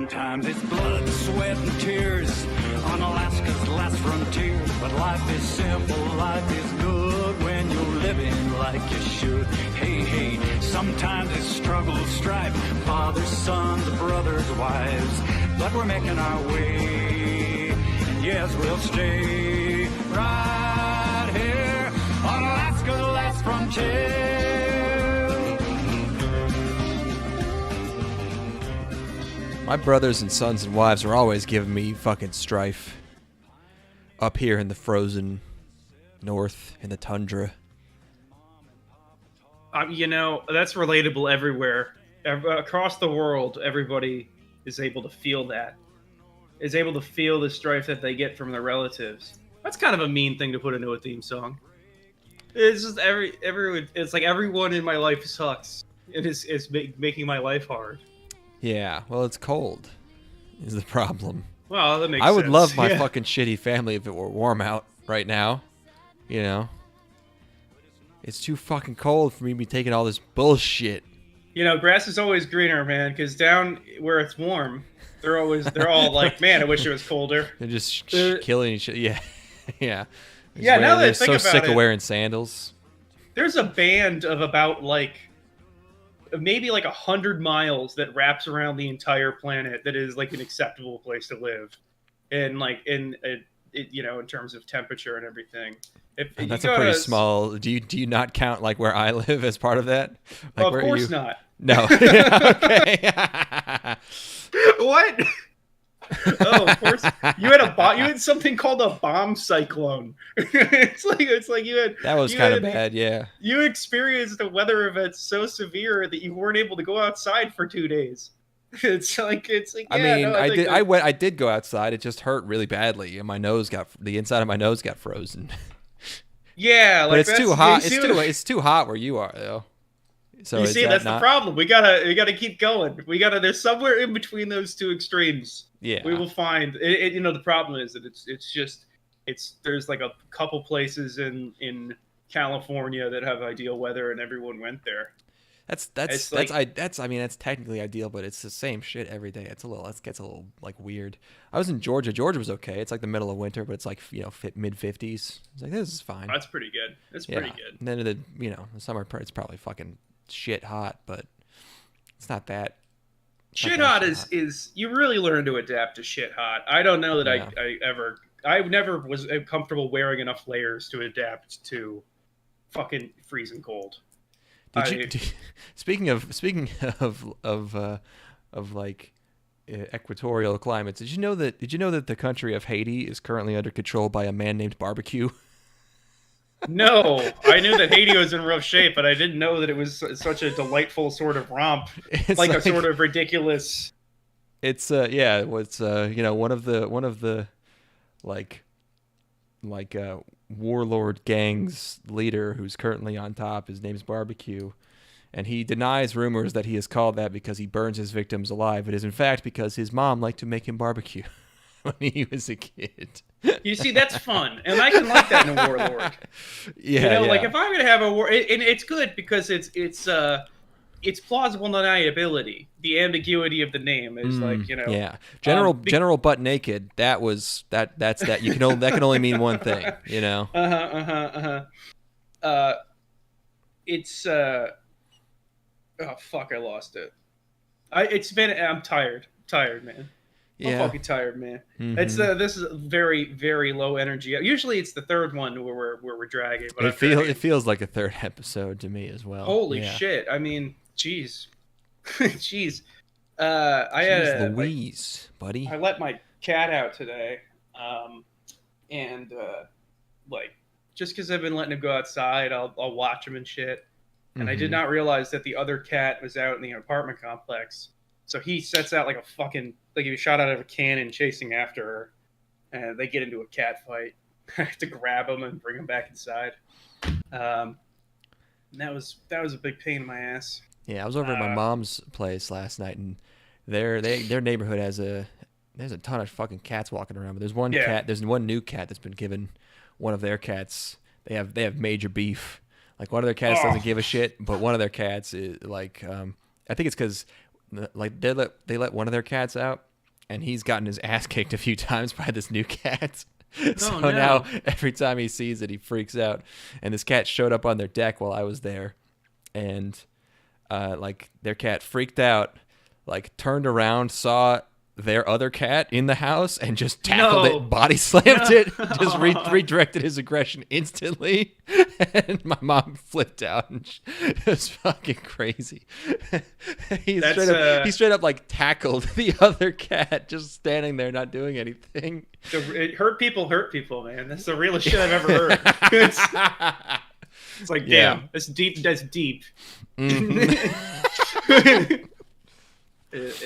Sometimes it's blood, sweat, and tears on Alaska's last frontier. But life is simple, life is good when you're living like you should. Hey, hey, sometimes it's struggle, strife, fathers, sons, brothers, wives. But we're making our way, and yes, we'll stay right here on Alaska's last frontier. My brothers and sons and wives are always giving me fucking strife. Up here in the frozen north, in the tundra. You know, that's relatable everywhere. Across the world, everybody is able to feel that. Is able to feel the strife that they get from their relatives. That's kind of a mean thing to put into a theme song. It's just everyone. It's like everyone in my life sucks. It's making my life hard. Yeah, well, it's cold, is the problem. Well, that makes sense. I would love my yeah. fucking shitty family if it were warm out right now. You know? It's too fucking cold for me to be taking all this bullshit. You know, grass is always greener, man, because down where it's warm, they're all like, man, I wish it was colder. They're just killing each other. Yeah. Yeah. Yeah, now that I think so about sick it, of wearing sandals. There's a band of about maybe 100 miles that wraps around the entire planet that is like an acceptable place to live, and in terms of temperature and everything. That's a pretty small. Do you not count like where I live as part of that? Like, of course not. No. Okay. What? Oh, of course. You had something called a bomb cyclone. it's like you had. That was kind of bad, yeah. You experienced a weather event so severe that you weren't able to go outside for 2 days. It's like. I did go outside. It just hurt really badly, and the inside of my nose got frozen. Yeah, but it's too hot. It's too hot where you are, though. So you see, that's the problem. We gotta keep going. There's somewhere in between those two extremes. Yeah, we will find it. The problem is that there's like a couple places in California that have ideal weather, and everyone went there. That's technically ideal, but it's the same shit every day. It gets a little like weird. I was in Georgia. Georgia was okay. It's like the middle of winter, but it's like mid 50s. It's like this is fine. That's pretty good. That's pretty good. And then the summer it's probably fucking shit hot, but it's not that. Shit hot is you really learn to adapt to shit hot. I don't know that I never was comfortable wearing enough layers to adapt to fucking freezing cold. Speaking of like equatorial climates, did you know that the country of Haiti is currently under control by a man named Barbecue? No, I knew that Haiti was in rough shape, but I didn't know that it was such a delightful sort of romp, like a sort of ridiculous. It's one of the warlord gang's leader who's currently on top. His name's Barbecue, and he denies rumors that he is called that because he burns his victims alive. It is in fact because his mom liked to make him barbecue when he was a kid. You see, that's fun, and I can like that in a warlord. Yeah, like if I'm gonna have a war, and it's good because it's plausible deniability. The ambiguity of the name is Yeah, General Butt Naked. That's that. That can only mean one thing. It's oh fuck! I lost it. I'm tired, man. I'm fucking tired, man. Mm-hmm. This is very, very low energy. Usually it's the third one where we're dragging. But it feels like a third episode to me as well. Holy shit! I mean, jeez. Louise, buddy. I let my cat out today, and just because I've been letting him go outside, I'll watch him and shit. And I did not realize that the other cat was out in the apartment complex. So he sets out like he was shot out of a cannon chasing after her, and they get into a cat fight. I have to grab him and bring him back inside. And that was a big pain in my ass. Yeah, I was over at my mom's place last night, and their neighborhood there's a ton of fucking cats walking around. But there's one new cat that's been given one of their cats. They have major beef. Like one of their cats doesn't give a shit, but one of their cats is like I think it's because like they let one of their cats out, and he's gotten his ass kicked a few times by this new cat. So no. now every time he sees it, he freaks out. And this cat showed up on their deck while I was there, and like their cat freaked out, like turned around, saw their other cat in the house, and just tackled it, body slammed it, just redirected his aggression instantly. And my mom flipped out, and it was fucking crazy. He straight up like tackled the other cat, just standing there not doing anything. Hurt people, man. That's the realest shit I've ever heard. It's like, damn, that's deep. That's deep. Mm-hmm.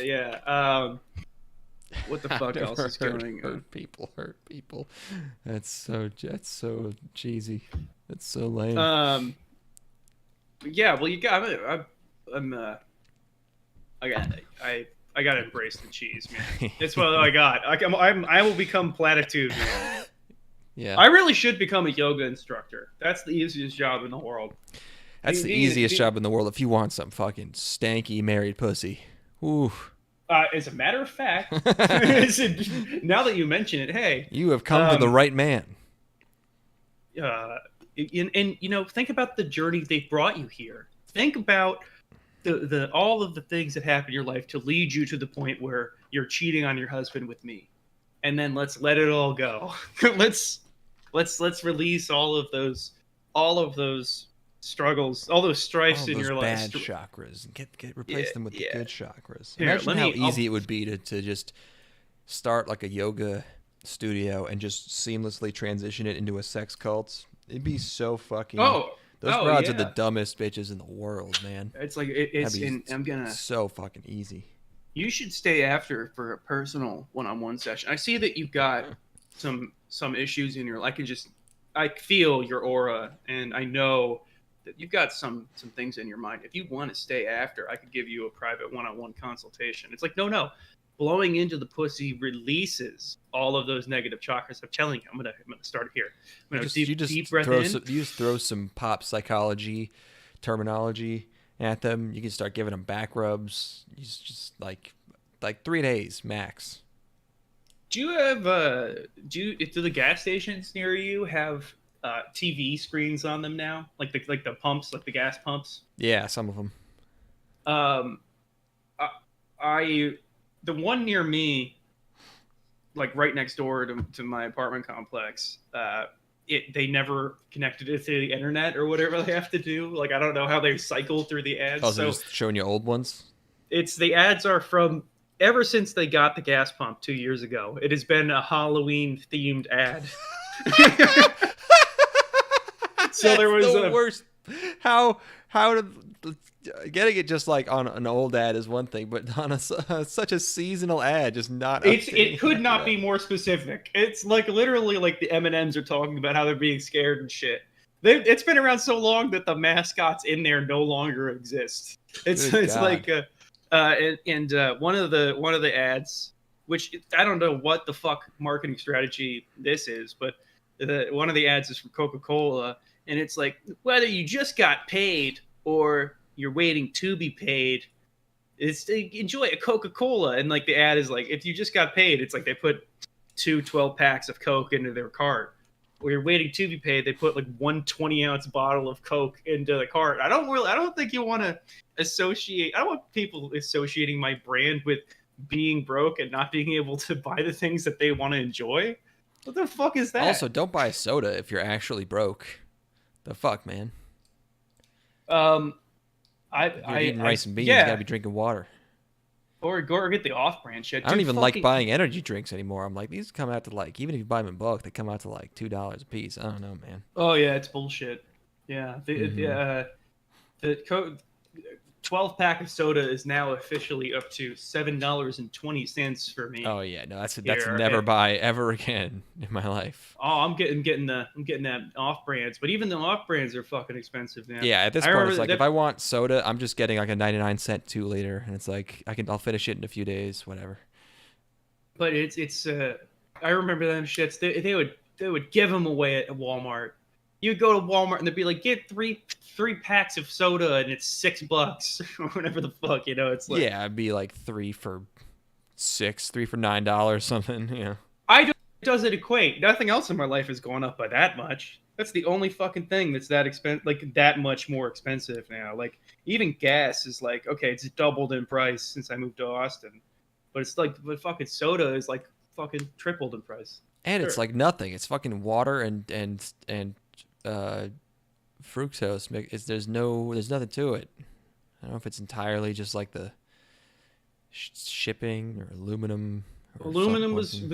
Yeah. What the fuck else is going on? Hurt people. That's so cheesy. That's so lame. Yeah. Well, you got. I gotta embrace the cheese, man. It's what I got. I will become platitude, man. Yeah. I really should become a yoga instructor. That's the easiest job in the world. That's the easiest job in the world if you want some fucking stanky married pussy. Ooh. As a matter of fact, now that you mention it, hey, you have come to the right man. And you know, think about the journey they brought you here. Think about the all of the things that happened in your life to lead you to the point where you're cheating on your husband with me, and then let's let it all go. let's release all of those struggles, all those strifes in your life. Bad chakras, and replace them with the good chakras. Here, Imagine how easy it would be to just start like a yoga studio and just seamlessly transition it into a sex cult. It'd be so fucking. Those broads are the dumbest bitches in the world, man. It's like I'm gonna so fucking easy. You should stay after for a personal one-on-one session. I see that you've got some issues in your life. I feel your aura, and I know that you've got some things in your mind. If you want to stay after, I could give you a private one-on-one consultation. It's like, no. Blowing into the pussy releases all of those negative chakras. I'm telling you, I'm gonna start it here. I'm gonna deep breath in. You just throw some pop psychology terminology at them. You can start giving them back rubs. You just like 3 days max. Do you have do the gas stations near you have TV screens on them now, like the pumps, like the gas pumps? Yeah, some of them. The one near me, like right next door to my apartment complex, they never connected it to the internet or whatever they have to do. Like, I don't know how they cycle through the ads. Oh, so just showing you old ones? The ads are from ever since they got the gas pump 2 years ago. It has been a Halloween themed ad. So there was the worst. How getting it just like on an old ad is one thing, but on such a seasonal ad, just not. It could not be more specific. It's like literally like the M&Ms are talking about how they're being scared and shit. It's been around so long that the mascots in there no longer exist. It's like one of the ads, which I don't know what the fuck marketing strategy this is, but one of the ads is from Coca-Cola, and it's like, whether you just got paid or you're waiting to be paid, it's enjoy a Coca-Cola. And like the ad is like, if you just got paid, it's like they put 2 12-packs of Coke into their cart. Or you're waiting to be paid, they put like 1 20-ounce bottle of Coke into the cart. I don't think you want to associate. I don't want people associating my brand with being broke and not being able to buy the things that they want to enjoy. What the fuck is that? Also, don't buy a soda if you're actually broke. The fuck, man. You're eating rice and beans. You gotta be drinking water. Or get the off-brand shit. I don't even like buying energy drinks anymore. I'm like, these come out to like, even if you buy them in bulk, they come out to like $2 a piece. I don't know, man. Oh yeah, it's bullshit. Yeah, the 12-pack of soda is now officially up to $7.20 for me. Oh yeah, no, that's never buy ever again in my life. Oh, I'm getting that off brands, but even the off brands are fucking expensive now. Yeah, at this point, it's like if I want soda, I'm just getting like a 99-cent 2-liter, and it's like I'll finish it in a few days, whatever. But it's I remember them shits. They would give them away at Walmart. You'd go to Walmart and they'd be like, get three packs of soda and it's $6 or whatever the fuck, you know. It's like, yeah, it'd be like 3 for 3 for $9 something. You know. I don't. It doesn't equate. Nothing else in my life is going up by that much. That's the only fucking thing that's that like that much more expensive now. Like even gas is like, okay, it's doubled in price since I moved to Austin, but it's like the fucking soda is like fucking tripled in price. And it's like nothing. It's fucking water and fructose. There's nothing to it. I don't know if it's entirely just like the shipping or aluminum. There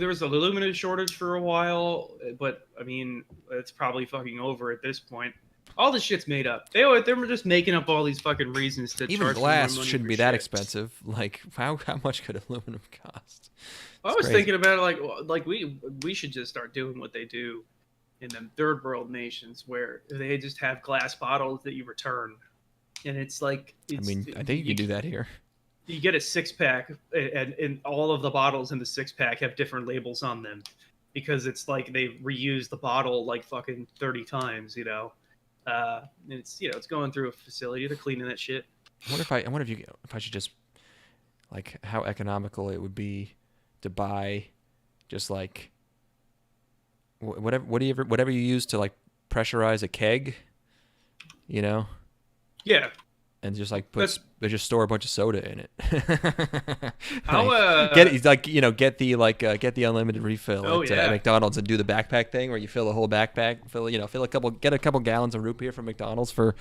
was an aluminum shortage for a while, but I mean it's probably fucking over at this point. All this shit's made up. They were just making up all these fucking reasons to even charge glass money shouldn't for be that shit. expensive. Like how much could aluminum cost? I was thinking about it like we should just start doing what they do in them third world nations where they just have glass bottles that you return, and it's like I think you can do that here. You get a 6-pack, and all of the bottles in the 6-pack have different labels on them, because it's like they reuse the bottle like fucking 30 times, you know. And it's it's going through a facility to cleaning that shit. I wonder if I should just like how economical it would be to buy just like whatever you use to like pressurize a keg, you know. Yeah. And just like just store a bunch of soda in it. Get the unlimited refill at McDonald's and do the backpack thing where you fill the whole backpack, get a couple gallons of root beer from McDonald's for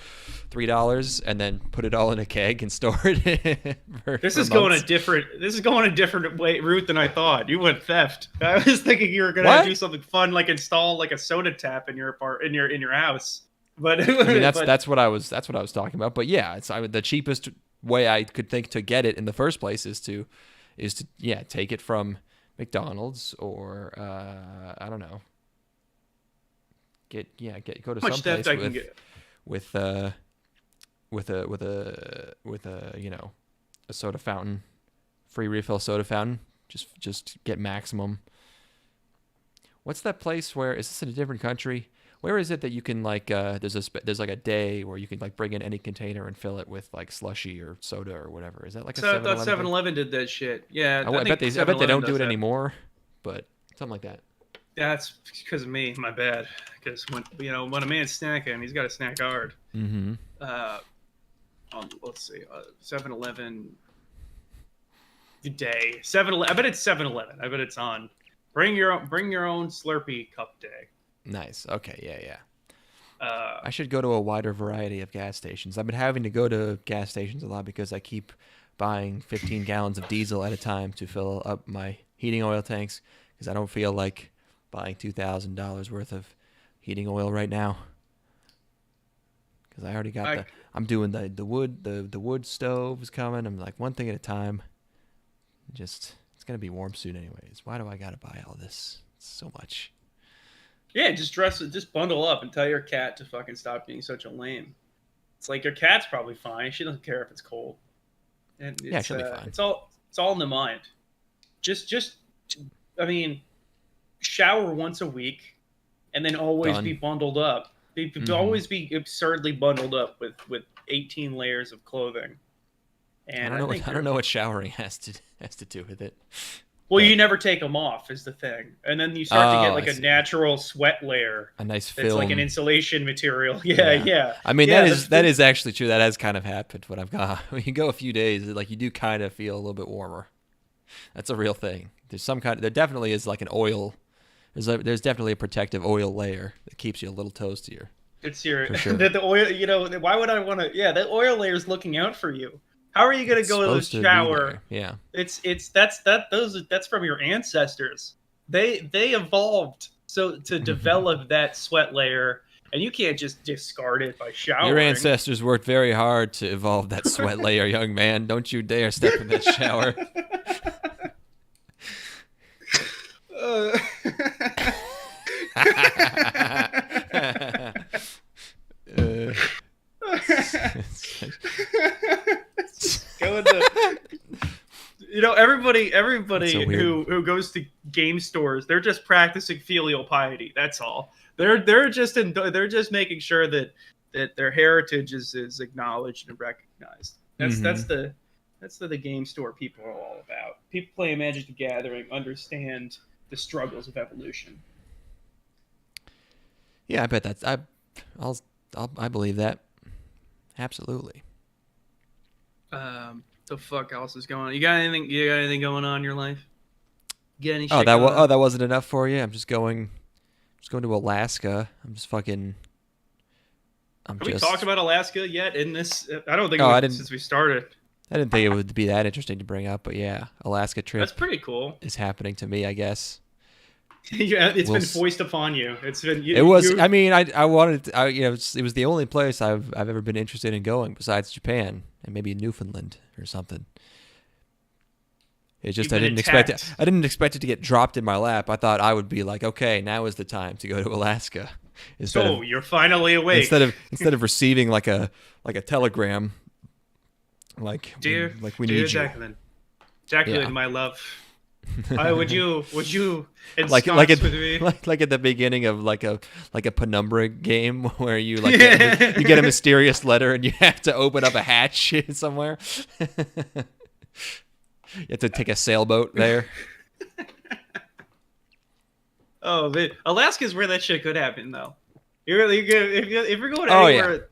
$3 and then put it all in a keg and store it. This is going a different route than I thought. You went theft. I was thinking you were gonna do something fun like install like a soda tap in your house. But I mean, that's what I was talking about. But yeah, the cheapest way I could think to get it in the first place is to take it from McDonald's or I don't know. Go to some place with a soda fountain, free refill soda fountain. Just get maximum. What's that place where is this in a different country? Where is it that you can like there's like a day where you can like bring in any container and fill it with like slushy or soda or whatever? Is that like a 7-Eleven? I thought 7-Eleven did that shit. Yeah, I bet they don't do it anymore, but something like that. That's because of me. My bad. Because when a man's snacking, he's got to snack hard. Mm-hmm. Let's see. 7-Eleven day. 7-Eleven. I bet it's 7-Eleven. I bet it's on. Bring your own Slurpee cup day. Nice. Okay. Yeah. I should go to a wider variety of gas stations. I've been having to go to gas stations a lot because I keep buying 15 gallons of diesel at a time to fill up my heating oil tanks because I don't feel like buying $2,000 worth of heating oil right now. Because I already got I'm doing the wood stove is coming. I'm like one thing at a time. It's gonna be warm soon anyways. Why do I gotta buy all this? It's so much. Yeah, just bundle up and tell your cat to fucking stop being such a lame. It's like your cat's probably fine. She doesn't care if it's cold. And she'll be fine. It's all in the mind. I mean, shower once a week, and then always be bundled up. Always be absurdly bundled up with 18 layers of clothing. And I don't know what showering has to do with it. Well, you never take them off is the thing, and then you start to get like a natural sweat layer, a nice film. It's like an insulation material. Yeah. I mean, that is actually true. That has kind of happened. When when you go a few days, like you do kind of feel a little bit warmer. That's a real thing. There definitely is like an oil. There's definitely a protective oil layer that keeps you a little toastier. It's your for sure. the oil. Why would I want to? Yeah, that oil layer is looking out for you. How are you gonna go to the shower? Yeah, that's from your ancestors. They evolved to develop that sweat layer, and you can't just discard it by showering. Your ancestors worked very hard to evolve that sweat layer, young man. Don't you dare step in that shower. Everybody who goes to game stores, they're just practicing filial piety. That's all. They're just making sure that their heritage is acknowledged and recognized. That's That's the game store people are all about. People playing Magic the Gathering understand the struggles of evolution. Yeah, I bet that's I believe that. Absolutely. The fuck else is going on? You got anything going on in your life? You got any Oh, shit going on? that wasn't enough for you. I'm just going to Alaska. Have we talked about Alaska yet in this? I don't think since we started. I didn't think it would be that interesting to bring up, but yeah, Alaska trip. That's pretty cool. Is happening to me, I guess. Yeah, it's been foisted upon you. It's been. I mean, I wanted. It was the only place I've ever been interested in going besides Japan and maybe Newfoundland or something. It's just I didn't expect it to get dropped in my lap. I thought I would be like, okay, now is the time to go to Alaska. You're finally awake. Instead of receiving like a telegram, like dear, we need Jacqueline, yeah. My love. Would you like with me? like at the beginning of like a penumbra game where you you get a mysterious letter and you have to open up a hatch somewhere. You have to take a sailboat there. Oh, man. Alaska's where that shit could happen, though. If you're going anywhere,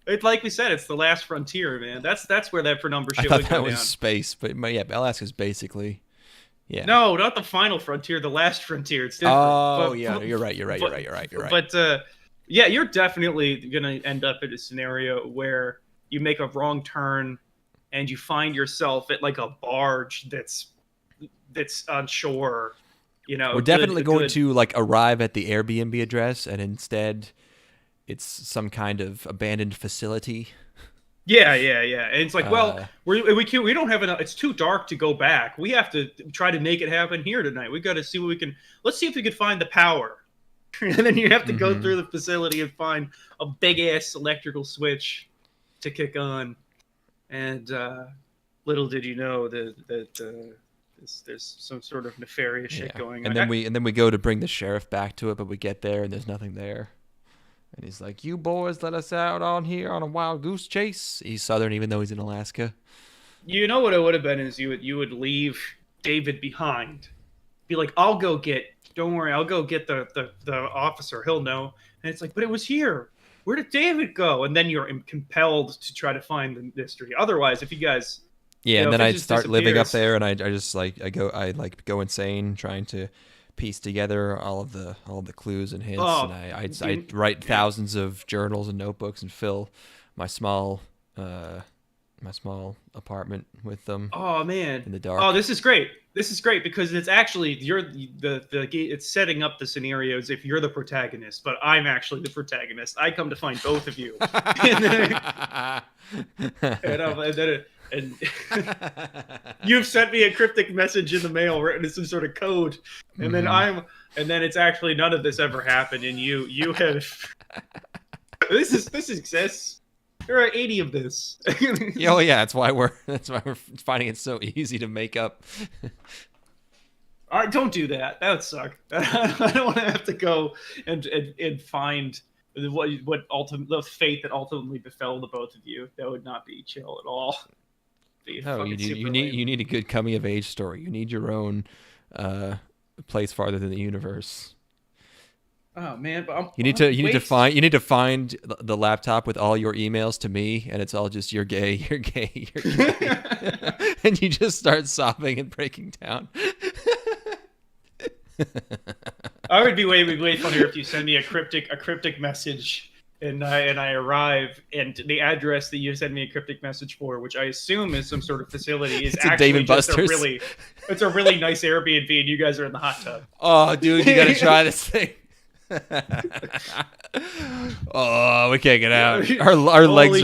it's like we said, it's the last frontier, man. That's where that penumbra shit would go down. I thought that was space, but yeah, Alaska's basically, yeah. No, not the final frontier, the last frontier. It's different. Oh, yeah, you're right. But yeah, you're definitely gonna end up in a scenario where you make a wrong turn and you find yourself at like a barge that's on shore. We're definitely going to like arrive at the Airbnb address, and instead, it's some kind of abandoned facility. Yeah. And it's like, well, we don't have enough. It's too dark to go back. We have to try to make it happen here tonight. We got to see what we can. Let's see if we can find the power. And then you have to go through the facility and find a big ass electrical switch to kick on. And little did you know that there's some sort of nefarious shit going on. And then we go to bring the sheriff back to it, but we get there and there's nothing there. And he's like, "You boys let us out on here on a wild goose chase." He's Southern, even though he's in Alaska. You know what it would have been is you would leave David behind. Be like, "I'll go get. Don't worry, I'll go get the officer. He'll know." And it's like, "But it was here. Where did David go?" And then you're compelled to try to find the mystery. Otherwise, if you guys, and then I start living up there, and I just I go insane trying to piece together all of the clues and hints, and I write thousands of journals and notebooks and fill my small apartment with them. Oh man, in the dark. Oh, this is great. This is great because it's actually it's setting up the scenarios if you're the protagonist, but I'm actually the protagonist. I come to find both of you, and you've sent me a cryptic message in the mail written in some sort of code, and then it's actually none of this ever happened, and you have this exists. There are 80 of this. Oh yeah, that's why we're finding it so easy to make up. All right, don't do that. That would suck. I don't want to have to go and find the fate that ultimately befell the both of you. That would not be chill at all. No, you need a good coming of age story. You need your own place farther than the universe. Oh man, but you need to find the laptop with all your emails to me, and it's all just you're gay, and you just start sobbing and breaking down. I would be way funnier if you send me a cryptic message, and I arrive, and the address that you send me a cryptic message for, which I assume is some sort of facility, is actually just it's a really nice Airbnb, and you guys are in the hot tub. Oh, dude, you gotta try this thing. Oh, we can't get out. Our legs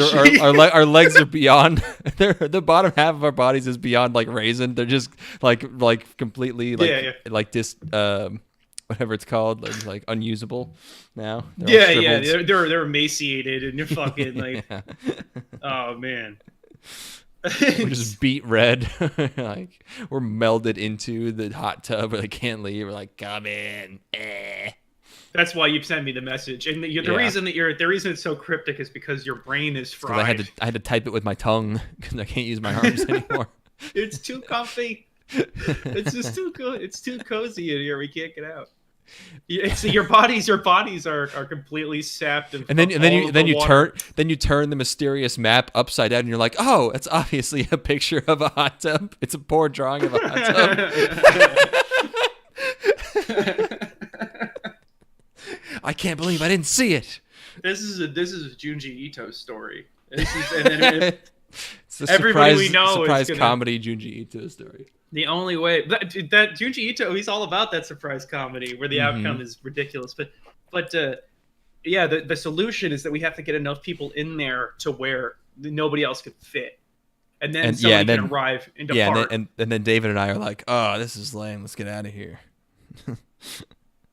are beyond. The bottom half of our bodies is beyond like raisin. They're just like completely whatever it's called, like unusable now. They're emaciated and you're fucking like, yeah. Oh man. We're just beat red. Like we're melded into the hot tub, but they can't leave. We're like, come in. That's why you sent me the message, and the reason it's so cryptic is because your brain is fried. I had to type it with my tongue because I can't use my arms anymore. It's too comfy. It's just too good. It's too cozy in here. We can't get out. So your bodies are completely sapped, and then you turn the mysterious map upside down, and you're like, oh, it's obviously a picture of a hot tub. It's a poor drawing of a hot tub. I can't believe I didn't see it. This is a Junji Ito story. It's a everybody we know surprise comedy Junji Ito story. The only way that Junji Ito, he's all about that surprise comedy where the outcome is ridiculous. But the solution is that we have to get enough people in there to where nobody else could fit, and then somebody can arrive and depart. And then David and I are like, oh, this is lame. Let's get out of here.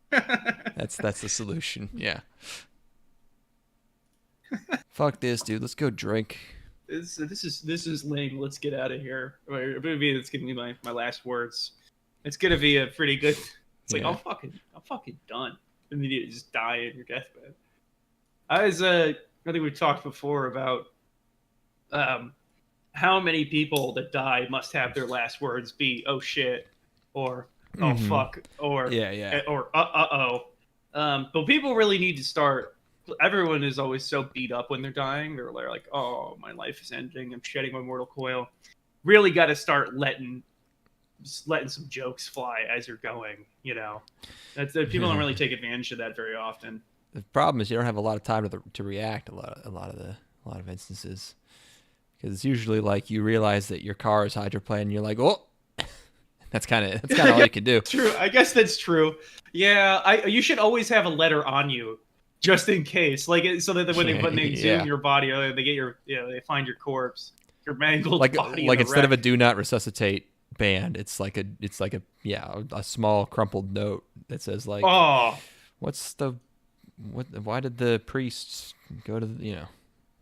That's the solution. Yeah. Fuck this, dude. Let's go drink. This is lame. Let's get out of here. It's gonna be my last words. It's gonna be a pretty good. It's like I'm fucking done. And then you just die in your deathbed. I think we talked before about how many people that die must have their last words be "oh shit" or "oh fuck" or or "oh." But people really need to start. Everyone is always so beat up when they're dying. They're like, oh, my life is ending. I'm shedding my mortal coil. Really got to start letting some jokes fly as you're going, you know. People don't really take advantage of that very often. The problem is you don't have a lot of time to react a lot of instances. Because it's usually like you realize that your car is hydroplane and you're like, oh, that's kind of all you can do. True. I guess that's true. Yeah, you should always have a letter on you. Just in case, like so that when they exhume your body, they get they find your corpse, your mangled body. Like instead of a "do not resuscitate" band, it's like a small crumpled note that says like, oh, why did the priests go to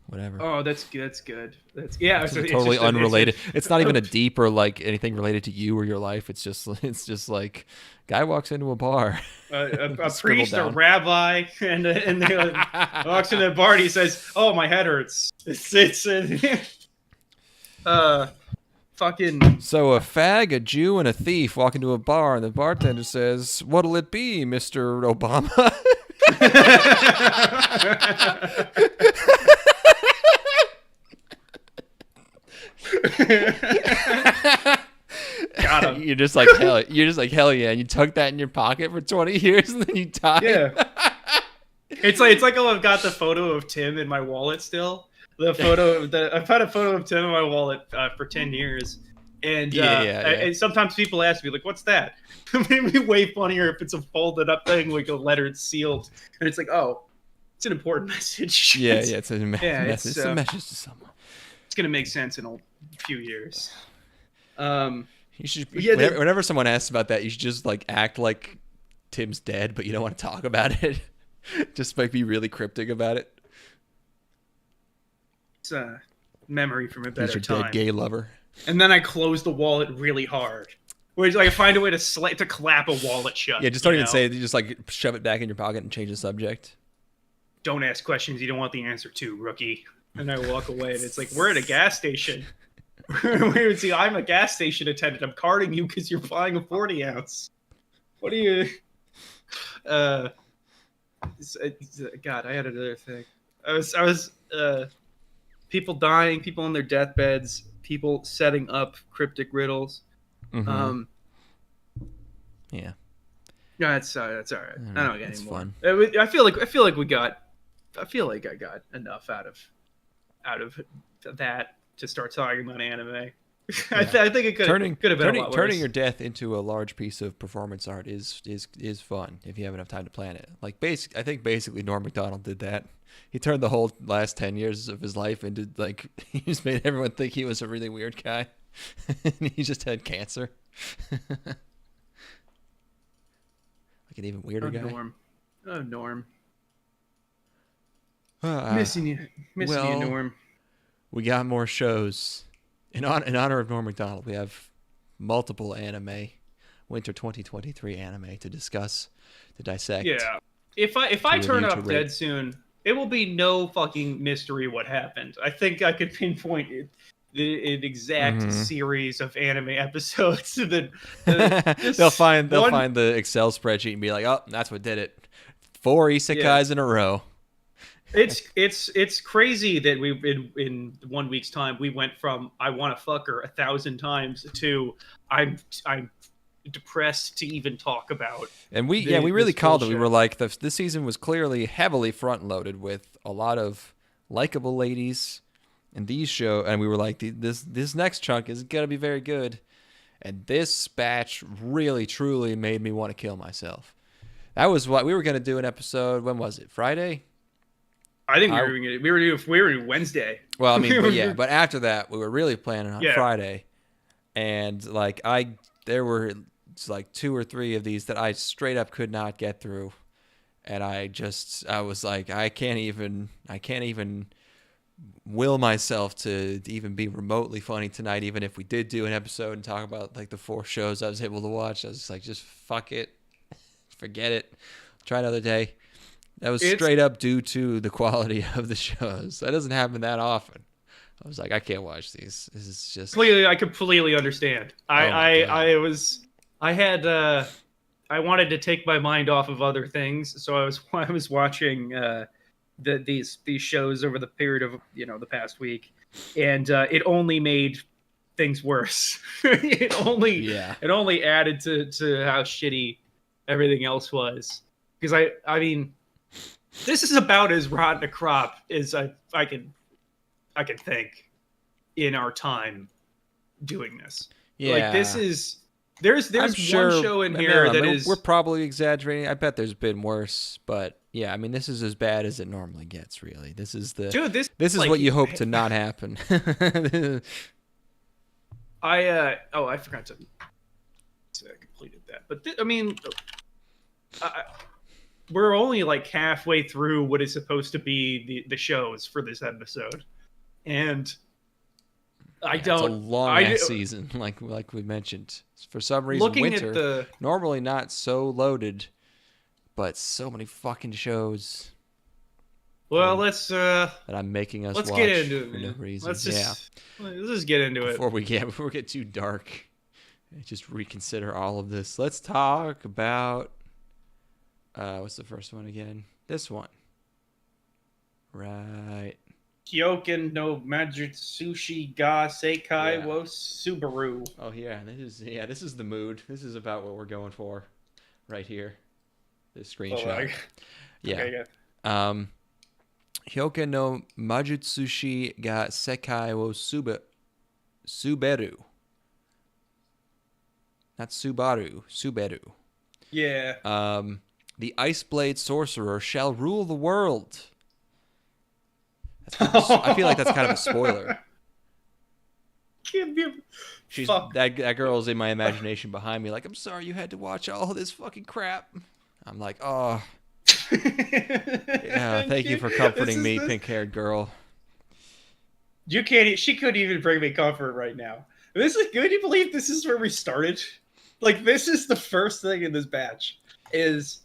whatever. Oh, that's good. It's totally unrelated. It's not even a deep or like anything related to you or your life. It's just like guy walks into a bar. A priest, a rabbi, and they walks into a bar and he says, "Oh, my head hurts." It's fucking. So a fag, a Jew, and a thief walk into a bar, and the bartender says, "What'll it be, Mr. Obama?" Got him. You're just like hell yeah, and you tuck that in your pocket for 20 years and then you die. Yeah. It's like I've got the photo of Tim in my wallet still. I've had a photo of Tim in my wallet for 10 years. And and sometimes people ask me, like, what's that? It made me way funnier if it's a folded up thing, like a letter, it's sealed. And it's like, oh, it's an important message. Yeah, it's a message. It's a message to someone. It's gonna make sense in a few years. You should whenever someone asks about that, you should just like act like Tim's dead, but you don't want to talk about it. Just like be really cryptic about it. It's a memory from a better He's your time. Dead gay lover. And then I close the wallet really hard. Where I find a way to clap a wallet shut. Yeah, just don't even say it. You just like shove it back in your pocket and change the subject. Don't ask questions you don't want the answer to, rookie. And I walk away, and it's like, we're at a gas station. See, I'm a gas station attendant. I'm carding you because you're buying a 40 ounce. What are you? God, I had another thing. I was people dying, people on their deathbeds, people setting up cryptic riddles. Mm-hmm. Yeah, that's all right. I don't get any more. Fun. I feel like I got enough out of that to start talking about anime. Yeah. I think it could have been a lot worse. Turning your death into a large piece of performance art is fun if you have enough time to plan it. Like I think basically Norm Macdonald did that. He turned the whole last 10 years of his life into like he just made everyone think he was a really weird guy. And he just had cancer. Like an even weirder guy. Norm. Missing you, Norm. We got more shows. In honor of Norm Macdonald, we have multiple anime, winter 2023 anime to discuss, to dissect. Yeah. if I turn review, to up rate. dead soon, it will be no fucking mystery what happened. I think I could pinpoint an exact series of anime episodes that they'll find the Excel spreadsheet and be like, oh, that's what did it. 4 isekais in a row. It's crazy that we in 1 week's time we went from I want to fuck her 1,000 times to I'm depressed to even talk about. And we really called it. We were like, this season was clearly heavily front loaded with a lot of likable ladies, and we were like, this next chunk is gonna be very good. And this batch really truly made me want to kill myself. That was what we were gonna do an episode. When was it? Friday? I think we were doing Wednesday. Well, I mean, but after that, we were really planning on Friday, and like there were like 2 or 3 of these that I straight up could not get through, and I was like, I can't even will myself to even be remotely funny tonight, even if we did do an episode and talk about like the 4 shows I was able to watch. I was like, just fuck it, forget it, try another day. That was straight up due to the quality of the shows. That doesn't happen that often. I was like, I can't watch these. This is just I completely understand. I wanted to take my mind off of other things, so I was watching these shows over the period of the past week, and it only made things worse. it only added to how shitty everything else was. Because I mean, this is about as rotten a crop as I can think in our time doing this. Yeah, like this is there's one show in here is we're probably exaggerating. I bet there's been worse, but yeah, I mean, this is as bad as it normally gets. Really, this is this is what you hope to not happen. I forgot to say I completed that, but I mean. We're only like halfway through what is supposed to be the shows for this episode, and it's a long season, like we mentioned. For some reason, winter normally not so loaded, but so many fucking shows. Well, let's that I'm making us watch get into it, for no reason. Let's just get into it before we get too dark. Just reconsider all of this. Let's talk about. What's the first one again? This one. Right. Hyouken no Majutsushi ga Sekai wo Suberu. Oh yeah, this is the mood. This is about what we're going for, right here. This screenshot. Okay. Hyouken no Majutsushi ga Sekai wo Suberu. Not Subaru. Suberu. Yeah. The Ice Blade Sorcerer shall rule the world. I feel like that's kind of a spoiler. That girl's in my imagination behind me, like, I'm sorry you had to watch all this fucking crap. I'm like, oh. Yeah, thank you for comforting me, pink-haired girl. She couldn't even bring me comfort right now. This is good. You believe this is where we started? Like, this is the first thing in this batch.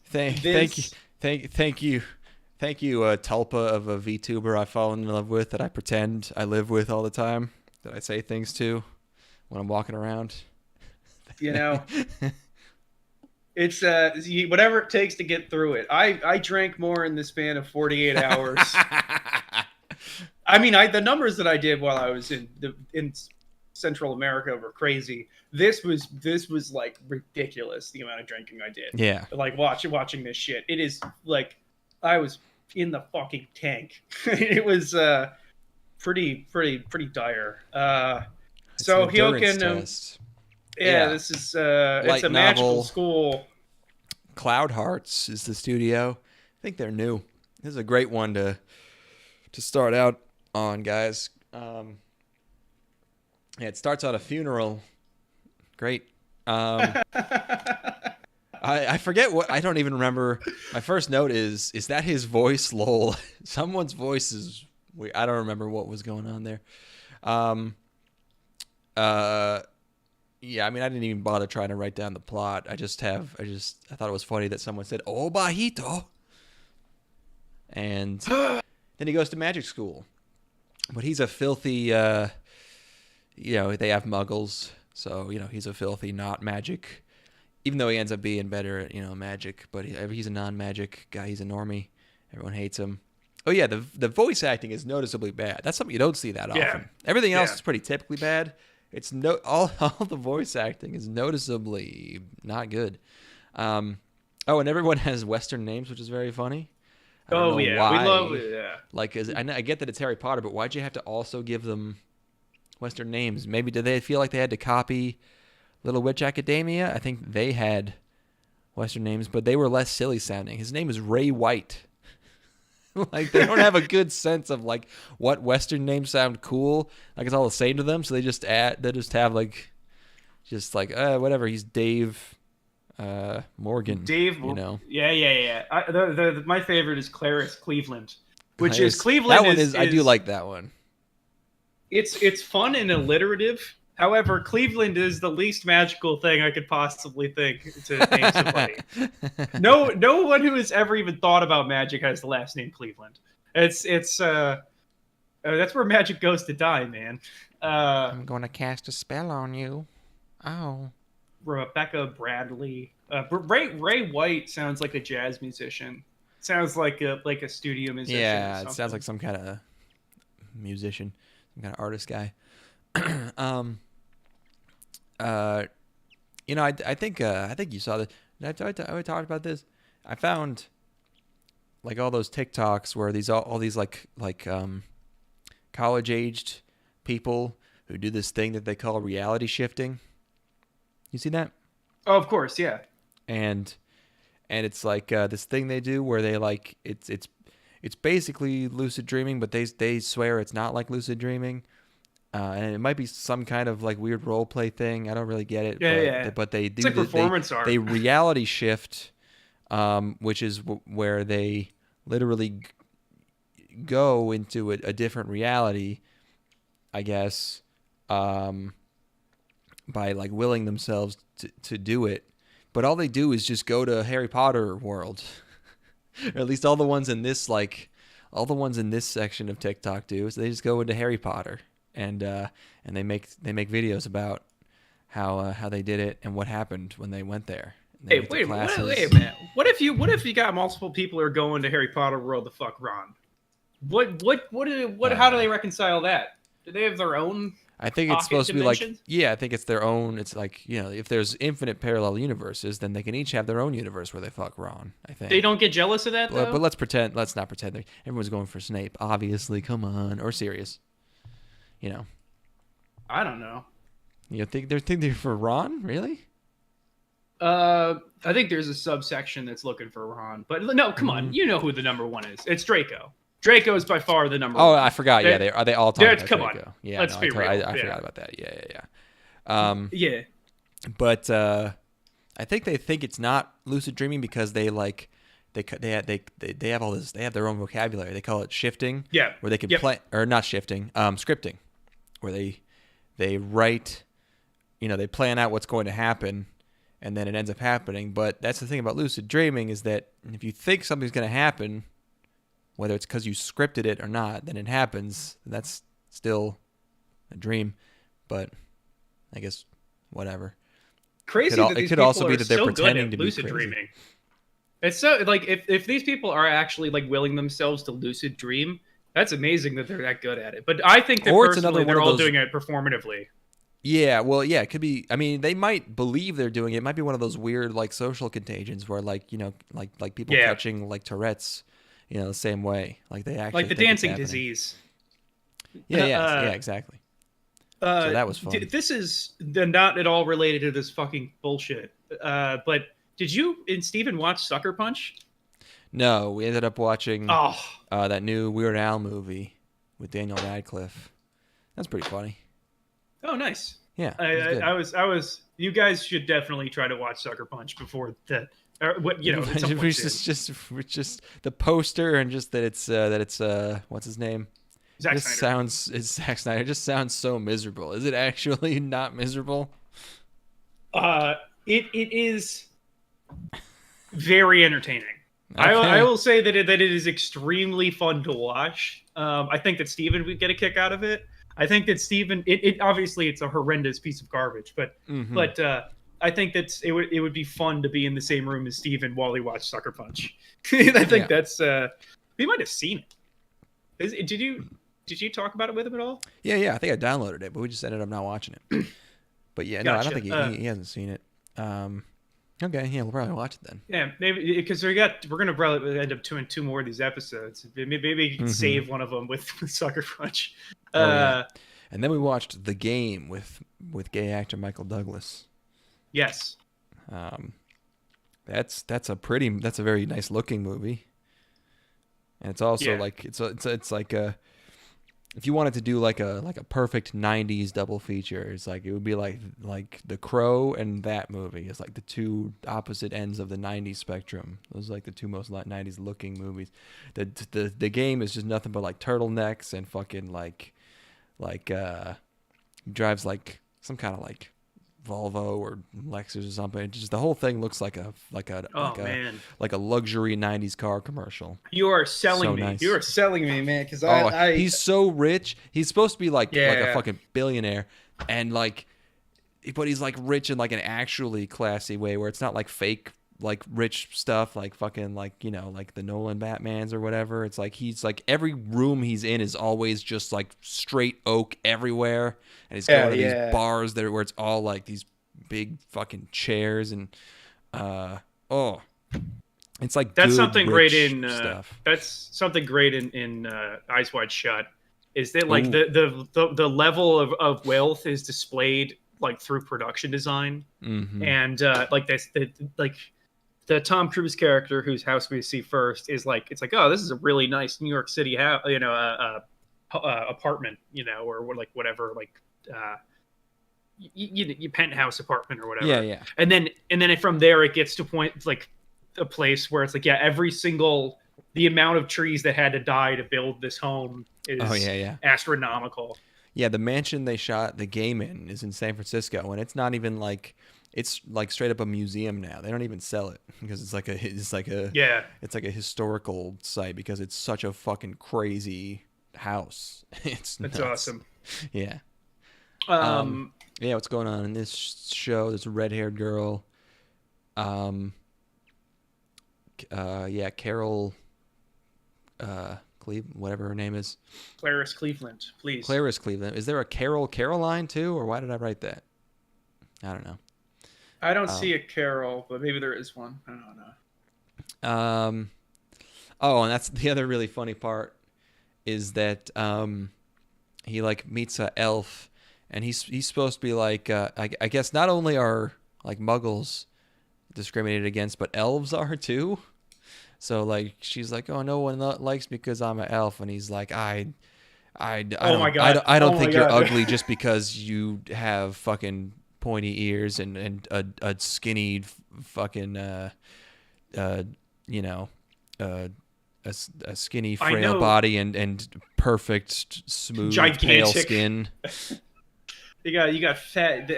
Thank you, Tulpa of a VTuber I've fallen in love with, that I pretend I live with all the time, that I say things to when I'm walking around. It's whatever it takes to get through it. I drank more in the span of 48 hours. I mean, the numbers that I did while I was in Central America were crazy. This was like ridiculous, the amount of drinking I did. Yeah. Like watching this shit. It is like I was in the fucking tank. It was pretty dire. So Hyouken, this is it's a magical school. Cloud Hearts is the studio. I think they're new. This is a great one to start out on, guys. It starts on a funeral. Great. I forget what. I don't even remember. My first note is that his voice? Lol. Someone's voice is weird. I don't remember what was going on there. Yeah, I mean, I didn't even bother trying to write down the plot. I thought it was funny that someone said, "Oh, bajito." and then he goes to magic school. But he's a filthy, they have muggles, so he's a filthy not magic. Even though he ends up being better at magic, but he's a non-magic guy. He's a normie. Everyone hates him. Oh yeah, the voice acting is noticeably bad. That's something you don't see that often. Everything else is pretty typically bad. It's all the voice acting is noticeably not good. And everyone has Western names, which is very funny. I don't know why. We love it. Yeah, like I get that it's Harry Potter, but why'd you have to also give them Western names? Maybe did they feel like they had to copy Little Witch Academia? I think they had Western names, but they were less silly sounding. His name is Ray White. Like they don't have a good sense of like what Western names sound cool. Like it's all the same to them, so they just have whatever. He's Dave Morgan. Yeah. My favorite is Clarice Cleveland, which is Cleveland. That one is I do like that one. It's fun and alliterative. However, Cleveland is the least magical thing I could possibly think to name somebody. No one who has ever even thought about magic has the last name Cleveland. It's that's where magic goes to die, man. I'm going to cast a spell on you. Oh. Rebecca Bradley. Ray White sounds like a jazz musician. Sounds like a studio musician. Yeah, it sounds like some kind of musician, some kind of artist guy. I think you saw this. I talked about this. I found like all those TikToks where all these college aged people who do this thing that they call reality shifting. You see that? Oh, of course, yeah. And it's like this thing they do where they like it's basically lucid dreaming, but they swear it's not like lucid dreaming. And it might be some kind of like weird role play thing. I don't really get it. But they do. It's like performance art. They reality shift, which is where they literally go into a different reality, I guess, by like willing themselves to do it. But all they do is just go to Harry Potter world, or at least all the ones in this section of TikTok do. So they just go into Harry Potter. And they make videos about how they did it and what happened when they went there. Hey, wait a minute. What if you got multiple people who are going to Harry Potter World to fuck Ron? How do they reconcile that? Do they have their own? I think it's supposed dimensions? to be like, I think it's their own. It's like, if there's infinite parallel universes, then they can each have their own universe where they fuck Ron. I think they don't get jealous of that though. But let's not pretend everyone's going for Snape. Obviously, come on, or Sirius. I don't know. You think they're for Ron? Really? I think there's a subsection that's looking for Ron. But no, come on. You know who the number one is. It's Draco. Draco is by far the number one. Oh, I forgot. Are they all talking about come Draco? On. Yeah, Let's be real. I forgot about that. Yeah. Yeah. But I think they think it's not lucid dreaming because they like they have all this. They have their own vocabulary. They call it shifting. Yeah. Where they can play, or not shifting, scripting, where they write, they plan out what's going to happen, and then it ends up happening. But that's the thing about lucid dreaming is that if you think something's going to happen, whether it's because you scripted it or not, then it happens. That's still a dream, but I guess whatever. Crazy that these people are so good at lucid dreaming. It's so like if these people are actually like willing themselves to lucid dream, that's amazing that they're that good at it. But I think that personally they're all doing it performatively. Yeah, well, yeah, it could be. I mean, they might believe they're doing it. It might be one of those weird like social contagions where like like people catching like Tourette's, the same way. Like they actually like the dancing disease. Yeah, exactly. So that was fun. This is not at all related to this fucking bullshit. But did you and Steven watch Sucker Punch? No, we ended up watching that new Weird Al movie with Daniel Radcliffe. That's pretty funny. Oh, nice. Yeah, I was. You guys should definitely try to watch Sucker Punch before that. It's just the poster and just that it's what's his name? Zack Snyder. It's Zack Snyder. It just sounds so miserable. Is it actually not miserable? It is very entertaining. I will say that it is extremely fun to watch. I think that Steven would get a kick out of it. I think that Steven, it obviously it's a horrendous piece of garbage, but I think that it would be fun to be in the same room as Steven while he watched Sucker Punch. I think that's he might have seen it. Did you talk about it with him at all? Yeah. I think I downloaded it, but we just ended up not watching it. But yeah, no, I don't think he hasn't seen it. Okay, yeah, we'll probably watch it then. Yeah, maybe because we're gonna probably end up doing 2 more of these episodes. Maybe you can save one of them with Sucker Punch. Yeah. And then we watched The Game with gay actor Michael Douglas. Yes. That's a very nice looking movie. And it's also like it's like a, if you wanted to do like a perfect 90s double feature, it's like it would be like The Crow and that movie. It's like the two opposite ends of the 90s spectrum. Those are like the two most 90s looking movies. The Game is just nothing but like turtlenecks and fucking like drives like some kind of like Volvo or Lexus or something. It just the whole thing looks like a luxury 90s car commercial. You are selling me. Nice. You are selling me, man. Because he's so rich. He's supposed to be like a fucking billionaire, and like, but he's like rich in like an actually classy way where it's not like fake like rich stuff like fucking like, you know, like the Nolan Batmans or whatever. It's like he's like every room he's in is always just like straight oak everywhere, and he's going to these bars there where it's all like these big fucking chairs and it's like that's good, something great in stuff. That's something great in Eyes Wide Shut is that like the level of wealth is displayed like through production design and like this the Tom Cruise character whose house we see first is like, it's like, oh, this is a really nice New York City house, you know, apartment, you know, or like whatever, like you penthouse apartment or whatever. Yeah. And then from there it gets to point like a place where it's like, every single the amount of trees that had to die to build this home is astronomical. Yeah, the mansion they shot The Game in is in San Francisco, and it's not even like, it's like straight up a museum now. They don't even sell it because it's like a historical site because it's such a fucking crazy house. It's awesome. Yeah. What's going on in this show? There's a red-haired girl. Carol whatever her name is. Clarice Cleveland, please. Clarice Cleveland. Is there a Caroline too, or why did I write that? I don't know. I don't see a Carol, but maybe there is one. I don't know. And that's the other really funny part is that he like meets a elf, and he's supposed to be like I guess not only are like Muggles discriminated against, but elves are too. So like she's like, oh, no one likes me because I'm an elf, and he's like, I don't think you're ugly just because you have fucking pointy ears and a skinny fucking a skinny frail body and perfect smooth pale skin. You got fat.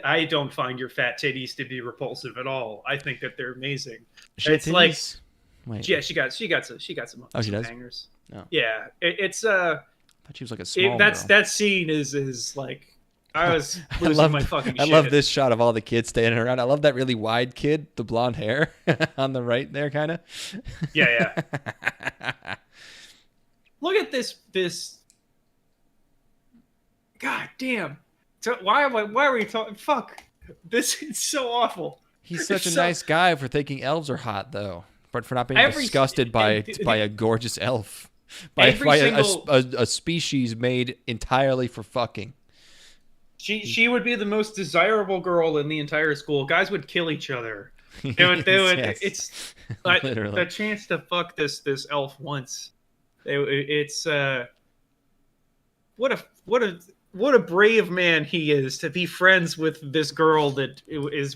I don't find your fat titties to be repulsive at all. I think that they're amazing. It's like, yeah, she got some hangers. Oh. Yeah, it's I thought she was like a small girl. That scene is like, I was losing my fucking shit. I love this shot of all the kids standing around. I love that really wide kid, the blonde hair on the right there, kind of. Yeah. Look at this. God damn. So why are we talking? Fuck. This is so awful. He's such a nice guy for thinking elves are hot, though. But for not being disgusted by a gorgeous elf. By a species made entirely for fucking. She would be the most desirable girl in the entire school. Guys would kill each other. They would. Yes. It's like the chance to fuck this elf once. It's what a brave man he is to be friends with this girl that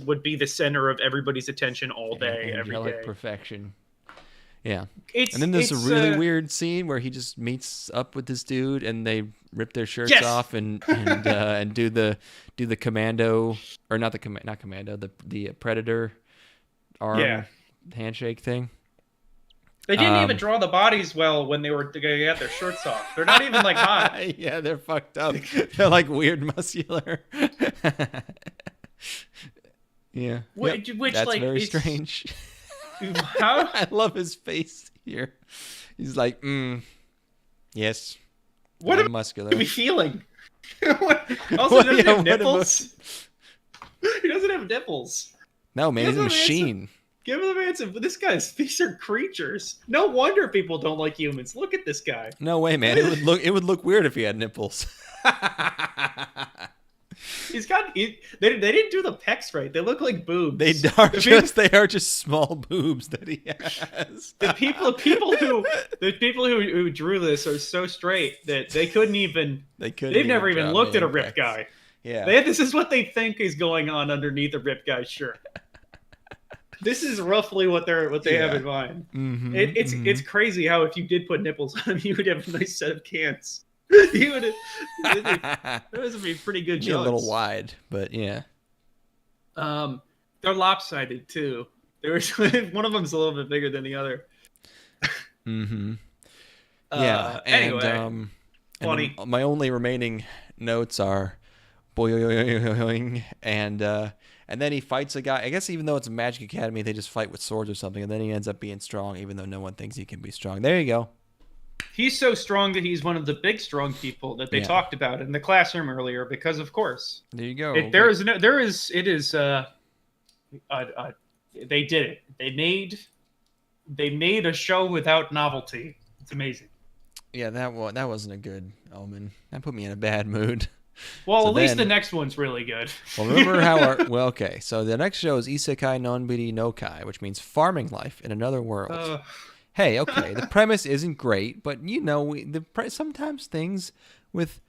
would be the center of everybody's attention all day, every day. Perfection. Yeah. And then there's a really weird scene where he just meets up with this dude and they rip their shirts off and do the commando, or not commando, the predator arm handshake thing. They didn't even draw the bodies well when they got their shirts off. They're not even like hot. Yeah, they're fucked up. They're like weird muscular. Yeah. Which That's like very strange. How? I love his face here. He's like, yes. What I'm muscular. Are we feeling? Also, he doesn't have nipples. He doesn't have nipples. No, man, he's a machine. Give him the man some. These are creatures. No wonder people don't like humans. Look at this guy. No way, man. It would look weird if he had nipples. He's got. They didn't do the pecs right. They look like boobs. They are just small boobs that he has. The people who drew this are so straight that they couldn't even. They've never even looked at a ripped guy. Yeah. This is what they think is going on underneath a ripped guy's shirt. This is roughly what they have in mind. Mm-hmm, It's crazy how if you did put nipples on him, you would have a nice set of cans. Those would be pretty good jokes. A little wide, but yeah. They're lopsided too. One of them's a little bit bigger than the other. Mm-hmm. Yeah. Anyway, funny. My only remaining notes are boing, and then he fights a guy. I guess even though it's a Magic Academy, they just fight with swords or something, and then he ends up being strong, even though no one thinks he can be strong. There you go. He's so strong that he's one of the big strong people that they talked about in the classroom earlier. Because of course, there you go. They did it. They made a show without novelty. It's amazing. Yeah, that wasn't a good omen. That put me in a bad mood. Well, at least the next one's really good. Well, remember how okay, so the next show is Isekai Nonbiri Noukai, which means farming life in another world. Hey, okay, the premise isn't great, but sometimes things with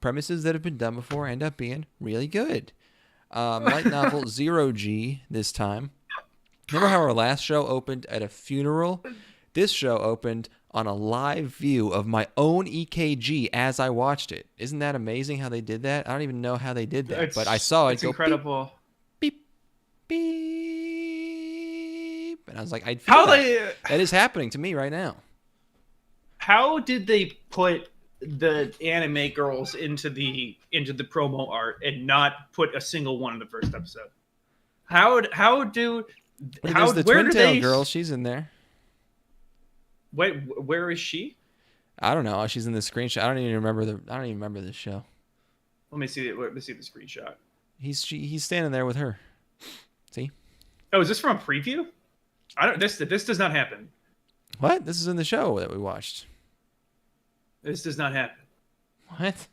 premises that have been done before end up being really good. Light novel 0G this time. Remember how our last show opened at a funeral? This show opened on a live view of my own EKG as I watched it. Isn't that amazing how they did that? I don't even know how they did that, but I saw it go incredible. Beep, beep, beep. And I was like, that is happening to me right now. How did they put the anime girls into the promo art and not put a single one in the first episode? There's the Twin Tail girl, she's in there. Wait, where is she? I don't know. She's in the screenshot. I don't even remember this show. Let me see the screenshot. He's standing there with her. See? Oh, is this from a preview? This does not happen. What? This is in the show that we watched. This does not happen. What?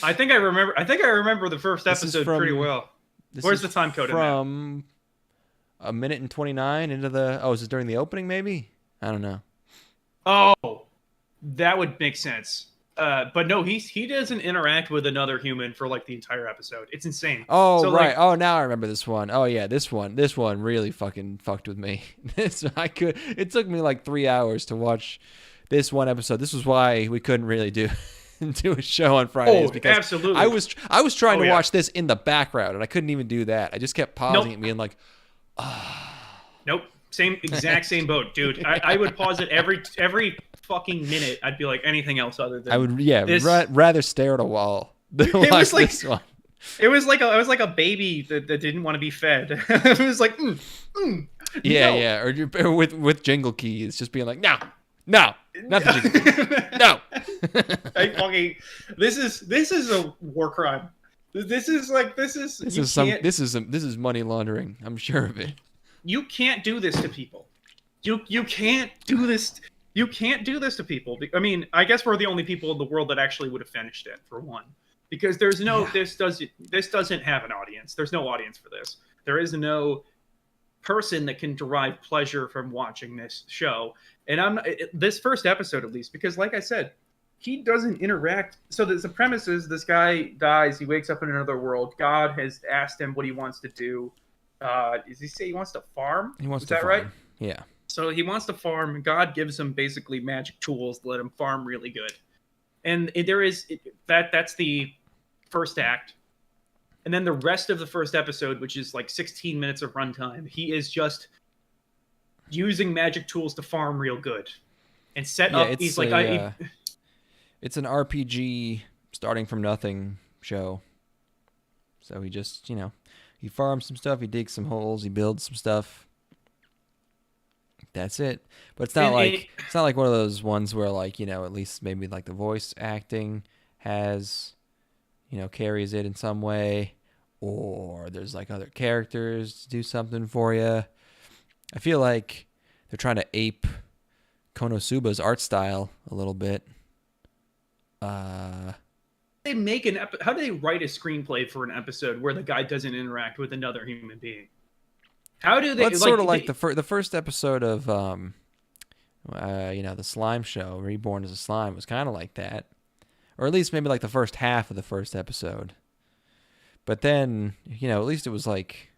I think I remember the first episode pretty well. Where's the time code? From 1:29 into the. Oh, is it during the opening? Maybe. I don't know. Oh, that would make sense. But no, he doesn't interact with another human for like the entire episode. It's insane. Oh, so, right. Oh, now I remember this one. Oh yeah, this one really fucking fucked with me. It took me like 3 hours to watch this one episode. This was why we couldn't really do a show on Fridays, because absolutely. I was trying to watch this in the background and I couldn't even do that. I just kept pausing and being like, Nope. Exact same boat, dude. I would pause it every fucking minute. I'd be like, anything else other than I would, rather stare at a wall than watch this one. It was like a baby that didn't want to be fed. It was like, yeah, or with jingle keys, just being like, no, not the jingle, no. This is a war crime. This is money laundering. I'm sure of it. You can't do this to people. You can't do this. You can't do this to people. I mean, I guess we're the only people in the world that actually would have finished it, for one, because there's no this doesn't have an audience. There's no audience for this. There is no person that can derive pleasure from watching this show. And this first episode, at least, because like I said, he doesn't interact. So the premise is this guy dies. He wakes up in another world. God has asked him what he wants to do. Does he say he wants to farm? Is that right? Yeah. So he wants to farm. God gives him basically magic tools to let him farm really good. And that's the first act. And then the rest of the first episode, which is like 16 minutes of runtime, he is just using magic tools to farm real good, and set up. It's He's it's an RPG starting from nothing show. So he just, he farms some stuff, he digs some holes, he builds some stuff. That's it. But it's not like one of those ones where at least maybe like the voice acting has, carries it in some way, or there's like other characters to do something for you. I feel like they're trying to ape Konosuba's art style a little bit. They make how do they write a screenplay for an episode where the guy doesn't interact with another human being? How do they? Well, it's sort of like the first episode of the Slime Show, Reborn as a Slime, was kind of like that, or at least maybe like the first half of the first episode. But then, at least it was like,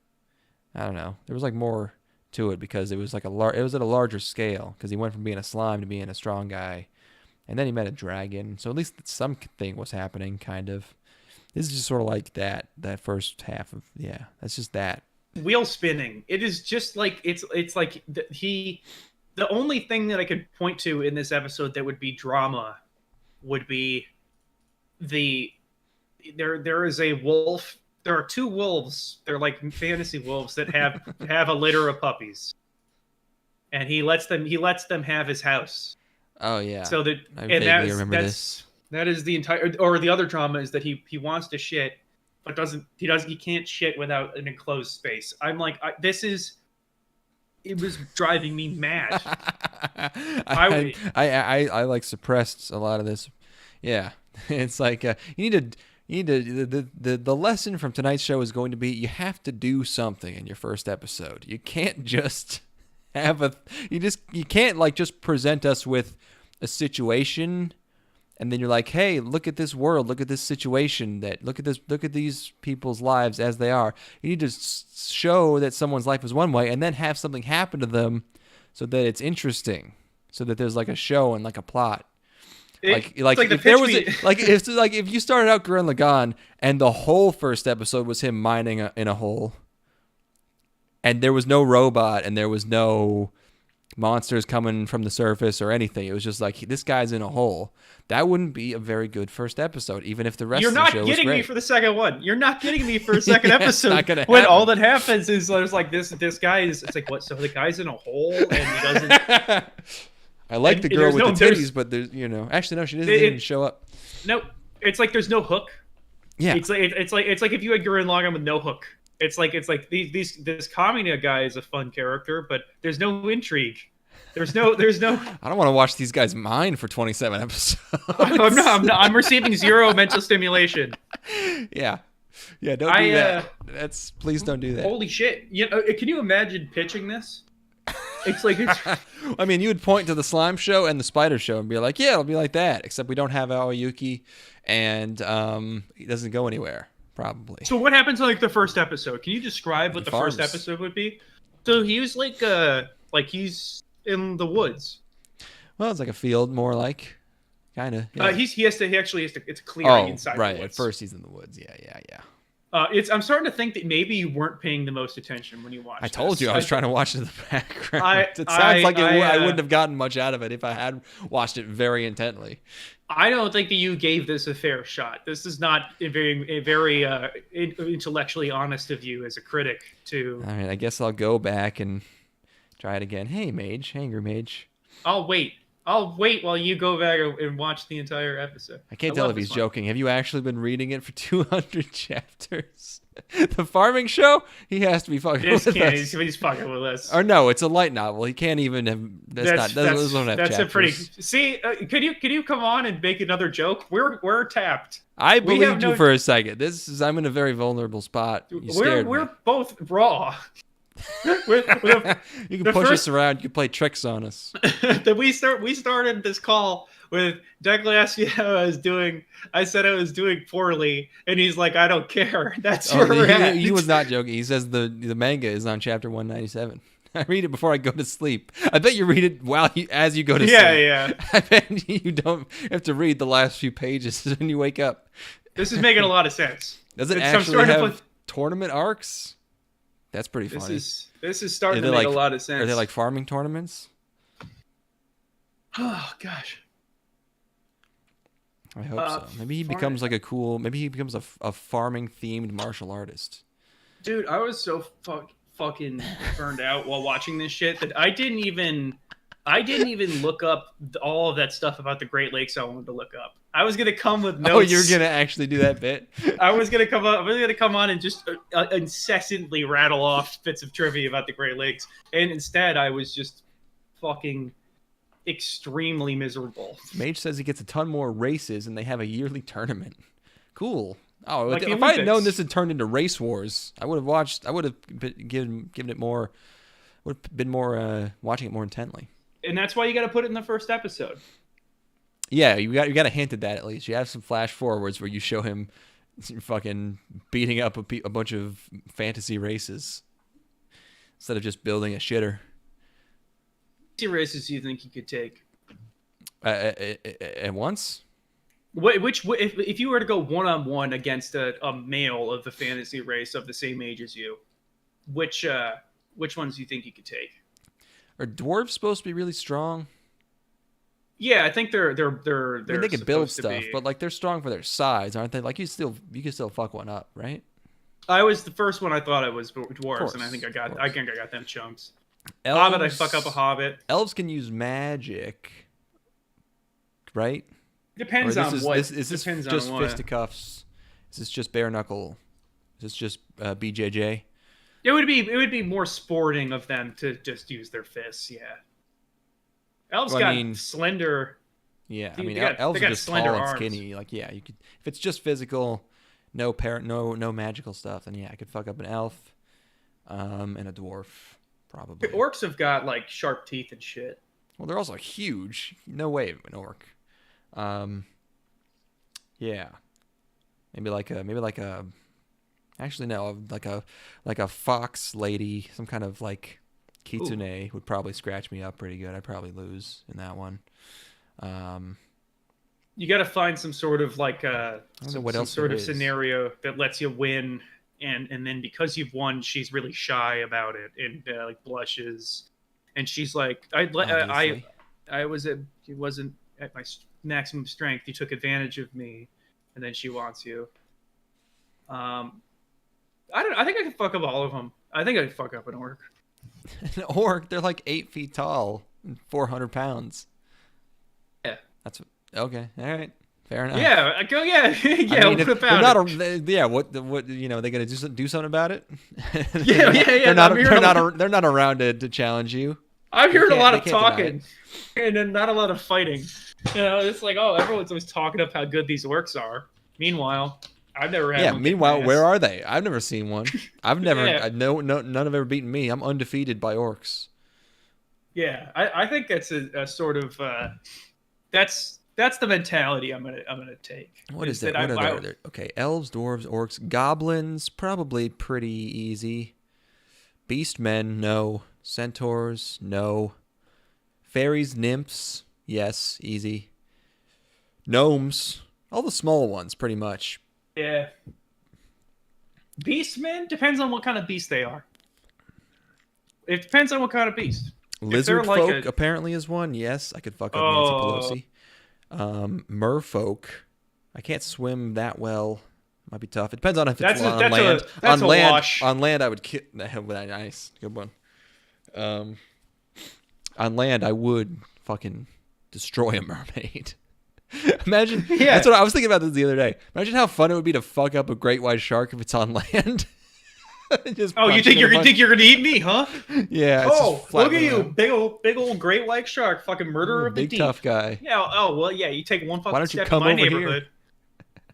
I don't know, there was like more to it because it was like it was at a larger scale because he went from being a slime to being a strong guy, and then he met a dragon. So at least something was happening, kind of. This is just sort of like that first half of that's just that. Wheel spinning. It is just like it's like the only thing that I could point to in this episode that would be drama would be there is a wolf. There are two wolves. They're like fantasy wolves that have a litter of puppies, and he lets them have his house. Oh yeah. So that I vaguely remember this. That is the entire, or the other drama is that he wants to shit. But he can't shit without an enclosed space. I'm like, it was driving me mad. I like suppressed a lot of this. Yeah, it's like you need to the lesson from tonight's show is going to be you have to do something in your first episode. You can't just you can't like just present us with a situation. And then you're like, hey, look at this world, look at this situation, look at these people's lives as they are. You need to show that someone's life is one way, and then have something happen to them, so that it's interesting, so that there's like a show and like a plot. If you started out Gurren Lagann and the whole first episode was him mining in a hole, and there was no robot and there was no monsters coming from the surface or anything. It was just like, this guy's in a hole. That wouldn't be a very good first episode, even if the rest of the show was great. You're not getting me for the second one. You're not getting me for a second episode. Not gonna when happen. All that happens is there's like this guy is, it's like, what? So the guy's in a hole and he doesn't. I like the girl with the titties, but there's, actually no, she doesn't even show up. No, it's like there's no hook. Yeah. It's like if you had Gurren Lagann with no hook. It's like this Kamina guy is a fun character, but there's no intrigue. There's no. I don't want to watch these guys mine for 27 episodes. I'm receiving zero mental stimulation. Yeah. Don't do that. Please don't do that. Holy shit! Can you imagine pitching this? It's like I mean, you would point to the Slime Show and the Spider Show and be like, yeah, it'll be like that, except we don't have Aoyuki, and he doesn't go anywhere. Probably. So what happens in like the first episode? Can you describe what the first episode would be? So he was like he's in the woods. Well, it's like a field, more like, kind of. Yeah. He actually has to. It's clearing inside. Right. The woods. At first, he's in the woods. Yeah. I'm starting to think that maybe you weren't paying the most attention when you watched. I told you I was trying to watch it in the background. It sounds like I wouldn't have gotten much out of it if I had watched it very intently. I don't think that you gave this a fair shot. This is not a very intellectually honest of you as a critic. To. All right, I guess I'll go back and try it again. Hey, Mage, Angry Mage. I'll wait while you go back and watch the entire episode. I can't tell if he's joking. Have you actually been reading it for 200 chapters? The Farming Show? He has to be fucking with us. He's fucking with us. Or no, it's a light novel. He can't even have. Those don't have chapters. A pretty. See, could you come on and make another joke? We're tapped. I believed you for a second. I'm in a very vulnerable spot. We're both raw. You can push us around. You can play tricks on us. We started this call with Douglas. I said I was doing poorly, and he's like, "I don't care." That's where we're at. He was not joking. He says the manga is on chapter 197. I read it before I go to sleep. I bet you read it as you go to sleep. Yeah. I bet you don't have to read the last few pages when you wake up. This is making a lot of sense. Does it actually have tournament arcs? That's pretty funny. This is starting to make a lot of sense. Are they like farming tournaments? Oh gosh. I hope so. Maybe he becomes like maybe he becomes a farming themed martial artist. Dude, I was so fucking burned out while watching this shit that I didn't even look up all of that stuff about the Great Lakes I wanted to look up. I was gonna come with notes. Oh, you're gonna actually do that bit? I was gonna come on and just incessantly rattle off bits of trivia about the Great Lakes, and instead I was just fucking extremely miserable. Mage says he gets a ton more races, and they have a yearly tournament. Cool. Oh, like if I had known this had turned into Race Wars, I would have watched. I would have given it more. Would have been more watching it more intently. And that's why you got to put it in the first episode. Yeah, you got to hint at that at least. You have some flash forwards where you show him fucking beating up a bunch of fantasy races instead of just building a shitter. How many races do you think you could take at once? If you were to go 1-on-1 against a male of the fantasy race of the same age as you, which ones do you think you could take? Are dwarves supposed to be really strong? Yeah, I think they're. I mean, they can build stuff, but like they're strong for their size, aren't they? Like you can still fuck one up, right? I was the first one. I thought it was dwarves, and I think I got them chunks. Elves, Hobbit, I fuck up a hobbit. Elves can use magic, right? Depends on what. Is this just fisticuffs? Is this just bare knuckle? Is this just BJJ? It would be more sporting of them to just use their fists. Yeah. Elves got slender. Yeah, I mean, elves are just tall and arms. skinny. Like, yeah, you could if it's just physical, no magical stuff. Then yeah, I could fuck up an elf, and a dwarf probably. Orcs have got like sharp teeth and shit. Well, they're also huge. No way, an orc. Yeah, maybe like a. Actually, no, like a fox lady, some kind of like. Kitsune would probably scratch me up pretty good. I'd probably lose in that one. You got to find some sort of like some sort of scenario that lets you win, and then because you've won, she's really shy about it and like blushes, and she's like, he wasn't at my maximum strength. He took advantage of me, and then she wants you. I think I can fuck up all of them. I think I can fuck up an orc. An orc, they're like 8 feet tall and 400 pounds. Yeah. That's okay. All right. Fair enough. Yeah. I go. Yeah. Yeah. I mean, what about it? What? You know, they gonna do something about it? Yeah. They're not around to challenge you. I've heard a lot of talking, and then not a lot of fighting. You know, it's like, oh, everyone's always talking up how good these orcs are. Meanwhile, I've never had. Yeah. Meanwhile, where are they? I've never seen one. I've never. None have ever beaten me. I'm undefeated by orcs. Yeah, I think that's a sort of that's the mentality I'm gonna take. What is that? What are there? Okay, elves, dwarves, orcs, goblins, probably pretty easy. Beastmen, no. Centaurs, no. Fairies, nymphs, yes, easy. Gnomes, all the small ones, pretty much. Yeah. Beastmen depends on what kind of beast they are. It depends on what kind of beast. Lizard folk apparently is one. Yes, I could fuck up Nancy Pelosi. Merfolk, I can't swim that well. Might be tough. It depends on if it's on land. That's a wash. On land, I would kill. Nice, good one. On land, I would fucking destroy a mermaid. Imagine. Yeah. That's what I was thinking about this the other day. Imagine how fun it would be to fuck up a great white shark if it's on land. You think you're gonna eat me, huh? Yeah. Oh, look at you, big old great white shark, fucking murderer of the deep. Big tough guy. Yeah. Oh well, yeah. You take one fucking step in my neighborhood.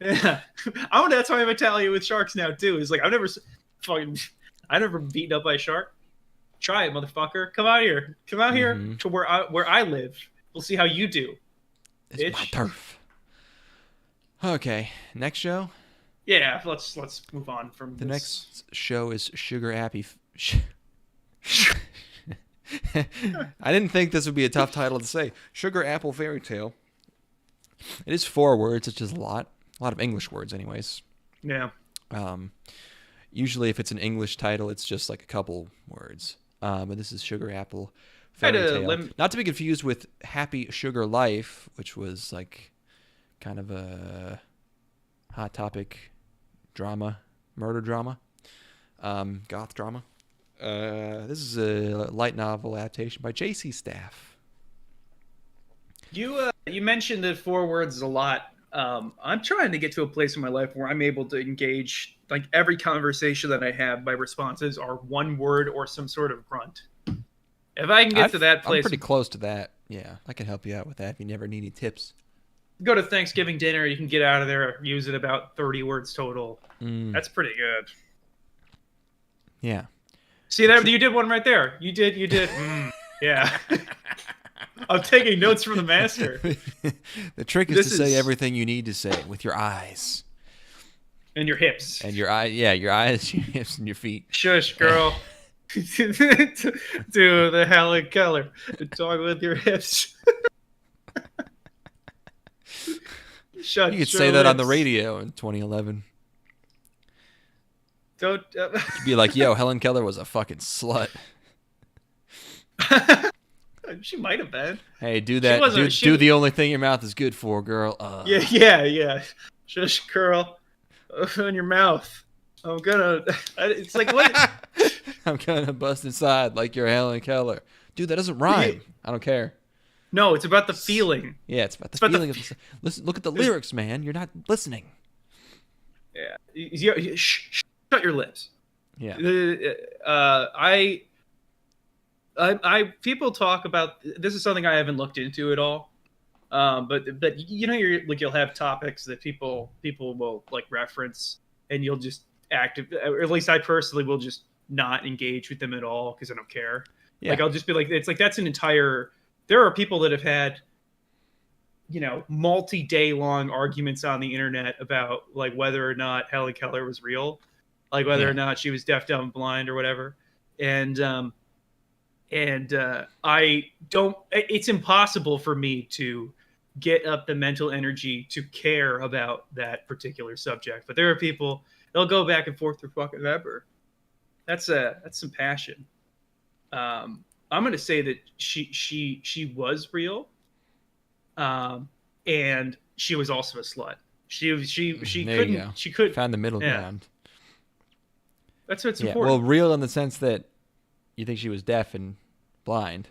Yeah. That's my mentality with sharks now too. Is like I've never beaten up by a shark. Try it, motherfucker. Come out here. Come out here to where I live. We'll see how you do. It's my turf. Okay, next show. Yeah, let's move on from the next show is Sugar Appy. I didn't think this would be a tough title to say. Sugar Apple Fairy Tale. It is 4 words, which is a lot of English words, anyways. Yeah. Usually, if it's an English title, it's just like a couple words. But this is Sugar Apple Fairy Tale. Not to be confused with Happy Sugar Life, which was like kind of a hot topic drama, murder drama, goth drama. This is a light novel adaptation by J.C. Staff. You mentioned the 4 words a lot. I'm trying to get to a place in my life where I'm able to engage, like every conversation that I have, my responses are 1 word or some sort of grunt. If I can get to that place, I'm pretty close to that. Yeah, I can help you out with that if you never need any tips. Go to Thanksgiving dinner, you can get out of there using about 30 words total. That's pretty good. Yeah. See that you did one right there. You did. Yeah. I'm taking notes from the master. The trick is to say everything you need to say with your eyes. And your hips. And your eyes, your eyes, your hips, and your feet. Shush, girl. Do the Helen Keller. Talk with your hips. Shut. You could say that on the radio in 2011. Don't. You'd be like, "Yo, Helen Keller was a fucking slut." She might have been. Hey, do that. Do the only thing your mouth is good for, girl. Yeah. Shush, girl. Open your mouth. I'm gonna. It's like what? I'm gonna bust inside like you're Helen Keller. Dude, that doesn't rhyme. I don't care. No, it's about the feeling. Yeah, it's about the feeling. Listen, look at the lyrics, man. You're not listening. Yeah. Shut your lips. Yeah. I people talk about this is something I haven't looked into at all. But you know, you'll have topics that people will like reference, and you'll just or at least I personally will just not engage with them at all because I don't care. Yeah. Like I'll just be like, it's like that's an entire. There are people that have had, multi-day long arguments on the internet about like whether or not Helen Keller was real, like whether or not she was deaf, dumb, and blind or whatever, and I don't. It's impossible for me to get up the mental energy to care about that particular subject. But there are people they'll go back and forth for fucking ever. That's some passion. I'm gonna say that she was real, and she was also a slut. She couldn't found the middle ground. That's what's important. Well, real in the sense that you think she was deaf and blind.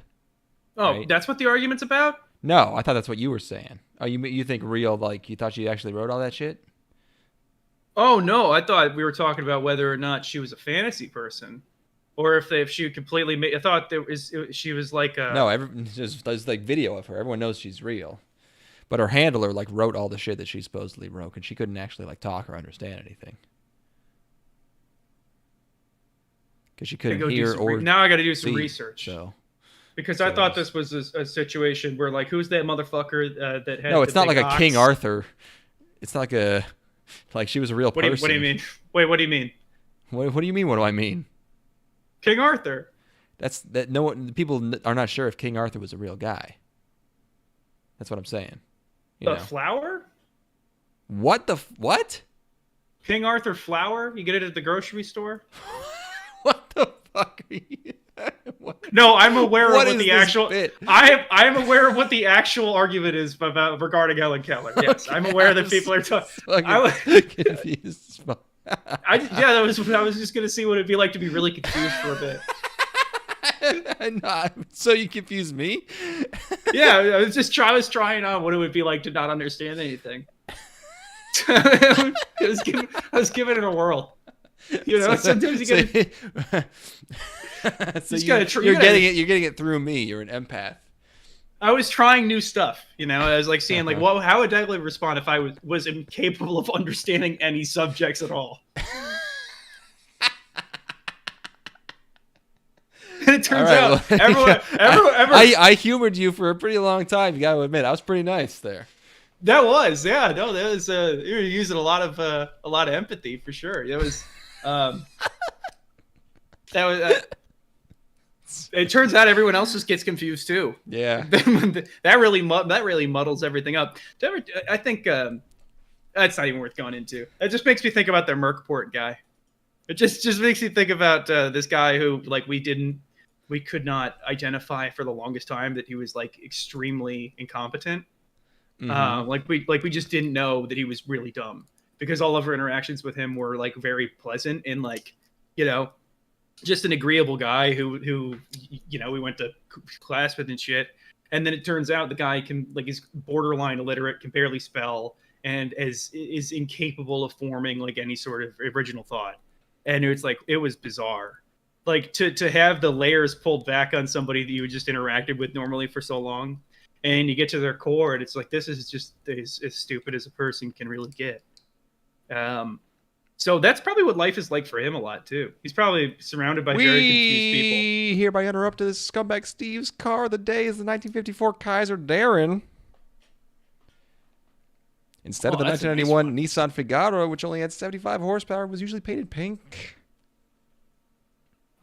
Oh, right? That's what the argument's about? No, I thought that's what you were saying. Oh, you think real, like you thought she actually wrote all that shit? Oh, no, I thought we were talking about whether or not she was a fantasy person. Or if she completely made... I thought she was like a... No, there's like video of her. Everyone knows she's real. But her handler like wrote all the shit that she supposedly wrote, and she couldn't actually like talk or understand anything. Because she couldn't hear or now I got to do some research. So, because I thought this was a situation where like, who's that motherfucker that had? No, it's not like a King Arthur. It's not like she was a real person. What do you mean? Wait, what do you mean? What do you mean? What do I mean? King Arthur. People are not sure if King Arthur was a real guy. That's what I'm saying. The flower? What? King Arthur flower? You get it at the grocery store? What the fuck are you? No, I'm aware of what the actual. I'm aware of what the actual argument is regarding Helen Keller. Yes, I'm aware that people are talking. I was confused. I was just gonna see what it'd be like to be really confused for a bit. So you confused me? Yeah, I was trying on what it would be like to not understand anything. I was giving it a whirl. Sometimes you get. You're getting it through me. You're an empath. I was trying new stuff. I was like seeing like, how would I respond if I was incapable of understanding any subjects at all? And it turns out everyone. I humored you for a pretty long time. You gotta admit, I was pretty nice there. That was, yeah, no, that was. You were using a lot of empathy for sure. It was. That was. It turns out everyone else just gets confused too. Yeah. that really muddles everything up. I think that's not even worth going into. It just makes me think about the Merkport guy. It just makes me think about this guy who like we could not identify for the longest time that he was like extremely incompetent. Mm-hmm. Like we just didn't know that he was really dumb because all of our interactions with him were like very pleasant and like, you know, just an agreeable guy who you know we went to class with and shit. And then it turns out the guy can like is borderline illiterate, can barely spell, and is incapable of forming like any sort of original thought. And it's like it was bizarre, like to have the layers pulled back on somebody that you just interacted with normally for so long, and you get to their core, and it's like this is just as stupid as a person can really get. So that's probably what life is like for him a lot too. He's probably surrounded by very confused people. We hereby interrupted this scumbag Steve's car of the day is the 1954 Kaiser Darren. Instead of the That's a nice 1991 one. Nissan Figaro, which only had 75 horsepower, was usually painted pink.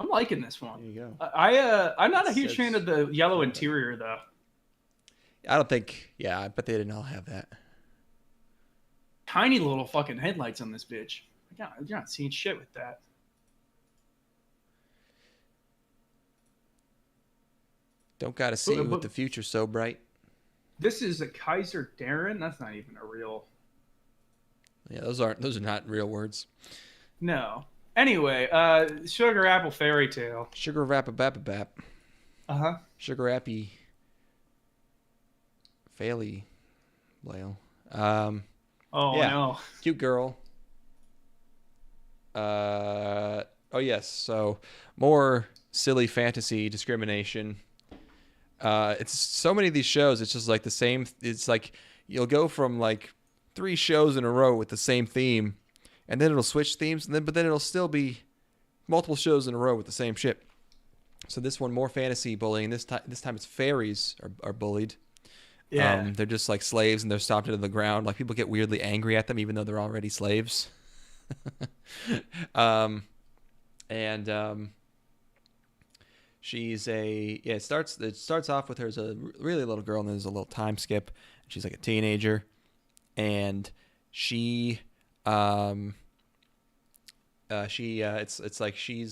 I'm liking this one. There you go. I'm not a huge fan of the yellow interior though. I don't think. Yeah, I bet they didn't all have that. Tiny little fucking headlights on this bitch. You're not seeing shit with that. Don't gotta see with the future so bright. This is a Kaiser Darren. That's not even a real. Yeah, those are not real words. No. Anyway, Sugar Apple Fairy Tale. Sugar Rappa Bappa Bap. Uh-huh. Sugar Appy. Faily. Well. Oh yeah. no. Cute girl. Oh yes. So more silly fantasy discrimination. It's so many of these shows. It's just like the same. It's like you'll go from like 3 shows in a row with the same theme, and then it'll switch themes, but then it'll still be multiple shows in a row with the same shit. So this one more fantasy bullying. This time it's fairies are bullied. Yeah. They're just like slaves and they're stomped into the ground. Like people get weirdly angry at them even though they're already slaves. She's it starts off with her as a really little girl and then there's a little time skip. She's like a teenager and it's like she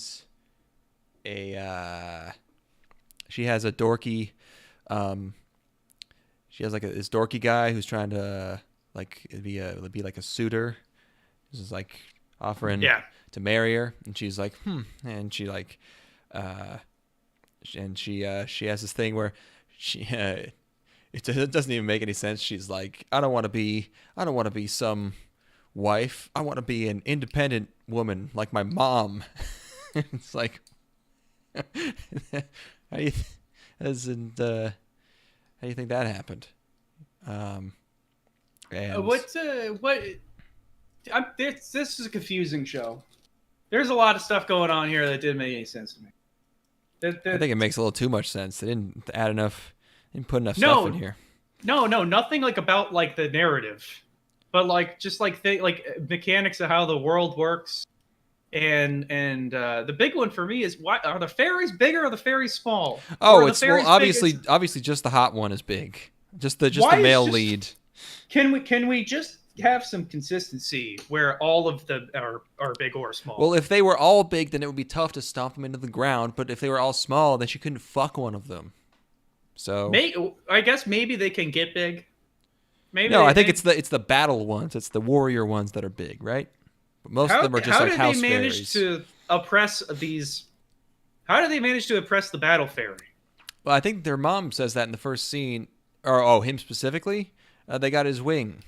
has a dorky she has like this dorky guy who's trying to like be like a suitor. This is like offering to marry her, and she's like, and she like, and she has this thing where she it doesn't even make any sense. She's like, I don't want to be some wife. I want to be an independent woman like my mom. It's like, how do you think that happened? This is a confusing show. There's a lot of stuff going on here that didn't make any sense to me. I think it makes a little too much sense. They didn't add enough. Didn't put enough stuff in here. No, nothing like about like the narrative, but like just like mechanics of how the world works. And the big one for me is why are the fairies big or are the fairies small? Oh, it's obviously just the hot one is big. Just the male lead. Can we just have some consistency where all of them are big or small? Well, if they were all big, then it would be tough to stomp them into the ground. But if they were all small, then she couldn't fuck one of them. So I guess maybe they can get big. Maybe no, I think it's the battle ones. It's the warrior ones that are big, right? But most of them are just like house fairies. How did they manage to oppress these? How did they manage to oppress the battle fairy? Well, I think their mom says that in the first scene, or him specifically. They got his wing,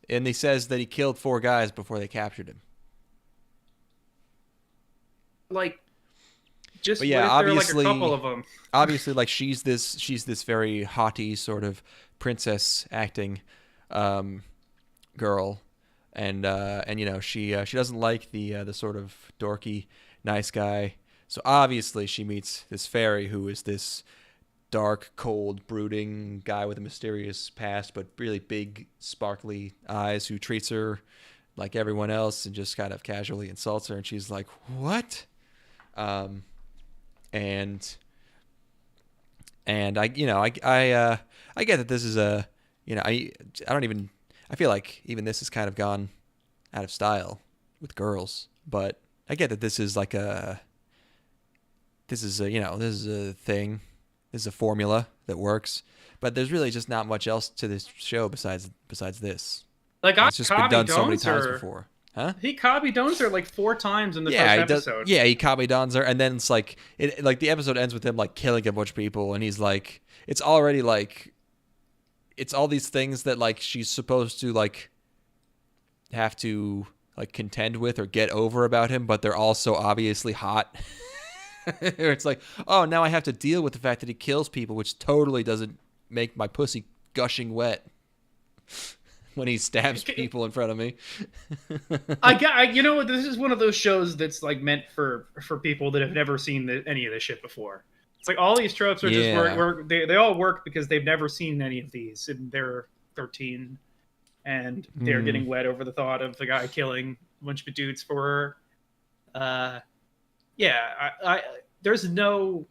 and he says that he killed 4 guys before they captured him. Like, just but yeah, obviously, like a couple of them. Obviously, like she's this very haughty sort of princess acting girl. And you know she doesn't like the sort of dorky nice guy, so obviously she meets this fairy who is this dark, cold, brooding guy with a mysterious past, but really big, sparkly eyes, who treats her like everyone else and just kind of casually insults her, and she's like, "What?" And I get that this is I feel like even this has kind of gone out of style with girls, but I get that this is like this is a thing, this is a formula that works, but there's really just not much else to this show besides this. Like, it's just been done so many times before. Huh? He Kabi Dones her like 4 times in the first episode. He Kabi Dons her, and then it's like the episode ends with him like killing a bunch of people, and he's like, it's already like, it's all these things that like she's supposed to like have to like contend with or get over about him, but they're all so obviously hot. It's like, oh, now I have to deal with the fact that he kills people, which totally doesn't make my pussy gushing wet. When he stabs people in front of me. This is one of those shows that's like meant for people that have never seen any of this shit before. It's like all these tropes are just they all work because they've never seen any of these, and they're 13, and they're getting wet over the thought of the guy killing a bunch of dudes for her. There's no.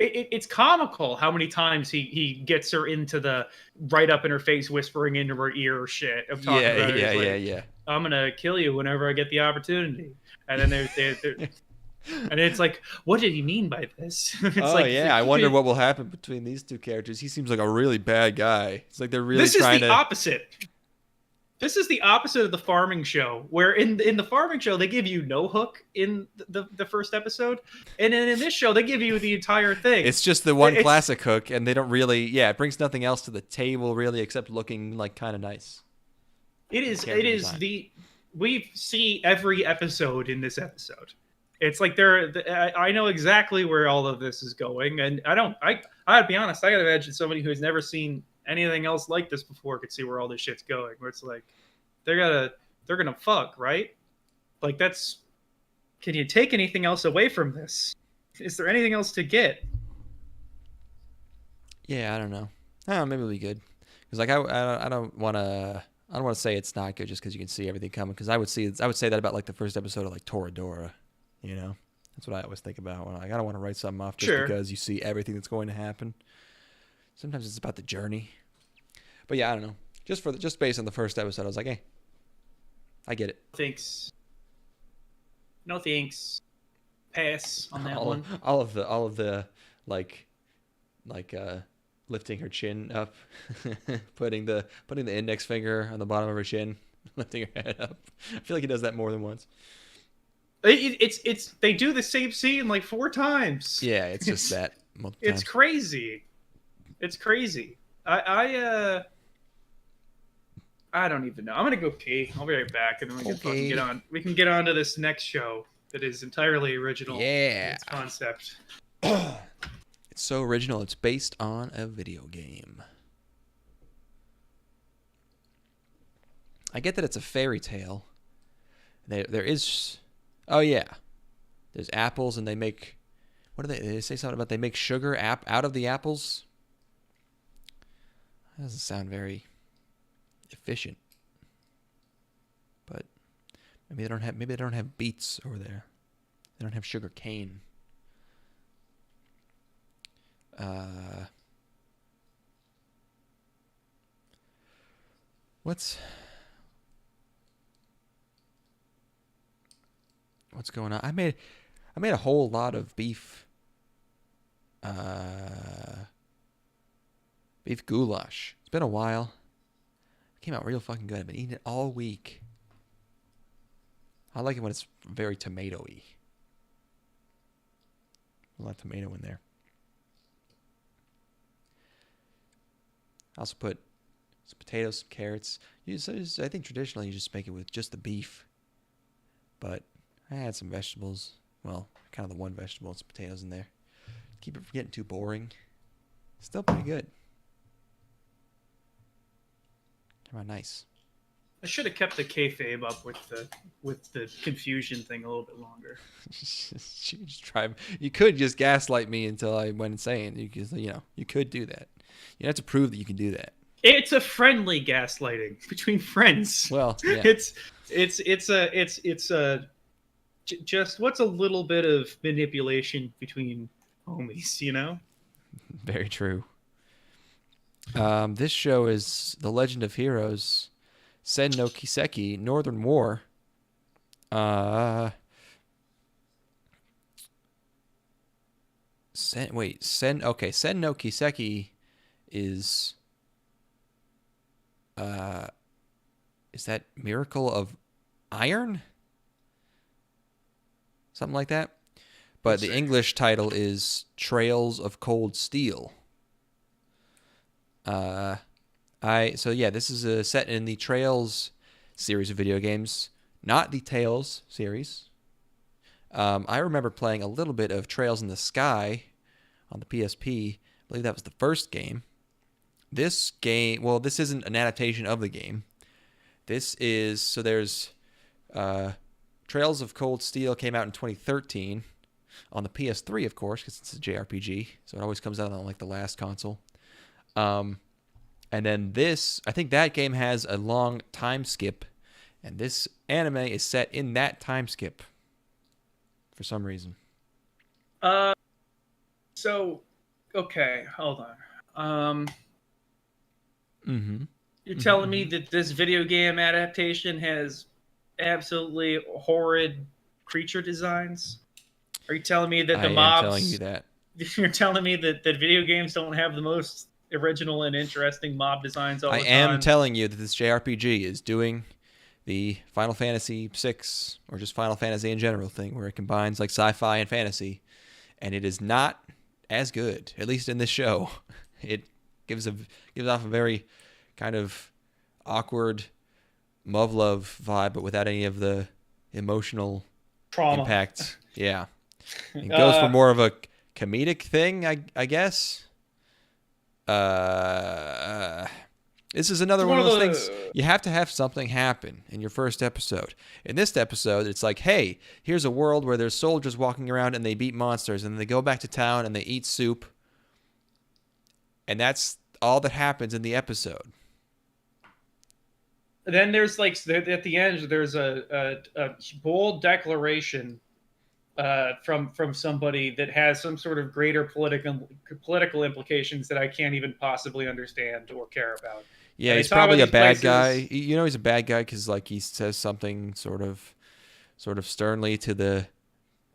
It's comical how many times he gets her into the right up in her face, whispering into her ear shit of talking about it. Yeah. I'm gonna kill you whenever I get the opportunity, and then and it's like, what did he mean by this? I wonder what will happen between these two characters. He seems like a really bad guy. It's like they're really This is the opposite. This is the opposite of the farming show, where in the farming show, they give you no hook in the first episode. And then in this show, they give you the entire thing. It's just the one classic hook, and they don't really, it brings nothing else to the table, really, except looking like kind of nice. We see every episode in this episode. It's like I know exactly where all of this is going, and I gotta be honest, I gotta imagine somebody who's never seen anything else like this before could see where all this shit's going, where it's like they're gonna fuck, right? Like, can you take anything else away from this? Is there anything else to get? Yeah, I don't know. Maybe it'll be good, because like I don't want to say it's not good just because you can see everything coming, because I would say that about like the first episode of like Toradora, that's what I always think about when I don't want to write something off just because you see everything that's going to happen. Sometimes it's about the journey. But yeah, I don't know. Just based on the first episode, I was like, hey, I get it. Thanks. No thanks. Pass on that one. All of the like lifting her chin up, putting the index finger on the bottom of her chin, lifting her head up. I feel like he does that more than once. It's they do the same scene like 4 times. Yeah, it's just that. It's crazy. It's crazy. I don't even know. I'm gonna go pee. I'll be right back, and then we can get on to this next show that is entirely original. Yeah. Its concept. It's so original. It's based on a video game. I get that it's a fairy tale. There is. Oh yeah. There's apples, and they make. What do they say something about? They make sugar out of the apples. That doesn't sound very efficient. But maybe they don't have beets over there. They don't have sugar cane. What's going on? I made a whole lot of beef goulash. It's been a while. It came out real fucking good. I've been eating it all week. I like it when it's very tomato-y. A lot of tomato in there. I also put some potatoes, some carrots. I think traditionally you just make it with just the beef. But I had some vegetables. Well, kind of the one vegetable and some potatoes in there. Keep it from getting too boring. Still pretty good. Come on, nice. I should have kept the kayfabe up with the confusion thing a little bit longer. Just try. You could just gaslight me until I went insane. You could do that. You have to prove that you can do that. It's a friendly gaslighting between friends. Well, yeah. It's just what's a little bit of manipulation between homies, Very true. This show is The Legend of Heroes, Sen no Kiseki, Northern War. Sen no Kiseki is that Miracle of Iron? Something like that. But the English title is Trails of Cold Steel. This is set in the Trails series of video games, not the Tales series. I remember playing a little bit of Trails in the Sky on the PSP. I believe that was the first game. This isn't an adaptation of the game. There's Trails of Cold Steel came out in 2013 on the PS3, of course, because it's a JRPG, so it always comes out on like the last console. And then I think that game has a long time skip, and this anime is set in that time skip for some reason. Okay, hold on. Mm-hmm. You're telling me that this video game adaptation has absolutely horrid creature designs? Are you telling me that the mobs... I am telling you that. You're telling me that video games don't have the most original and interesting mob designs all the time? I am telling you that this JRPG is doing the Final Fantasy VI, or just Final Fantasy in general thing, where it combines like sci-fi and fantasy, and it is not as good, at least in this show. It gives off a very kind of awkward Muv-Love vibe, but without any of the emotional trauma impact. Yeah. It goes for more of a comedic thing, I guess. This is another one of those things. You have to have something happen in your first episode. In this episode, it's like, hey, here's a world where there's soldiers walking around and they beat monsters, and then they go back to town and they eat soup. And that's all that happens in the episode. Then there's like, at the end, there's a bold declaration from somebody that has some sort of greater political implications that I can't even possibly understand or care about. Yeah, he's probably a bad guy. You know, he's a bad guy because like he says something sort of sternly to the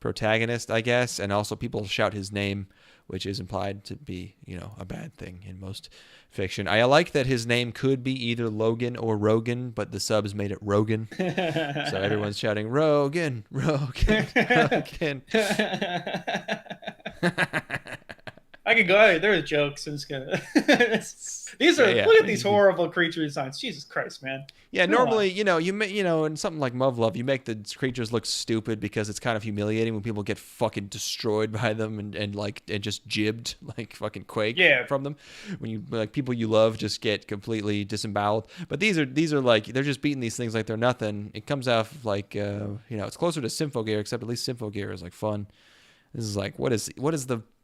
protagonist, I guess, and also people shout his name, which is implied to be, a bad thing in most fiction. I like that his name could be either Logan or Rogan, but the subs made it Rogan. So everyone's shouting, Rogan, Rogan, Rogan. I could go ahead. There are jokes. I'm just gonna. Look at these horrible creature designs. Jesus Christ, man. Yeah, normally, in something like Muv-Love, you make the creatures look stupid because it's kind of humiliating when people get fucking destroyed by them and just jibbed like fucking Quake from them. When you people you love just get completely disemboweled. But these are like they're just beating these things like they're nothing. It comes out like it's closer to Symphogear, except at least Symphogear is like fun. This is like what is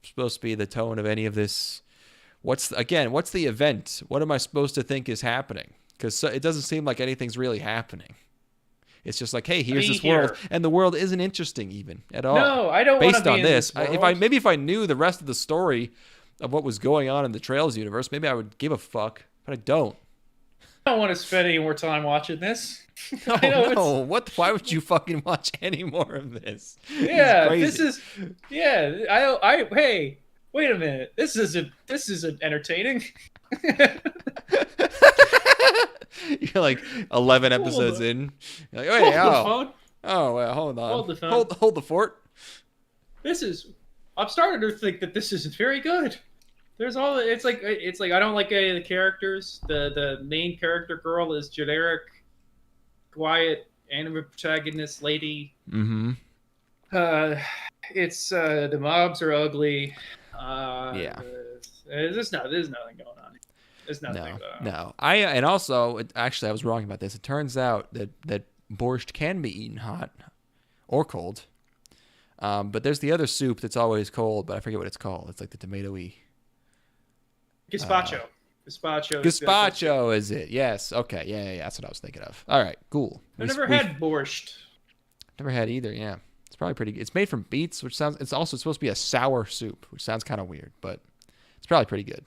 supposed to be the tone of any of this? What's the event? What am I supposed to think is happening? Because it doesn't seem like anything's really happening. It's just like, hey, here's this world, and the world isn't interesting even at all. No, I don't want to be in this world. If I knew the rest of the story of what was going on in the Trails universe, maybe I would give a fuck, but I don't. I don't want to spend any more time watching this. No. Why would you fucking watch any more of this? Yeah, hey, wait a minute. This isn't entertaining. You're like 11 episodes in. You're like, hold the phone. Oh, well, hold on. Hold the phone. Hold the fort. I'm starting to think that this isn't very good. It's like I don't like any of the characters. The main character girl is generic, quiet anime protagonist lady. Mm-hmm. The mobs are ugly. There's nothing going on. There's nothing going on. No. I was wrong about this. It turns out that borscht can be eaten hot or cold. But there's the other soup that's always cold, but I forget what it's called. It's like the tomato-y. Gazpacho. Gazpacho is it? Yes. Okay. Yeah. That's what I was thinking of. All right. Cool. I've never had borscht. Never had either. Yeah. It's probably pretty good. It's made from beets, which sounds. It's also supposed to be a sour soup, which sounds kind of weird, but it's probably pretty good.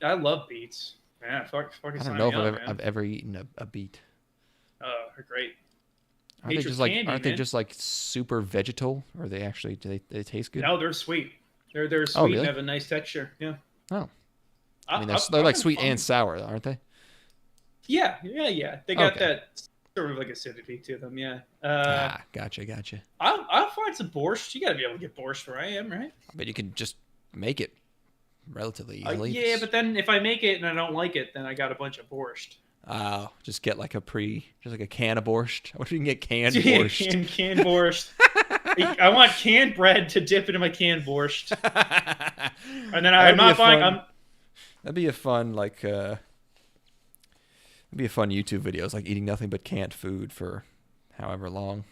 I love beets. Man, I don't know if I've ever eaten a beet. Oh, they're great. Nature's candy, aren't they man. just like super vegetal, or they actually do they taste good? No, they're sweet. They're sweet really? and have a nice texture. Yeah. Oh, I mean they're like sweet and sour, aren't they? Yeah. They got Okay. that sort of like acidity to them. Yeah. Gotcha. I'll find some borscht. You gotta be able to get borscht where I am, right? I bet you can just make it relatively easily. Yeah, but then if I make it and I don't like it, then I got a bunch of borscht. Just get like just like a can of borscht. What if you can get canned borscht? Canned borscht. I want canned bread to dip into my canned borscht. And then I'm not buying. That'd be a fun YouTube video. It's like eating nothing but canned food for however long.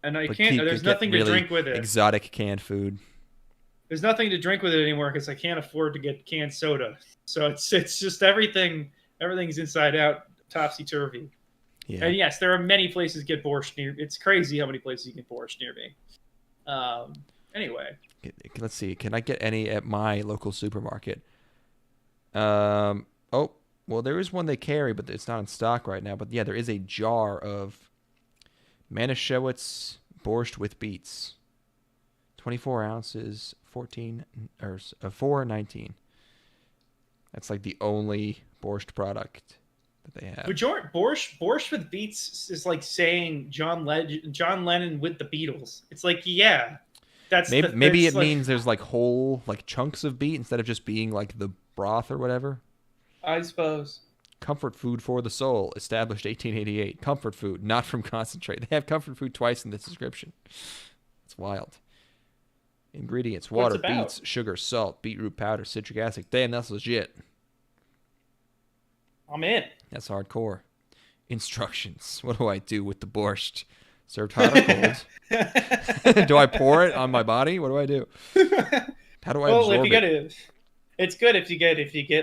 And there's nothing to drink with it. Exotic canned food. There's nothing to drink with it anymore because I can't afford to get canned soda. So it's just everything's inside out, topsy turvy. Yeah. And yes, there are many places to get borscht near. It's crazy how many places you can get borscht near me. Anyway, let's see. Can I get any at my local supermarket? Well, there is one they carry, but it's not in stock right now. But yeah, there is a jar of Manischewitz borscht with beets. 24 ounces, $4.19. That's like the only borscht product that they have. Borscht with beets is like saying John Lennon with the Beatles. It's like, yeah, maybe it means there's like whole like chunks of beet instead of just being like the broth or whatever. I suppose. Comfort food for the soul, established 1888. Comfort food, not from concentrate. They have comfort food twice in this description. It's wild. Ingredients: water, beets, sugar, salt, beetroot powder, citric acid. Damn, that's legit. I'm in. That's hardcore. Instructions: what do I do with the borscht? Served hot or cold? Do I pour it on my body? What do I do? How do I absorb it? It's good if you get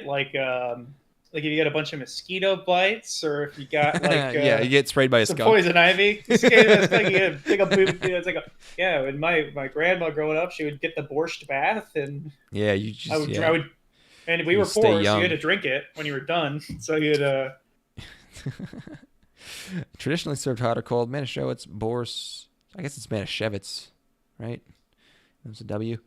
like if you get a bunch of mosquito bites, or if you got like you get sprayed by a skunk. Poison ivy. When my grandma growing up, she would get the borscht bath, and I would, and we were poor, so you had to drink it when you were done. So you'd traditionally served hot or cold. Manischewitz borscht. I guess it's Manischewitz, right? There's a W.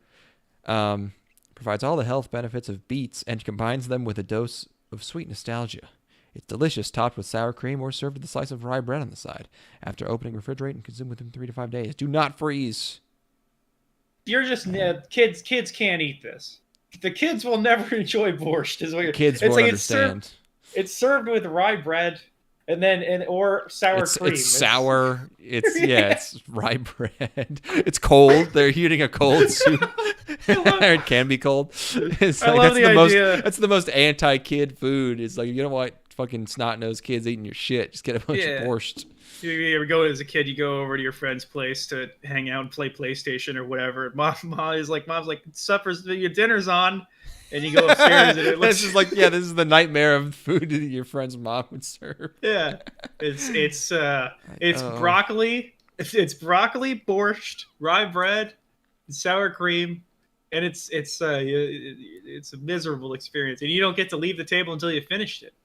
Provides all the health benefits of beets and combines them with a dose of sweet nostalgia. It's delicious, topped with sour cream or served with a slice of rye bread on the side. After opening, refrigerate and consume within 3 to 5 days. Do not freeze. You're just kids. Kids can't eat this. The kids will never enjoy borscht. Is what you're, kids won't understand. It's served with rye bread. Or sour cream. It's sour. It's rye bread. It's cold. They're eating a cold soup. It can be cold. It's like, I love the idea. That's the most anti-kid food. It's like, you don't want fucking snot-nosed kids eating your shit. Just get a bunch of borscht. You ever go as a kid, you go over to your friend's place to hang out and play PlayStation or whatever. Mom's like, your dinner's on. And you go upstairs and it looks... this is the nightmare of food that your friend's mom would serve. Yeah. It's broccoli. It's broccoli, borscht, rye bread, sour cream, and it's a miserable experience. And you don't get to leave the table until you finished it.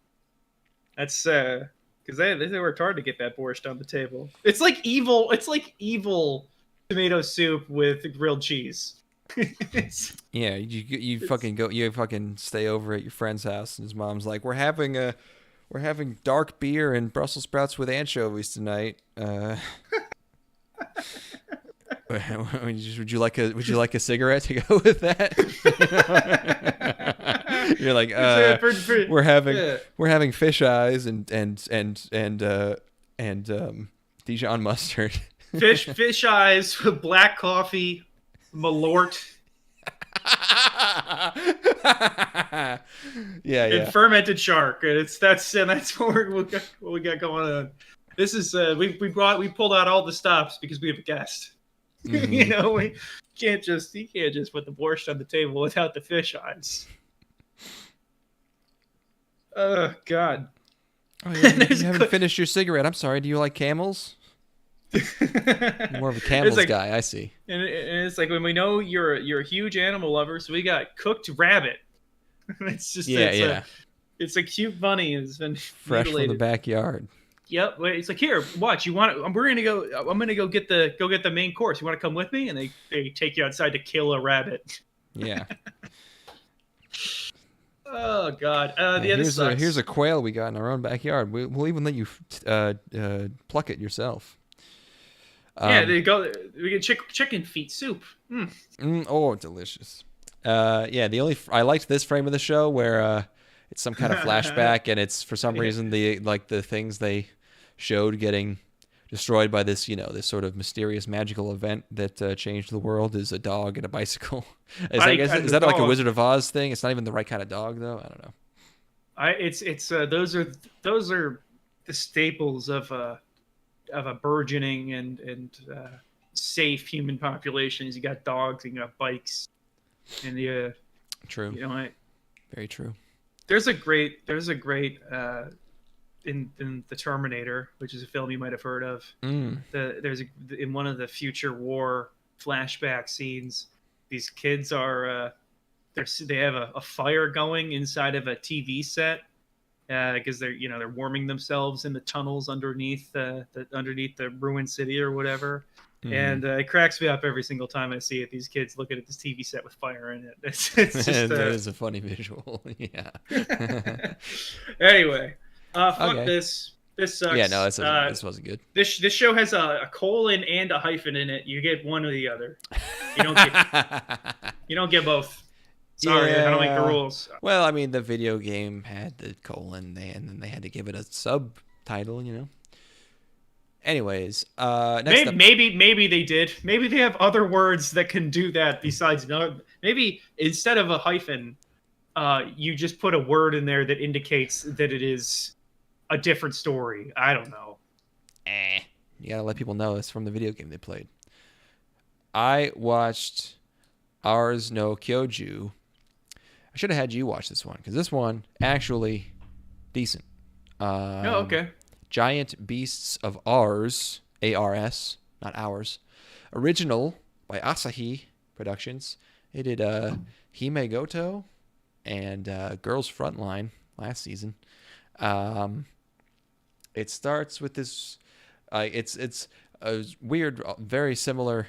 That's because they worked hard to get that borscht on the table. It's like evil tomato soup with grilled cheese. Yeah, you fucking stay over at your friend's house, and his mom's like, we're having dark beer and Brussels sprouts with anchovies tonight. Would you like a cigarette to go with that? You're like, we're having fish eyes and Dijon mustard. Fish eyes with black coffee. Malort. And fermented shark. And that's what we got going on. This is we pulled out all the stops because we have a guest. Mm-hmm. You can't just put the borscht on the table without the fish eyes. Oh God. Oh, you haven't finished your cigarette. I'm sorry. Do you like camels? More of a camels guy, I see. And it's like, when we know you're a huge animal lover, so we got cooked rabbit. It's just it's a cute bunny. It's been fresh mutilated. from the backyard. Yep. It's like, here, watch. You want? We're gonna go. I'm gonna go get the main course. You want to come with me? And they take you outside to kill a rabbit. Yeah. Oh God. Here's a quail we got in our own backyard. We'll even let you pluck it yourself. Yeah, they go. We get chicken feet soup. Oh, delicious. Yeah. I liked this frame of the show where it's some kind of flashback, and it's for some reason the things they showed getting destroyed by this this sort of mysterious magical event that changed the world is a dog and a bicycle. Is that like a Wizard of Oz thing? It's not even the right kind of dog though. I don't know. Those are the staples of a burgeoning and safe human populations. You got dogs, and you got bikes, and true. Very true. There's a great in the Terminator, which is a film you might have heard of. There's in one of the future war flashback scenes, these kids are they have a fire going inside of a TV set because they're warming themselves in the tunnels underneath the ruined city or whatever. And it cracks me up every single time I see it. These kids looking at this TV set with fire in it. It's just, that is a funny visual. Yeah. Anyway, fuck Okay. This sucks. Yeah, no, this wasn't good. This show has a colon and a hyphen in it. You get one or the other. You don't get both. Sorry, I don't make the rules. Well, I mean, the video game had the colon, and then they had to give it a subtitle, Anyways, next up. Maybe they did. Maybe they have other words that can do that besides no. Maybe instead of a hyphen, you just put a word in there that indicates that it is a different story. I don't know. You gotta let people know it's from the video game they played. I watched Ours no Kyojuu. I should have had you watch this one because this one actually decent. Okay. Giant Beasts of Ours, A-R-S, not ours. Original by Asahi Productions. It did Hime Goto and Girls Frontline last season. It starts with this. It's a weird, very similar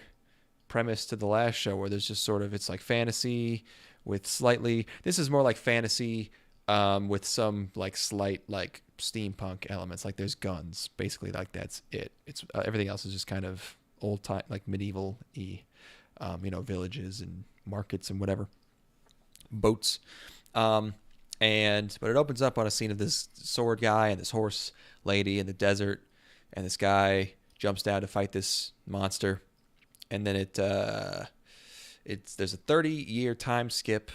premise to the last show where there's just sort of it's like fantasy with slightly. This is more like fantasy with some like slight like steampunk elements. Like there's guns, basically. Like that's it. It's everything else is just kind of old time, like medieval-y, villages and markets and whatever, boats. But it opens up on a scene of this sword guy and this horse lady in the desert, and this guy jumps down to fight this monster, and then there's a 30-year time skip,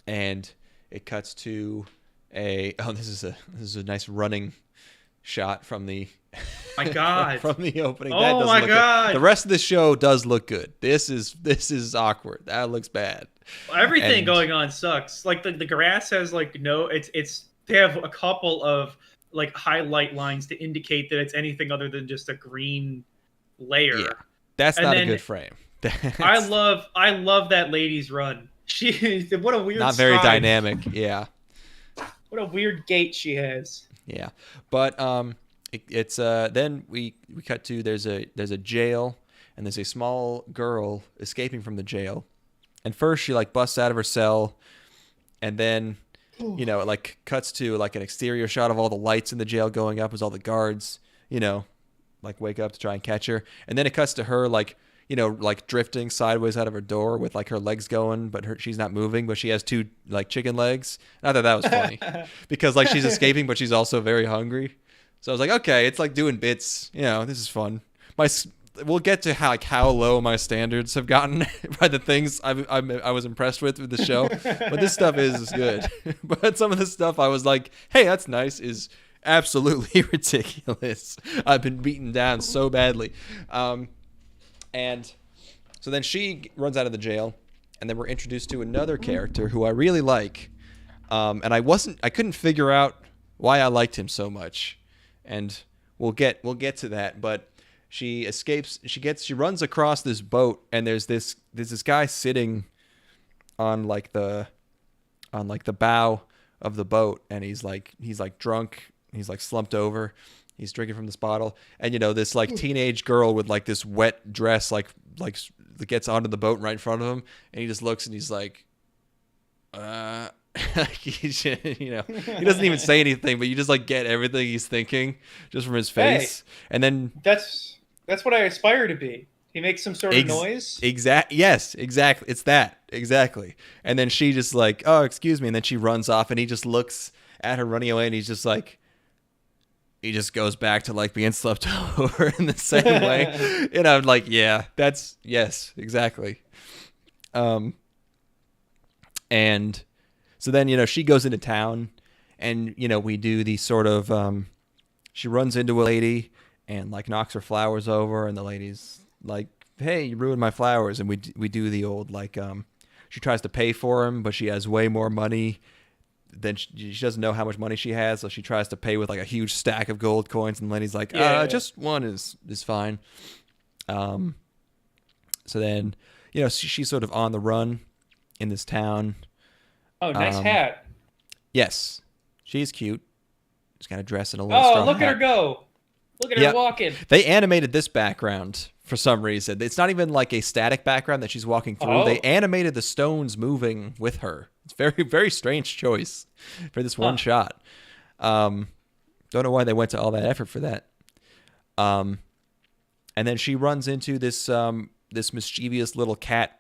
and it cuts to this is a nice running shot from the my God from the opening. Oh my God! Good. The rest of the show does look good. This is awkward. That looks bad. Everything going on sucks. Like the grass has like no. It's they have a couple of like highlight lines to indicate that it's anything other than just a green layer. Yeah, that's not a good frame. I love that lady's run. What a weird. Not very dynamic. Yeah. What a weird gait she has. Yeah, but it's then we cut to there's a jail, and there's a small girl escaping from the jail, and first she like busts out of her cell, and then it like cuts to like an exterior shot of all the lights in the jail going up as all the guards like wake up to try and catch her, and then it cuts to her like like drifting sideways out of her door with like her legs going, but she's not moving, but she has two like chicken legs. I thought that was funny because like she's escaping, but she's also very hungry. So I was like, okay, it's like doing bits. This is fun. We'll get to how low my standards have gotten by the things I was impressed with the show, but this stuff is good. But some of the stuff I was like, hey, that's nice, is absolutely ridiculous. I've been beaten down so badly. And so then she runs out of the jail, and then we're introduced to another character who I really like. And I couldn't figure out why I liked him so much. And we'll get to that, but she escapes, she runs across this boat, and there's this guy sitting on like the bow of the boat, and he's like drunk, he's like slumped over, He's drinking from this bottle, and this like teenage girl with like this wet dress like gets onto the boat right in front of him, and he just looks and he's like, he doesn't even say anything, but you just like get everything he's thinking just from his face. And then that's what I aspire to be. He makes some sort of noise. Yes, exactly. It's that. Exactly. And then she just like, oh, excuse me. And then she runs off, and he just looks at her running away, and he's just like, he just goes back to like being slept over in the same way. And I'm like, yeah, yes, exactly. And so then, she goes into town, and, we do the sort of, she runs into a lady and like knocks her flowers over, and the lady's like, hey, you ruined my flowers. And we do the old, like, she tries to pay for him, but she has way more money than she doesn't know how much money she has. So she tries to pay with like a huge stack of gold coins. And the lady's like, just one is fine. So then, she's sort of on the run in this town. Oh, nice hat. Yes. She's cute. Just kind of dressed in a little straw look hat. at her go. Look at her walking. They animated this background for some reason. It's not even like a static background that she's walking through. Oh. They animated the stones moving with her. It's very, very strange choice for this one shot. Don't know why they went to all that effort for that. And then she runs into this this mischievous little cat,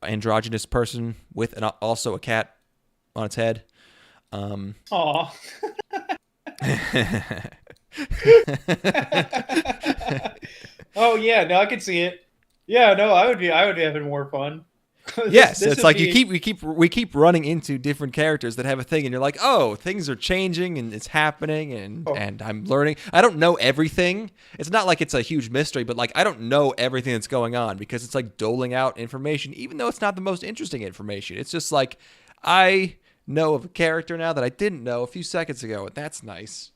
androgynous person with also a cat on its head. Aw. Oh yeah, no, I can see it. Yeah, no, I would be having more fun. Yes, it's like we keep running into different characters that have a thing, and you're like, oh, things are changing and it's happening, and I'm learning. I don't know everything. It's not like it's a huge mystery, but like I don't know everything that's going on because it's like doling out information, even though it's not the most interesting information. It's just like I know of a character now that I didn't know a few seconds ago, and that's nice.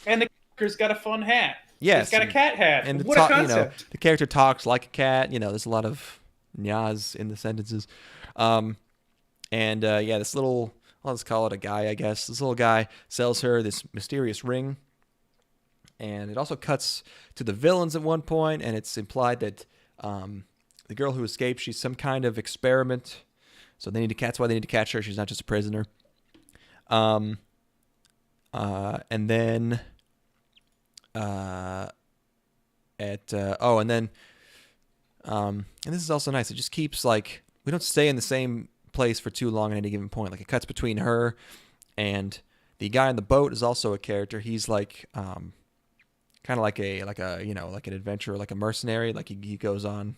And the character's got a fun hat. Yes, he's got a cat hat. And what a concept! The character talks like a cat. There's a lot of nyas in the sentences. This little, I'll just call it a guy, I guess. This little guy sells her this mysterious ring. And it also cuts to the villains at one point, and it's implied that the girl who escaped, she's some kind of experiment. So that's why they need to catch her. She's not just a prisoner. And then and this is also nice. It just keeps like we don't stay in the same place for too long at any given point. Like it cuts between her and the guy on the boat is also a character. He's like kind of like an adventurer, like a mercenary. Like he goes on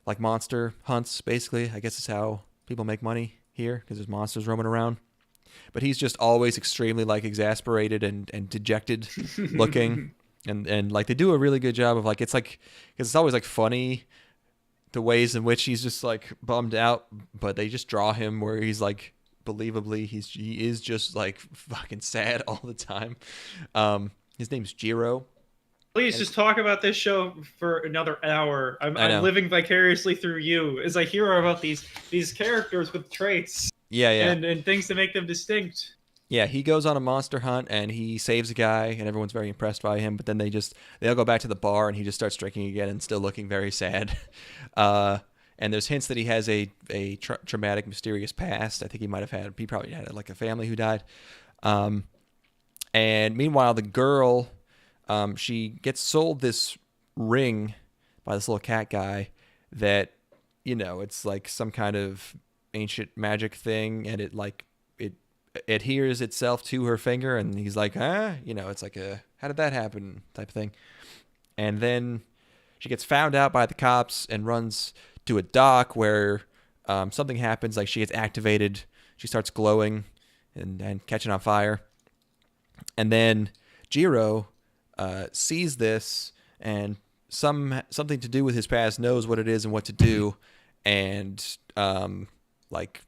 like monster hunts, basically. I guess is how people make money here because there's monsters roaming around. But he's just always extremely like exasperated and dejected looking. And like they do a really good job of like it's like because it's always like funny the ways in which he's just like bummed out, but they just draw him where he's like believably he is just like fucking sad all the time. His name's Jiro. Please just talk about this show for another hour. I'm living vicariously through you as I hear about these characters with traits. Yeah. And things to make them distinct. Yeah, he goes on a monster hunt and he saves a guy and everyone's very impressed by him. But then they all go back to the bar and he just starts drinking again and still looking very sad. And there's hints that he has a traumatic, mysterious past. I think he probably had like a family who died. And meanwhile, the girl, she gets sold this ring by this little cat guy that, it's like some kind of ancient magic thing and it adheres itself to her finger, and he's like, it's like how did that happen type of thing. And then she gets found out by the cops and runs to a dock where something happens, like she gets activated, she starts glowing and catching on fire. And then Jiro sees this and something to do with his past, knows what it is and what to do, and like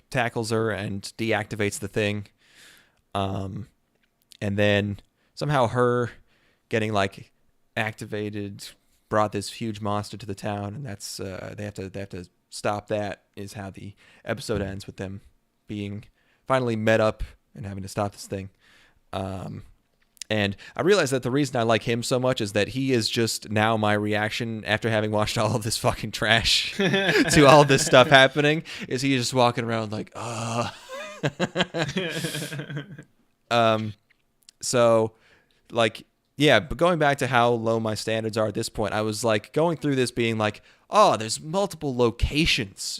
tackles her and deactivates the thing. And then somehow her getting like activated brought this huge monster to the town, and that's they have to stop that, is how the episode ends, with them being finally met up and having to stop this thing. And I realized that the reason I like him so much is that he is just now my reaction after having watched all of this fucking trash to all this stuff happening, is he just walking around like, So, like, yeah, but going back to how low my standards are at this point, I was like going through this being like, oh, there's multiple locations.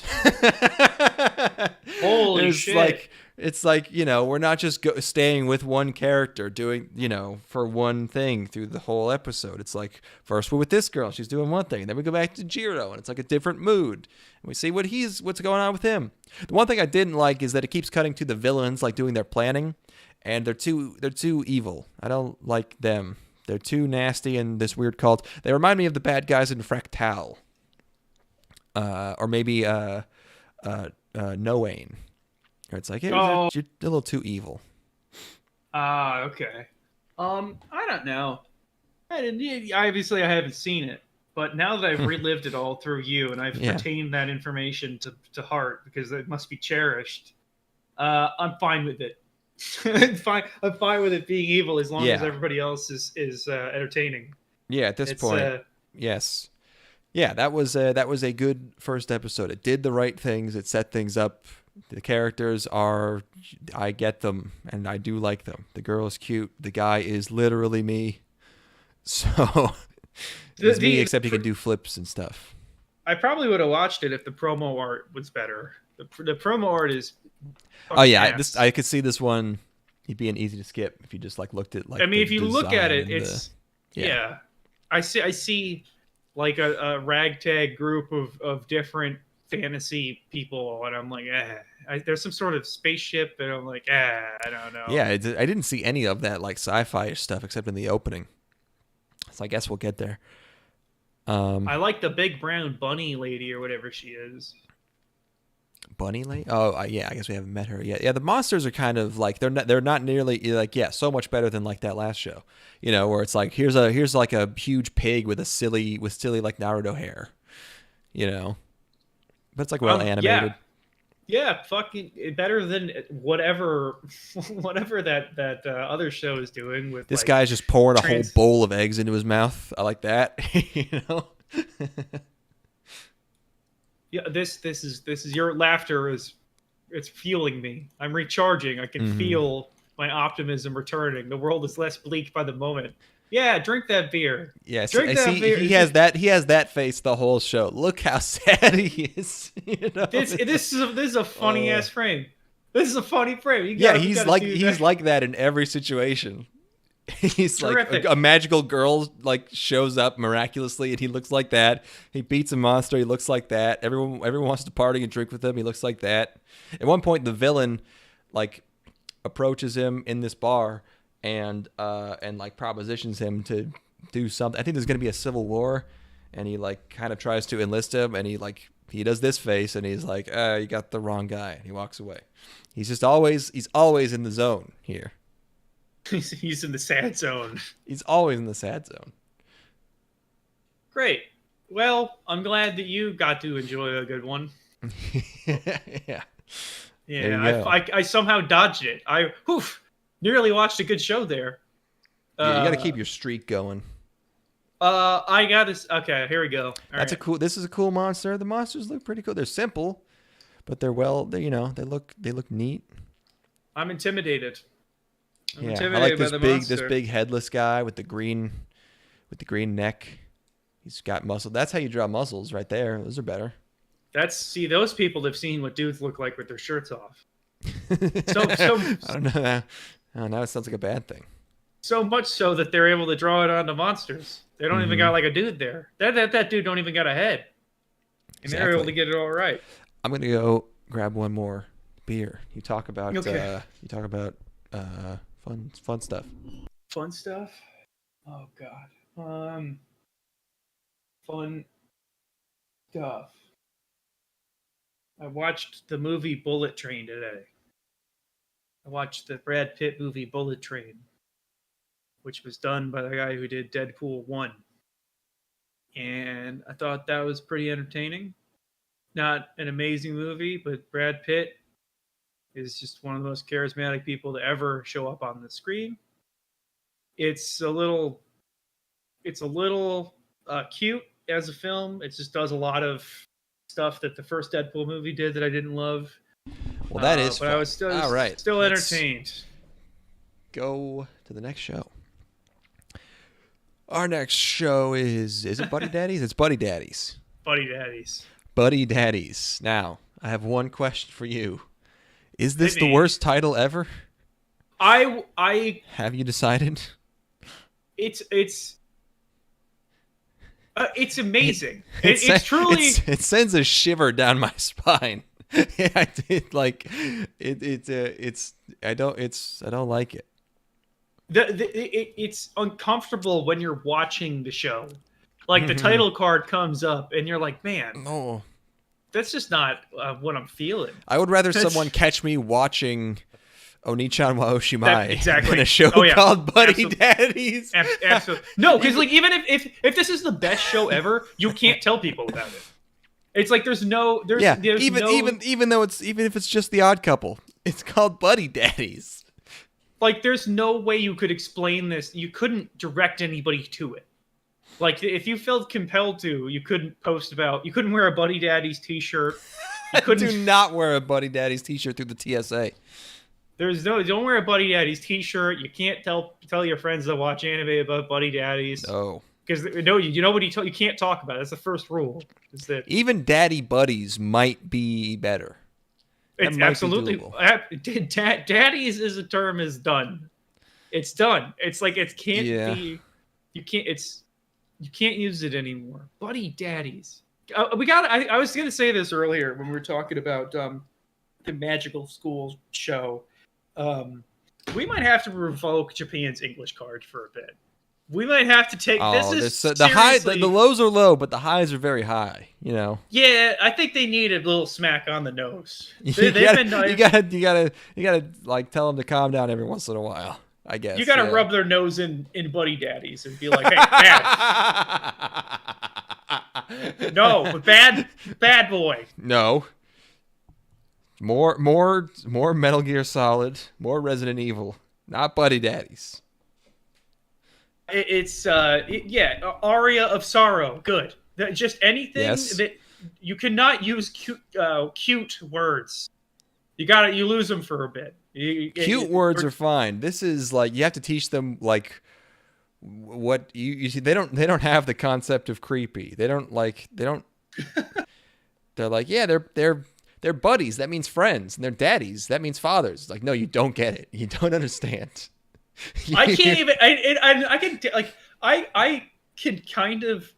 Holy shit. Like, it's like, you know, we're not just staying with one character doing, you know, for one thing through the whole episode. It's like, first we're with this girl, she's doing one thing. Then we go back to Jiro, and it's like a different mood. And we see what's going on with him. The one thing I didn't like is that it keeps cutting to the villains, like doing their planning, and they're too evil. I don't like them. They're too nasty and this weird cult. They remind me of the bad guys in Fractal. Or maybe Noane. It's like, hey, you're a little too evil. Okay. I don't know. Obviously, I haven't seen it, but now that I've relived it all through you, and I've retained that information to heart because it must be cherished, I'm fine with it. I'm fine with it being evil as long as everybody else is entertaining. Yeah, at this point, yes. Yeah, that was a good first episode. It did the right things. It set things up. The characters I get them, and I do like them. The girl is cute. The guy is literally me. So, he's me, except he can do flips and stuff. I probably would have watched it if the promo art was better. The promo art is... Oh, yeah. I could see this one being easy to skip if you just, like, looked at, like, I mean, if you look at it, it's... Yeah. I see like, a ragtag group of different fantasy people, and I'm like, there's some sort of spaceship, and I'm like, I don't know. Yeah, I didn't see any of that like sci-fi stuff except in the opening, so I guess we'll get there. I like the big brown bunny lady or whatever she is. Bunny lady? Oh, yeah, I guess we haven't met her yet. Yeah, the monsters are kind of like they're not nearly like so much better than like that last show, you know, where it's like here's like a huge pig with silly like Naruto hair, you know. But it's like well animated. Yeah, fucking better than whatever that other show is doing with. This guy's just pouring a whole bowl of eggs into his mouth. I like that, you know. Yeah, this is your laughter it's fueling me. I'm recharging. I can feel my optimism returning. The world is less bleak by the moment. Yeah, drink that beer. Yes, drink that beer. He has that face the whole show. Look how sad he is. You know? This is a funny ass frame. This is a funny frame. He's like that in every situation. He's terrific. Like a magical girl like shows up miraculously and he looks like that. He beats a monster, he looks like that. Everyone wants to party and drink with him. He looks like that. At one point the villain like approaches him in this bar and like propositions him to do something. I think there's going to be a civil war, and he like kind of tries to enlist him, and he does this face, and he's like, you got the wrong guy, and he walks away. He's always in the zone here. He's in the sad zone. He's always in the sad zone. Great. Well, I'm glad that you got to enjoy a good one. Yeah. Yeah, I somehow dodged it. Nearly watched a good show there. Yeah, you got to keep your streak going. I got this. Okay, here we go. This is a cool monster. The monsters look pretty cool. They're simple, but they look neat. I'm intimidated. I like this big headless guy with the green neck. He's got muscle. That's how you draw muscles right there. Those are better. Those people have seen what dudes look like with their shirts off. So I don't know. Now it sounds like a bad thing. So much so that they're able to draw it onto monsters. They don't even got like a dude there. That dude don't even got a head. And they're able to get it all right. I'm gonna go grab one more beer. You talk about fun stuff. Fun stuff? Oh god. Fun stuff. I watched the movie Bullet Train today. I watched the Brad Pitt movie Bullet Train, which was done by the guy who did Deadpool 1. And I thought that was pretty entertaining. Not an amazing movie, but Brad Pitt is just one of the most charismatic people to ever show up on the screen. It's a little cute as a film. It just does a lot of stuff that the first Deadpool movie did that I didn't love. Well, that is but fun. I was still All right, still let's entertained. Go to the next show. Our next show is it Buddy Daddies? It's Buddy Daddies. Buddy Daddies. Buddy Daddies. Now, I have one question for you. Is this the worst title ever? I have you decided? It's amazing. It's truly. It sends a shiver down my spine. I did like it. I don't like it. It's uncomfortable when you're watching the show. Like the title card comes up, and you're like, man, no, that's just not what I'm feeling. I would rather someone catch me watching Onichan wa Oshimai exactly than a show called Buddy Daddies. Absolutely. No, because like even if this is the best show ever, you can't tell people about it. It's like there's even if it's just The Odd Couple, it's called Buddy Daddies. Like there's no way you could explain this. You couldn't direct anybody to it. Like if you felt compelled to, you couldn't post about. You couldn't wear a Buddy Daddies t-shirt. You couldn't. Do not wear a Buddy Daddies t-shirt through the TSA. Don't wear a Buddy Daddies t-shirt. You can't tell your friends that watch anime about Buddy Daddies. No. Because you can't talk about it. That's the first rule. Is that even Daddy Buddies might be better. It's absolutely Daddies is a term is done. It's done. It's like it can't be. You can't use it anymore. Buddy Daddies. I was gonna say this earlier when we were talking about the Magical School show. We might have to revoke Japan's English card for a bit. We might have to take the lows are low, but the highs are very high. You know. Yeah, I think they need a little smack on the nose. You gotta like tell them to calm down every once in a while. I guess you gotta rub their nose in Buddy Daddies and be like, "Hey, bad, no, bad boy, no." More Metal Gear Solid, more Resident Evil, not Buddy Daddies. It's Aria of Sorrow. Good. Just anything that you cannot use cute words. You lose them for a bit. Cute words are fine. This is like you have to teach them like what you see. They don't have the concept of creepy. They're like they're buddies. That means friends. And they're daddies. That means fathers. It's like, no, you don't get it. You don't understand. I can't even. I can kind of.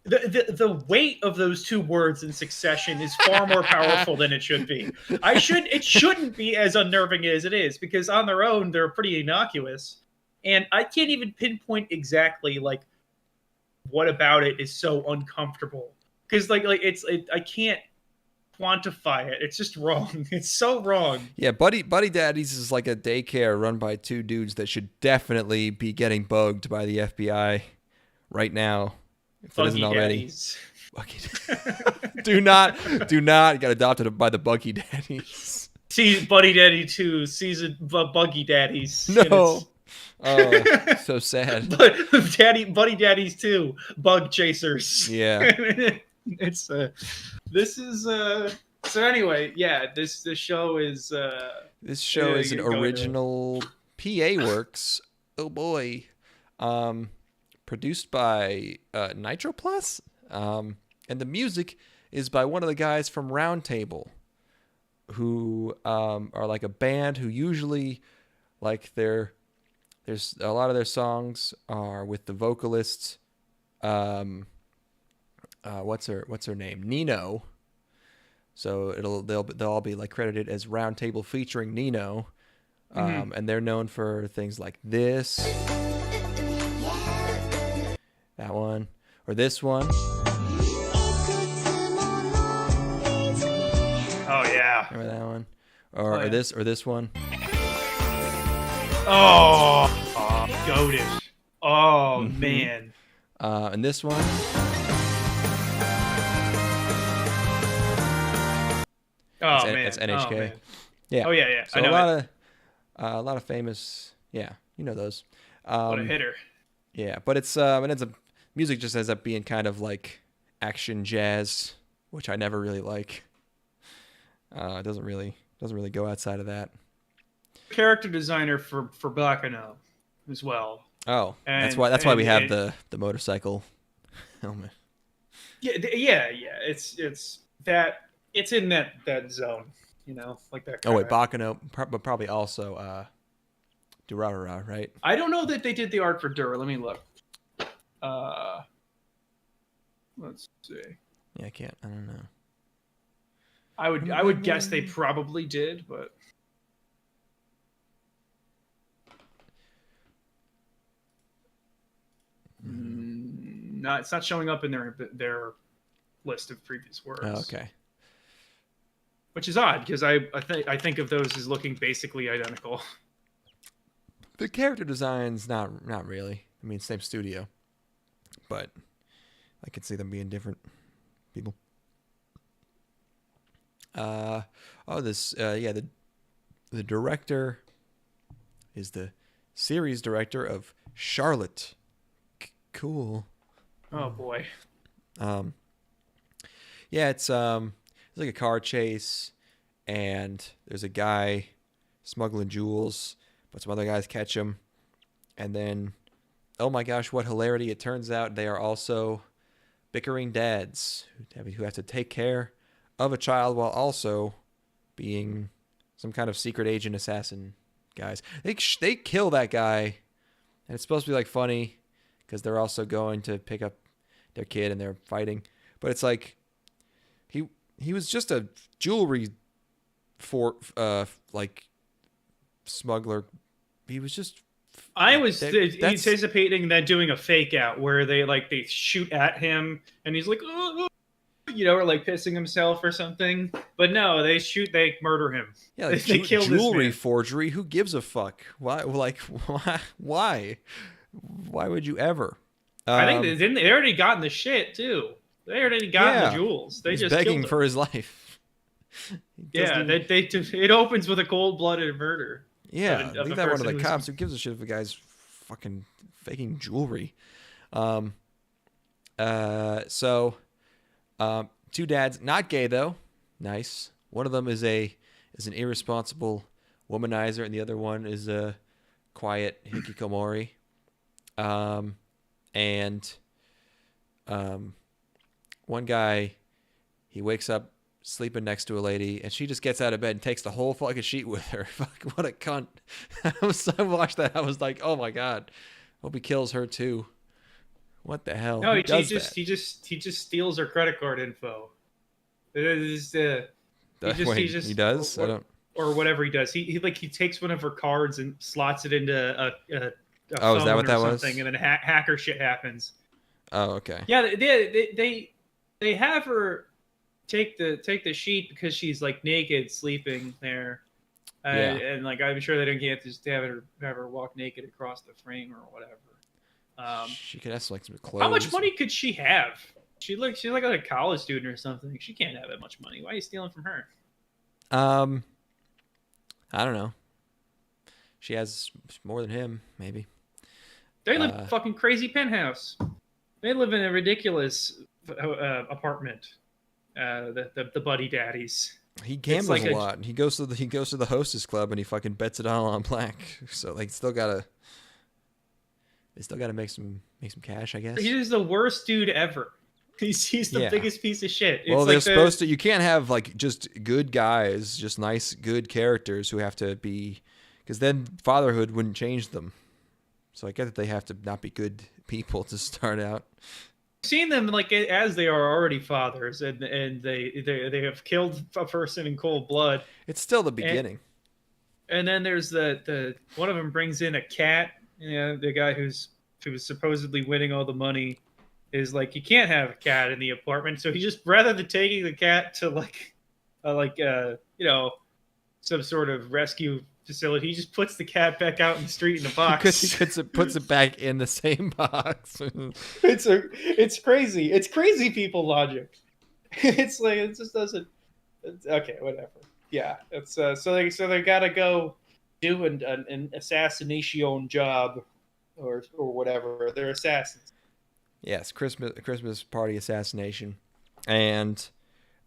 The weight of those two words in succession is far more powerful than it should be. It shouldn't be as unnerving as it is because on their own they're pretty innocuous, and I can't even pinpoint exactly like what about it is so uncomfortable because I can't quantify it. It's just wrong. It's so wrong. Yeah, Buddy Daddies is like a daycare run by two dudes that should definitely be getting bugged by the FBI right now. If it isn't already. Do not get adopted by the Buggy Daddies. See Buddy Daddy 2 season Buggy Daddies. No. Oh, so sad. Buddy Daddies 2 Bug Chasers. Yeah. It's this is so anyway, yeah, this show is an original PA Works. Oh boy. Produced by Nitro Plus, and the music is by one of the guys from Round Table, who are like a band who usually like there's a lot of their songs are with the vocalist. What's her name? Nino. So they'll all be like credited as Round Table featuring Nino, and they're known for things like this. That one. Or this one. Oh, yeah. Remember that one? Or this one. Oh, goatish. Oh, man. And this one. Oh, man. It's NHK. Oh, man. Yeah. Oh, yeah. So I know a lot of famous, yeah. You know those. What a hitter. Yeah, but it's music just ends up being kind of like action jazz, which I never really like. It doesn't really go outside of that. Character designer for Bakano as well. Oh, and, that's why we have the motorcycle helmet. Yeah. It's in that zone, you know, like that. Oh wait, Bakano, but probably also Durarara, right? I don't know that they did the art for Dura. Let me look. Let's see. Yeah, I don't know. I would guess they probably did, but no, it's not showing up in their list of previous works. Oh, okay. Which is odd because I think of those as looking basically identical. The character design's not really. I mean, same studio, but I could see them being different people. The director is the series director of Charlotte. Cool. Oh boy. Yeah, it's like a car chase, and there's a guy smuggling jewels, but some other guys catch him, and then, oh my gosh, what hilarity! It turns out they are also bickering dads who have to take care of a child while also being some kind of secret agent assassin guys. They kill that guy, and it's supposed to be like funny because they're also going to pick up their kid and they're fighting, but it's like he was just a jewelry like smuggler. He was just. I was anticipating that doing a fake out where they shoot at him and he's like, oh, you know, or like pissing himself or something. But no, they murder him. Yeah, like they kill jewelry forgery. Who gives a fuck? Why? Why? Why would you ever? I think they already gotten the shit too. They already got the jewels. They he's just begging for his life. It opens with a cold-blooded murder. Yeah, I think that one of the cops. Who gives a shit if a guy's fucking faking jewelry? Two dads, not gay though. Nice. One of them is an irresponsible womanizer, and the other one is a quiet hikikomori. One guy, he wakes up sleeping next to a lady, and she just gets out of bed and takes the whole fucking sheet with her. Fuck, what a cunt. I watched that. I was like, oh my god. Hope he kills her too. What the hell? No, he just steals her credit card info. He does? Or whatever he does. He takes one of her cards and slots it into a phone is that what that was? And then hacker shit happens. Oh, okay. Yeah, they have her take the sheet because she's like naked sleeping there, and like I'm sure they don't get to just have her walk naked across the frame or whatever. She could have like some clothes. How much money could she have? She's like a college student or something. She can't have that much money. Why are you stealing from her? I don't know. She has more than him, maybe. They live in a fucking crazy penthouse. They live in a ridiculous apartment. The buddy daddies. He gambles a lot. He goes to the hostess club and he fucking bets it all on black. So they still gotta make some cash, I guess. He's the worst dude ever. He's the biggest piece of shit. Well, they're supposed to. You can't have like just good guys, just nice, good characters who have to be, because then fatherhood wouldn't change them. So I get that they have to not be good people to start out. I've seen them like as they are already fathers, and they have killed a person in cold blood. It's still the beginning. And then there's the one of them brings in a cat. You know, the guy who was supposedly winning all the money is like, you can't have a cat in the apartment. So he just, rather than taking the cat to some sort of rescue facility, he just puts the cat back out in the street in a box. Because he puts it back in the same box. It's crazy. It's crazy people logic. It's like, it just doesn't. Okay, whatever. Yeah, it's so they gotta go do an assassination job or whatever. They're assassins. Yes, Christmas party assassination, and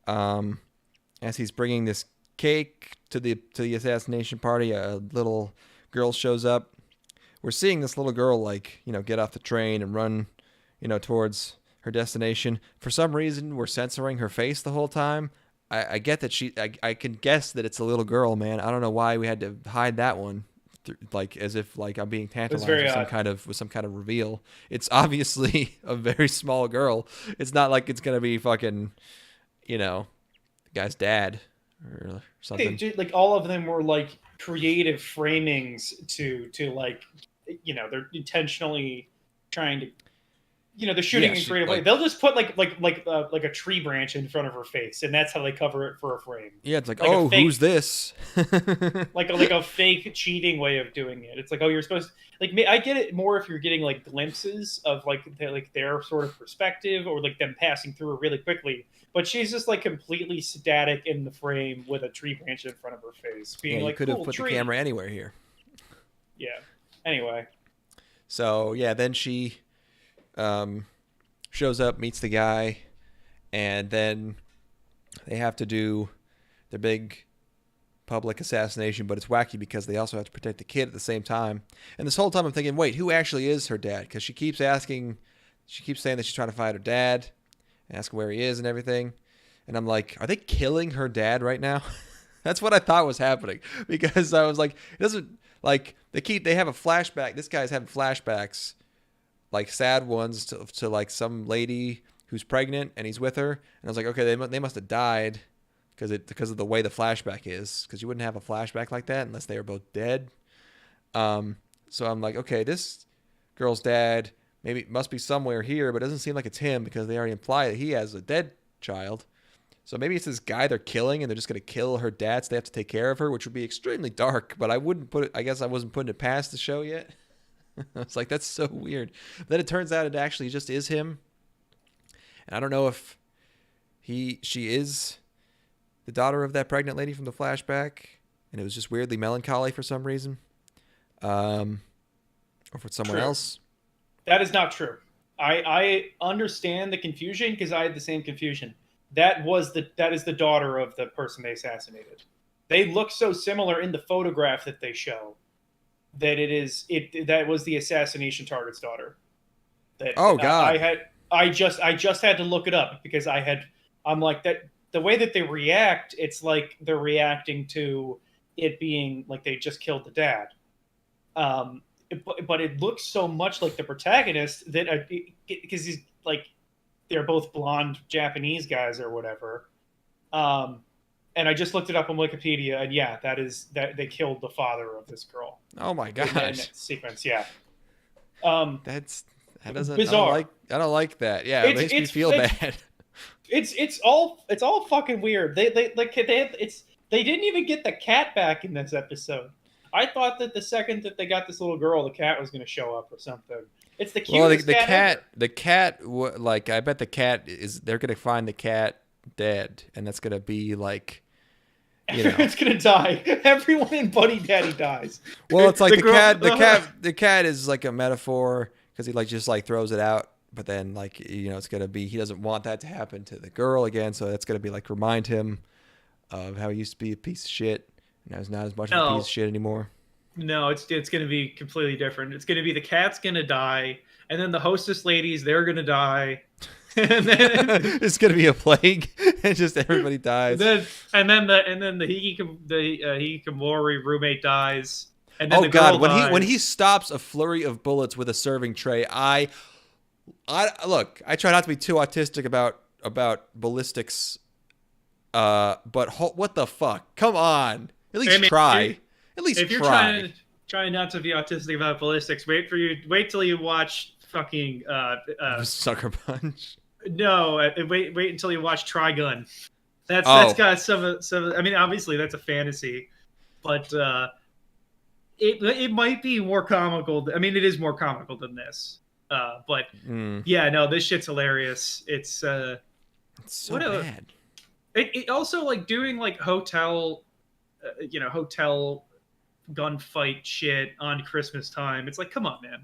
as he's bringing this cake to the assassination party, a little girl shows up. We're seeing this little girl get off the train and run, towards her destination. For some reason, we're censoring her face the whole time. I get that I can guess that it's a little girl, man. I don't know why we had to hide that one, as if I'm being tantalized with some kind of reveal. It's obviously a very small girl. It's not like it's gonna be fucking, the guy's dad or something. Like all of them were like creative framings to they're intentionally trying to. They're shooting in creative way. They'll just put like a tree branch in front of her face, and that's how they cover it for a frame. Yeah, it's oh, fake, who's this? like a fake cheating way of doing it. It's like, oh, you're supposed to, I get it more if you're getting like glimpses of their sort of perspective or like them passing through it really quickly. But she's just like completely static in the frame with a tree branch in front of her face, being you could have put the camera anywhere here. Yeah. Anyway. So yeah, then she shows up, meets the guy, and then they have to do their big public assassination, but it's wacky because they also have to protect the kid at the same time. And this whole time I'm thinking, wait, who actually is her dad? Because she keeps saying that she's trying to find her dad and asking where he is and everything. And I'm like, are they killing her dad right now? That's what I thought was happening, because I was like, it doesn't, they have a flashback. This guy's having flashbacks, like sad ones to like some lady who's pregnant and he's with her, and I was like, okay, they must have died because of the way the flashback is, because you wouldn't have a flashback like that unless they were both dead. So I'm like, okay, this girl's dad maybe must be somewhere here, but it doesn't seem like it's him because they already imply that he has a dead child. So maybe it's this guy they're killing and they're just gonna kill her dad, so they have to take care of her, which would be extremely dark. But I guess I wasn't putting it past the show yet. I was like, that's so weird. Then it turns out it actually just is him. And I don't know if she is the daughter of that pregnant lady from the flashback, and it was just weirdly melancholy for some reason. Or for someone else. That is not true. I understand the confusion because I had the same confusion. That is the daughter of the person they assassinated. They look so similar in the photograph that they show that that was the assassination target's daughter. God. I just had to look it up because I'm like, that the way that they react, it's like they're reacting to it being like they just killed the dad. But it looks so much like the protagonist that because he's like, they're both blonde Japanese guys or whatever. And I just looked it up on Wikipedia, and yeah, that they killed the father of this girl. Oh my gosh! In that sequence, yeah. That doesn't bizarre. I don't like that. Yeah, it makes me feel bad. It's all fucking weird. They didn't even get the cat back in this episode. I thought that the second that they got this little girl, the cat was going to show up or something. It's the cutest cat ever. The cat, I bet the cat they're going to find the cat dead, and that's going to be like, it's going to die. Everyone in Buddy Daddy dies. Well, it's like the cat is like a metaphor because he just throws it out, but then it's going to be, he doesn't want that to happen to the girl again, so that's going to be remind him of how he used to be a piece of shit. Now he's not as much of a piece of shit anymore. No, it's going to be completely different. It's going to be the cat's going to die, and then the hostess ladies, they're going to die. And then it's going to be a plague, and just everybody dies. And then the hikikomori roommate dies. And then when he stops a flurry of bullets with a serving tray, I look, I try not to be too autistic about ballistics. But what the fuck? Come on. At least try. If you're trying not to be autistic about ballistics, wait till you watch fucking Sucker Punch. No, wait until you watch Trigun. That's got some. I mean, obviously that's a fantasy, but it might be more comical. I mean, it is more comical than this. But yeah, no, this shit's hilarious. It's so bad. It also doing hotel gunfight shit on Christmas time. It's like, come on, man.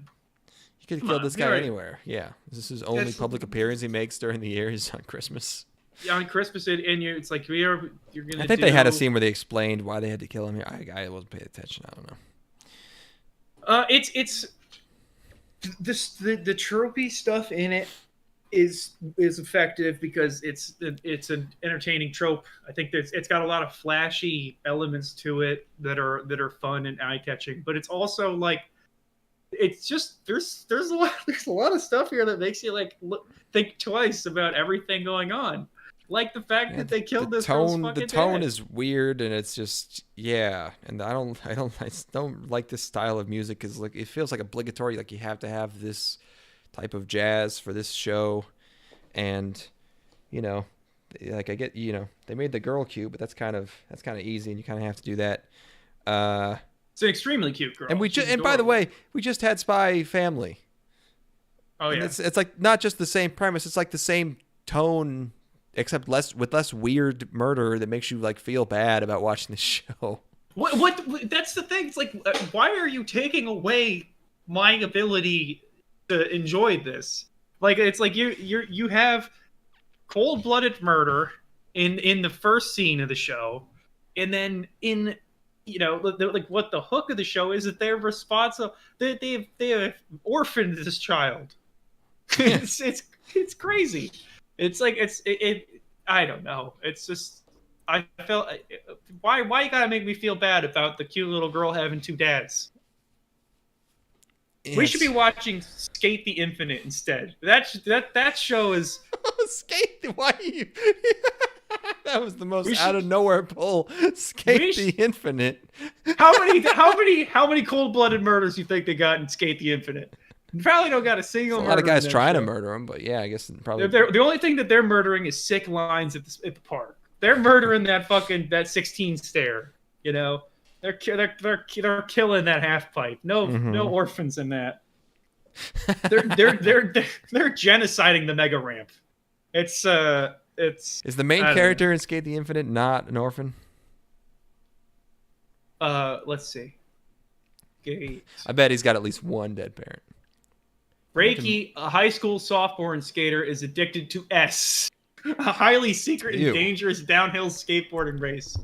You could kill this guy anywhere. Yeah, this is his only public appearance he makes during the year. Is on Christmas. Yeah, on Christmas, and it's like you're gonna. I think they had a scene where they explained why they had to kill him here. I wasn't paying attention. I don't know. It's the tropey stuff in it is effective because it's an entertaining trope. I think it's got a lot of flashy elements to it that are fun and eye catching, but it's also like it's just there's a lot of stuff here that makes you like think twice about everything going on. Like the fact that they killed this girl's fucking The tone dad. is weird, and it's just and I just don't like this style of music because like it feels like obligatory. Like you have to have this type of jazz for this show, and like I get they made the girl cute, but that's kind of easy, and you kind of have to do that. It's an extremely cute girl. And by the way, we just had Spy Family. Oh yeah, it's like not just the same premise. It's like the same tone. Except with less weird murder that makes you like feel bad about watching this show. What? That's the thing. It's like, why are you taking away my ability to enjoy this? Like, it's like you have cold-blooded murder in the first scene of the show, and then in like what the hook of the show is that they're responsible. They have orphaned this child. Yeah. It's crazy. It's like I don't know. It's just I felt why you gotta make me feel bad about the cute little girl having two dads? Yes. We should be watching Skate the Infinite instead. That show is Skate. Why you? That was the most out of nowhere pull. Skate the Infinite. How many cold-blooded murders do you think they got in Skate the Infinite? You probably don't got a single. A lot of guys trying to murder him, but yeah, I guess probably. The only thing that they're murdering is sick lines at the park. They're murdering that 16 stare. They're killing that half pipe. No orphans in that. They're genociding the mega ramp. Is the main character in Skate the Infinite not an orphan? Let's see. Skate. I bet he's got at leist one dead parent. Reiki, a high school sophomore and skater, is addicted to S, a highly secret and dangerous downhill skateboarding race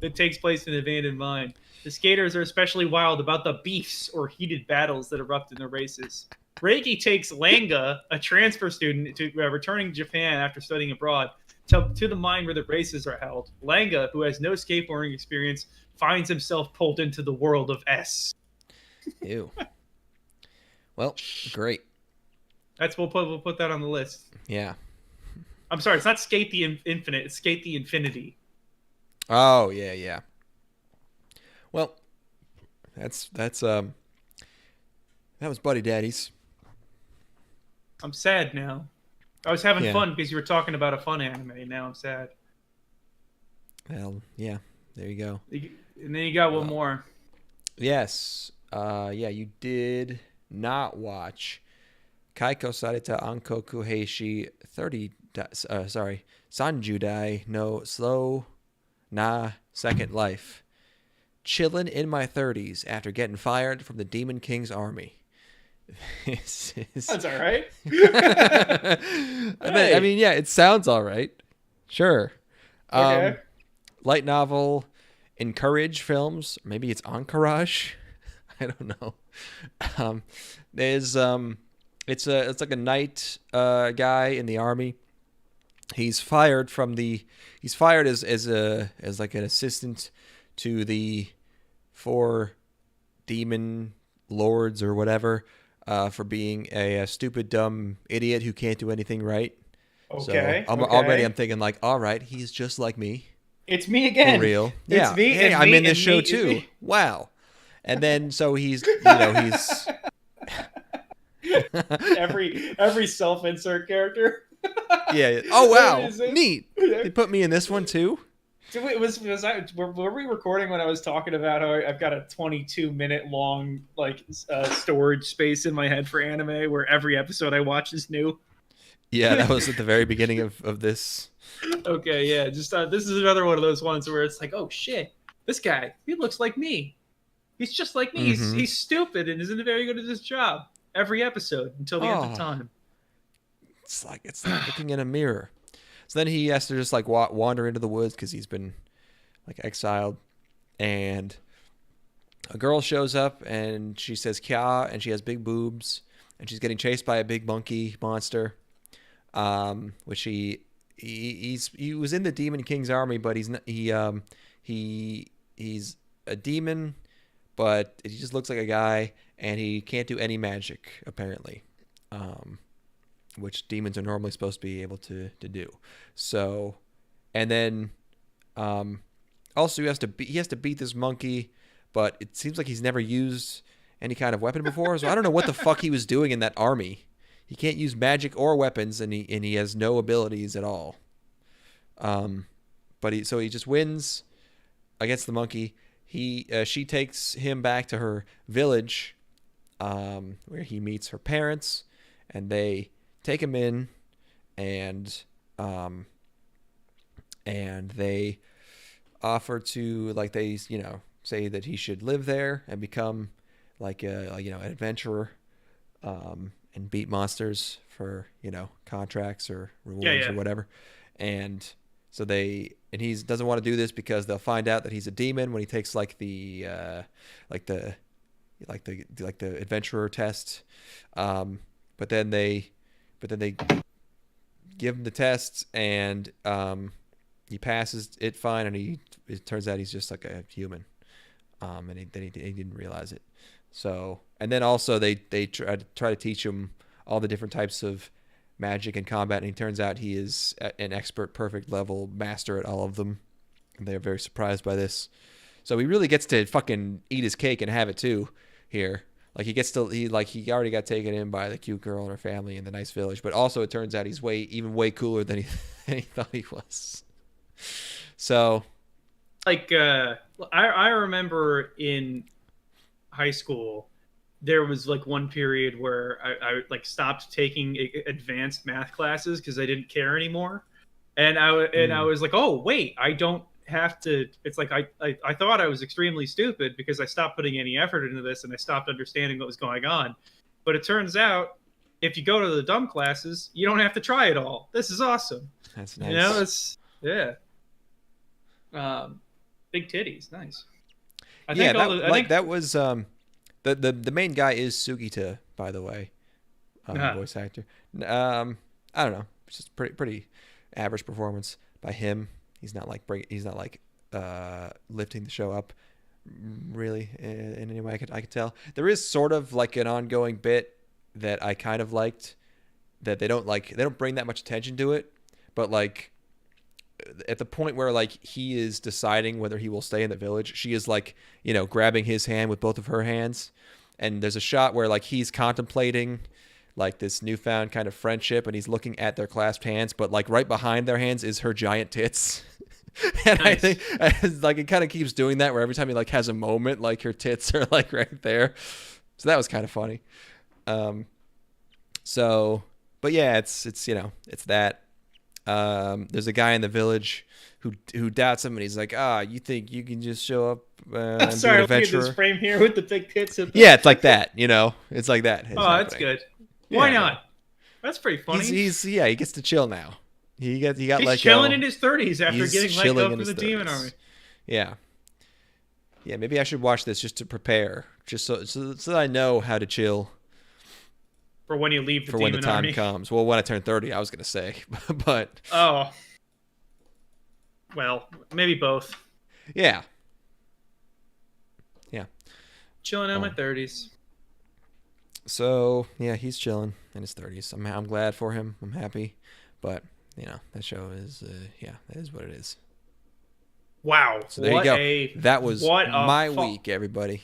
that takes place in an abandoned mine. The skaters are especially wild about the beefs or heated battles that erupt in the races. Reiki takes Langa, a transfer student returning to Japan after studying abroad, to the mine where the races are held. Langa, who has no skateboarding experience, finds himself pulled into the world of S. Ew. Well, great. We'll put that on the list. Yeah. I'm sorry, it's not Skate the Infinite, it's Skate the Infinity. Oh, yeah. Well, that was Buddy Daddies. I'm sad now. I was having fun because you were talking about a fun anime, and now I'm sad. Well, yeah, there you go. And then you got one more. Yes. You did not watch Kaiko Sareta Ankoku Heishi 30 Sanjudai no Slow Na Second Life. Chillin' in my 30s after getting fired from the Demon King's army. That's all right. I mean, yeah, it sounds all right. Sure. Okay. Light novel, Encourage films. Maybe it's Encourage. I don't know. It's like a knight guy in the army. He's fired as like an assistant to the 4 demon lords or whatever, for being a stupid dumb idiot who can't do anything right. Okay. So already I'm thinking like, all right, he's just like me. It's me again. For real. It's me. Hey, I'm in this show too. Wow. And then so he's every self-insert character. Yeah. Oh wow. Neat. They put me in this one too. Were we recording when I was talking about how I've got a 22-minute long storage space in my head for anime where every episode I watch is new? Yeah, that was at the very beginning of this. Okay, yeah. Just this is another one of those ones where it's like, oh shit, this guy, he looks like me. He's just like me. Mm-hmm. He's stupid and isn't very good at his job every episode until the end of time. It's like looking in a mirror. So then he has to just like wander into the woods because he's been like exiled, and a girl shows up and she says "Kya," and she has big boobs, and she's getting chased by a big monkey monster. Which he was in the Demon King's army, but he's a demon, but he just looks like a guy, and he can't do any magic apparently. Which demons are normally supposed to be able to do. So, and then also he has to beat this monkey, but it seems like he's never used any kind of weapon before. So I don't know what the fuck he was doing in that army. He can't use magic or weapons, and he has no abilities at all. But he just wins against the monkey. She takes him back to her village, where he meets her parents, and they take him in, and they offer to, like, they say that he should live there and become like an adventurer, and beat monsters for contracts or rewards or whatever. And so he doesn't want to do this because they'll find out that he's a demon when he takes the adventurer test. But then they give him the tests, and he passes it fine, and it turns out he's just like a human, and he didn't realize it. So, and then also they try to teach him all the different types of magic and combat, and he turns out he is an expert, perfect level master at all of them, and they're very surprised by this. So he really gets to fucking eat his cake and have it too here. Like he already got taken in by the cute girl and her family in the nice village, but also it turns out he's way cooler than he thought he was. So, like, I remember in high school, there was like one period where I like stopped taking advanced math classes because I didn't care anymore, and I was like, oh wait, I don't have to. It's like I thought I was extremely stupid because I stopped putting any effort into this and I stopped understanding what was going on. But it turns out if you go to the dumb classes, you don't have to try it all. This is awesome. That's nice. Big titties, nice. That was the main guy is Sugita, by the way, voice actor. I don't know, it's just pretty average performance by him. He's not like lifting the show up really in any way I could tell. There is sort of like an ongoing bit that I kind of liked, that they don't bring that much attention to it, but like at the point where like he is deciding whether he will stay in the village, she is like, grabbing his hand with both of her hands, and there's a shot where like he's contemplating like this newfound kind of friendship, and he's looking at their clasped hands, but like right behind their hands is her giant tits. And nice. I think like it kind of keeps doing that, where every time he like has a moment, like her tits are like right there. So that was kind of funny. But yeah, it's that. There's a guy in the village who doubts him, and he's like, you think you can just show up and sorry, be an adventurer? Look at this frame here with the big tits. Yeah, it's like that, it's like that. Oh, that's good. Why not? That's pretty funny. He gets to chill now. He's chilling in his 30s after getting let go from the demon army. Yeah. Yeah, maybe I should watch this just to prepare, just so that I know how to chill. For when you leave the demon when the time army comes. Well, when I turn 30, I was going to say. But oh. Well, maybe both. Yeah. Yeah. Chilling in my 30s. So, yeah, he's chilling in his 30s. I'm glad for him. I'm happy. But, that show is, that is what it is. Wow. So there you go. That was my week, everybody.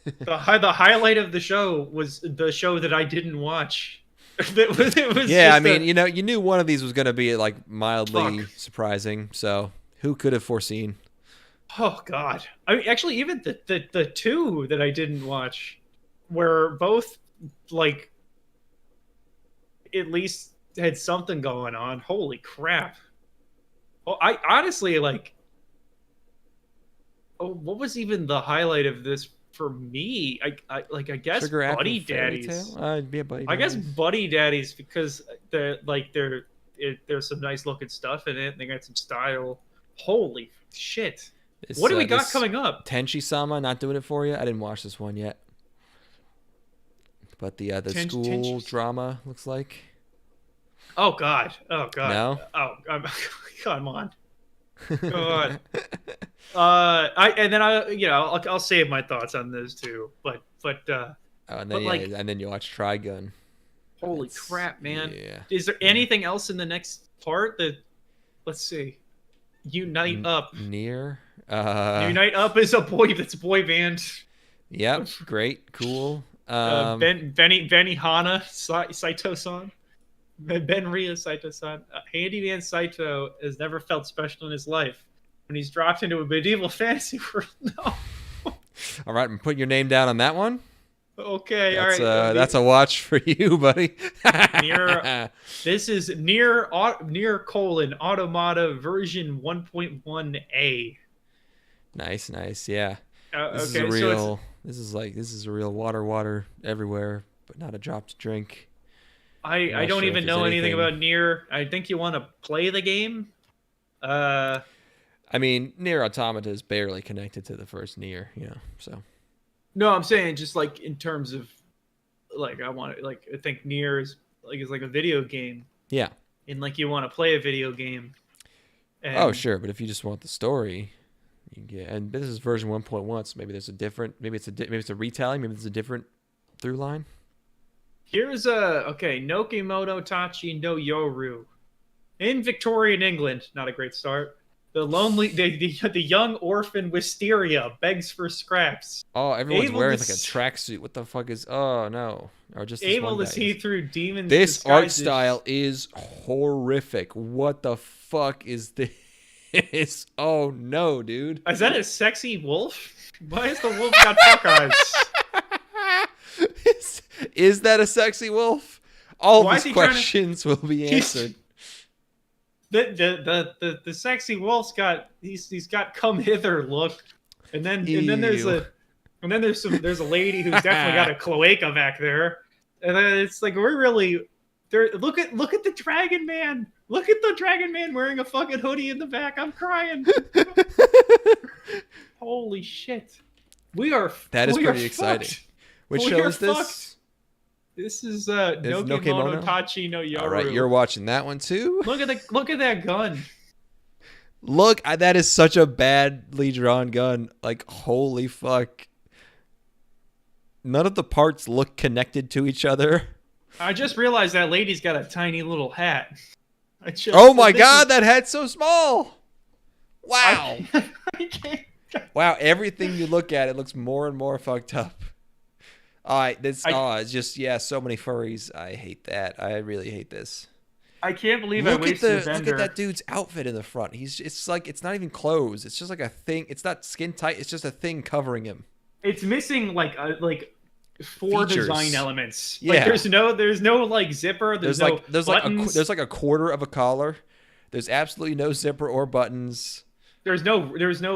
The highlight of the show was the show that I didn't watch. It was yeah, I mean, you knew one of these was going to be like mildly surprising. So who could have foreseen? Oh God! I mean, actually, even the two that I didn't watch were both like at least had something going on. Holy crap! Oh, I honestly like. Oh, what was even the highlight of this for me, I guess Sugar Buddy Apple Fairy Daddies. Tale? It'd be a Buddy I guess Daddies. Buddy Daddies because there's some nice looking stuff in it. They got some style. Holy shit! What do we got coming up? Tenchi-sama, not doing it for you. I didn't watch this one yet. But the school drama looks like. Oh god! Oh god! No. Oh, come on! God. I'll save my thoughts on those two. But and then and then you watch Trigun. Holy crap, man! Yeah. Is there anything else in the next part that? Let's see. Unite Up. Near. Unite Up is a boy band. Yep. Great. Cool. Benihana Saito-san. Benria Saito-san. Handyman Saito has never felt special in his life. When he's dropped into a medieval fantasy world, no. All right, I'm putting your name down on that one. Okay, that's, all right. That's a watch for you, buddy. This is near Automata version 1.1a. Nice, yeah. This is a real water everywhere, but not a drop to drink. I don't even know anything about Nier. I think you want to play the game. I mean, Nier Automata is barely connected to the first Nier, so. No, I'm saying just like in terms of I think Nier is like a video game. Yeah. And you want to play a video game. And oh, sure, but if you just want the story, you can get. And this is version 1.1, so maybe there's maybe it's a retelling, maybe there's a different through line. Here's Nokimoto Tachi no Yoru. In Victorian England, not a great start. The young orphan Wisteria begs for scraps. Oh, everyone's wearing like a tracksuit. What the fuck is? Oh no, or just able to see through demons. This art style is horrific. What the fuck is this? Oh no, dude. Is that a sexy wolf? Why has the wolf got fuck eyes? Is that a sexy wolf? All these questions will be answered. The sexy wolf's got he's got come hither look, and then there's a lady who's definitely got a cloaca back there, and then it's like we're really there. Look at the Dragon Man. Look at the Dragon Man wearing a fucking hoodie in the back. I'm crying. Holy shit, that is pretty exciting. Which show is this? Fucked. This is Nokimono Tachi no Yoru. All right, you're watching that one too. Look at that gun. Look, that is such a badly drawn gun. Like, holy fuck. None of the parts look connected to each other. I just realized that lady's got a tiny little hat. Oh my god, that hat's so small. Wow. I can't. Wow, everything you look at, it looks more and more fucked up. All right, it's just so many furries. I hate that. I really hate this. I can't believe I wasted a vendor. Look at that dude's outfit in the front. It's not even clothes. It's just like a thing. It's not skin tight. It's just a thing covering him. It's missing like four features. Design elements. Yeah. There's no like zipper. There's buttons. There's like a quarter of a collar. There's absolutely no zipper or buttons. There's no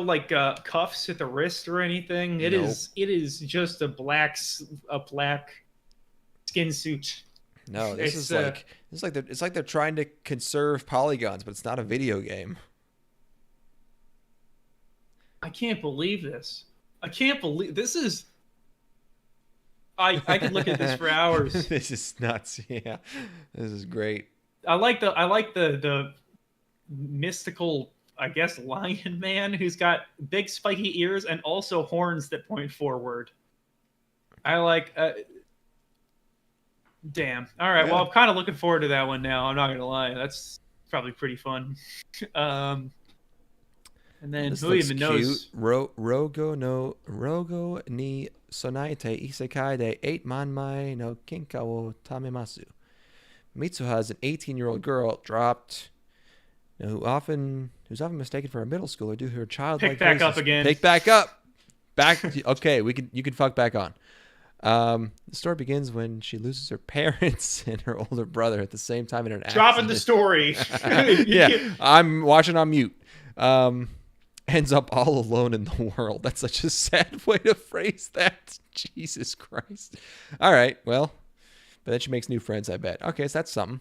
like cuffs at the wrist or anything. It is just a black skin suit. No, it's like they're trying to conserve polygons, but it's not a video game. I can't believe this. This is. I could look at this for hours. This is nuts. Yeah, this is great. I like the mystical, I guess, lion man who's got big spiky ears and also horns that point forward. I like. Damn. All right. Yeah. Well, I'm kind of looking forward to that one now. I'm not gonna lie. That's probably pretty fun. And then this who even knows? Rogo ni sonaite isekai de 8 manmai no kinka wo tamemasu. Mitsuha is an 18-year-old girl who's often mistaken for a middle schooler due to her childlike. Pick back up again. Pick back up. Okay, you can fuck back on. The story begins when she loses her parents and her older brother at the same time in an accident. Dropping the story. Yeah, I'm watching on mute. ends up all alone in the world. That's such a sad way to phrase that. Jesus Christ. All right, well, but then she makes new friends, I bet. Okay, so that's something.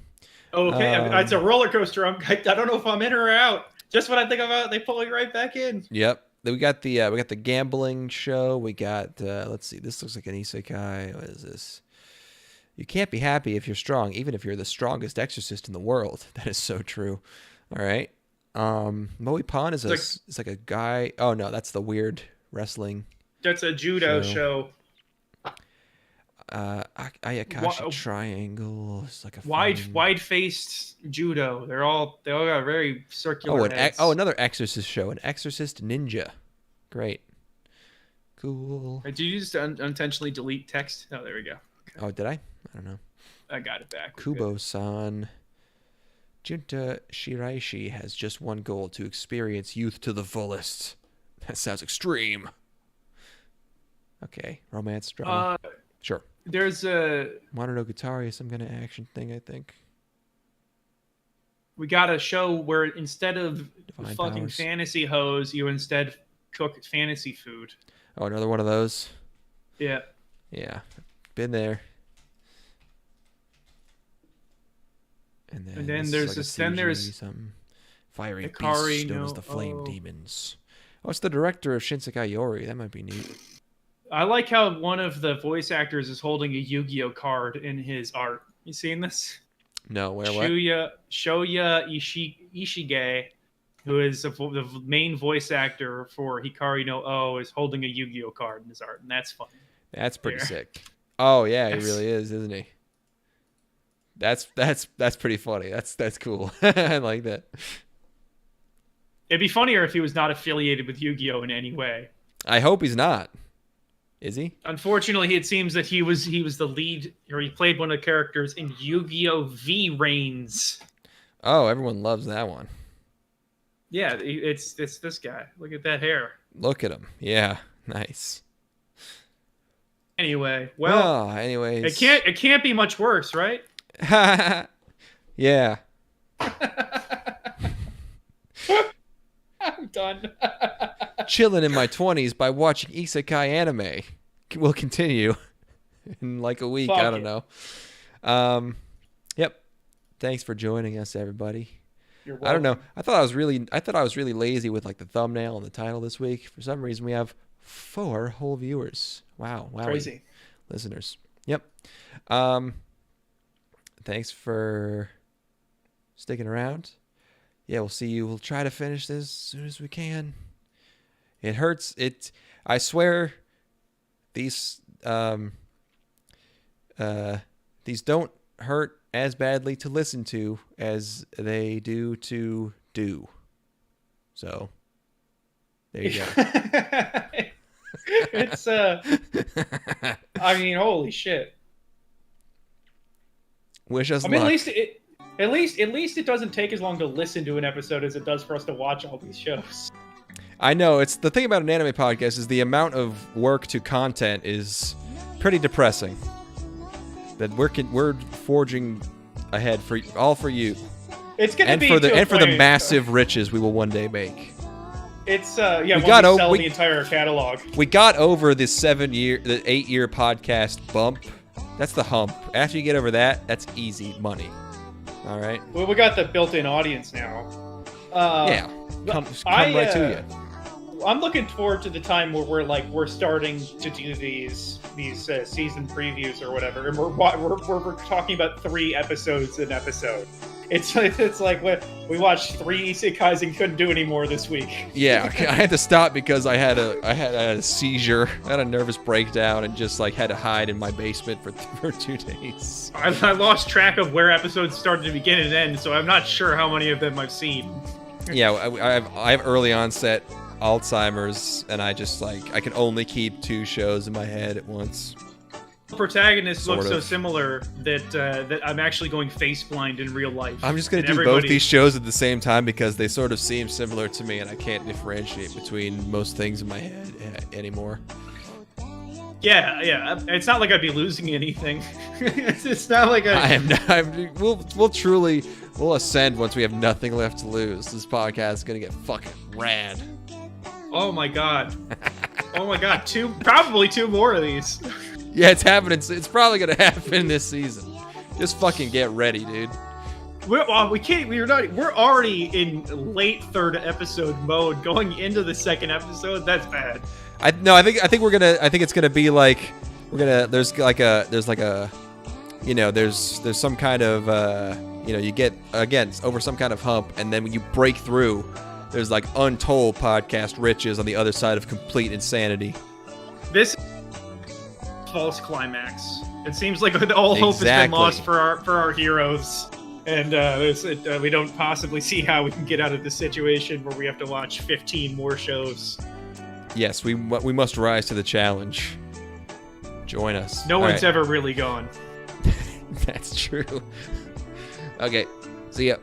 Okay, it's a roller coaster. I don't know if I'm in or out. Just when I think about it, they pull me right back in. Yep. Then we got the gambling show. We got let's see. This looks like an isekai. What is this? You can't be happy if you're strong, even if you're the strongest exorcist in the world. That is so true. All right. Moe Pan is it's like a guy. Oh no, that's the weird wrestling. That's a judo show. Ayakashi Triangle. It's like a wide-faced judo. They all got very circular. Heads. Another exorcist show. An exorcist ninja. Great. Cool. Did you just unintentionally delete text? Oh, there we go. Okay. Oh, did I? I don't know. I got it back. Kubo-san. Junta Shiraishi has just one goal: to experience youth to the fullest. That sounds extreme. Okay, romance drama. Sure. There's a Mononogatari, some kind of action thing, I think. We got a show where instead of Divine fucking powers. fantasy hose, you instead cook fantasy food. Oh, another one of those. Yeah. Yeah, been there. And then there's something. Fiery Hikari beasts known as the Flame Demons. Oh, it's the director of Shinsekai Yori. That might be neat. I like how one of the voice actors is holding a Yu-Gi-Oh card in his art. You seen this? No, where Shoya Ishige, who is the main voice actor for Hikari no O, is holding a Yu-Gi-Oh card in his art, and that's fun. That's pretty sick. Oh yeah, he really is, isn't he? That's pretty funny. That's cool. I like that. It'd be funnier if he was not affiliated with Yu-Gi-Oh in any way. I hope he's not. Is he? Unfortunately, it seems that he was the lead, or he played one of the characters in Yu-Gi-Oh! V Reigns. Oh, everyone loves that one. Yeah, it's this guy. Look at that hair. Look at him. Yeah, nice. Anyway, well, anyways, it can't be much worse, right? Yeah. I'm done. Chilling in my 20s by watching isekai anime. We'll continue in like a week. I don't know. Yep. Thanks for joining us, everybody. You're welcome. I don't know. I thought I was really lazy with like the thumbnail and the title this week. For some reason, we have 4 whole viewers. Wow. Crazy. Listeners. Yep. Thanks for sticking around. Yeah, we'll see you. We'll try to finish this as soon as we can. It hurts. I swear, these don't hurt as badly to listen to as they do to do. So, there you go. It's I mean, holy shit. Wish us luck. At least it doesn't take as long to listen to an episode as it does for us to watch all these shows. I know. It's the thing about an anime podcast is the amount of work to content is pretty depressing. That we're forging ahead for you. It's gonna be for the massive riches we will one day make. It's sell the entire catalog. We got over the 8-year podcast bump. That's the hump. After you get over that, that's easy money. All right. Well, we got the built-in audience now. Yeah, come right to you. I'm looking forward to the time where we're starting to do these season previews or whatever, and we're talking about 3 episodes an episode. It's like we watched 3 isekais and couldn't do any more this week. Yeah, I had to stop because I had a seizure, I had a nervous breakdown, and just like had to hide in my basement for 2 days. I lost track of where episodes started to begin and end, so I'm not sure how many of them I've seen. Yeah, I have early onset Alzheimer's, and I can only keep 2 shows in my head at once. The protagonists look so similar that I'm actually going face blind in real life. I'm just going to do both these shows at the same time because they sort of seem similar to me, and I can't differentiate between most things in my head anymore. Yeah. It's not like I'd be losing anything. It's not like We'll ascend once we have nothing left to lose. This podcast is going to get fucking rad. Oh my god. Probably two more of these. Yeah, it's happening. It's probably gonna happen this season. Just fucking get ready, dude. We're already in late third episode mode going into the second episode. That's bad. I think it's gonna be like there's some kind of you get again over some kind of hump, and then when you break through, there's like untold podcast riches on the other side of complete insanity. This false climax. It seems like all hope has been lost for our heroes, and we don't possibly see how we can get out of this situation where we have to watch 15 more shows. Yes, we must rise to the challenge. Join us. No one's ever really gone. That's true. Okay, see ya.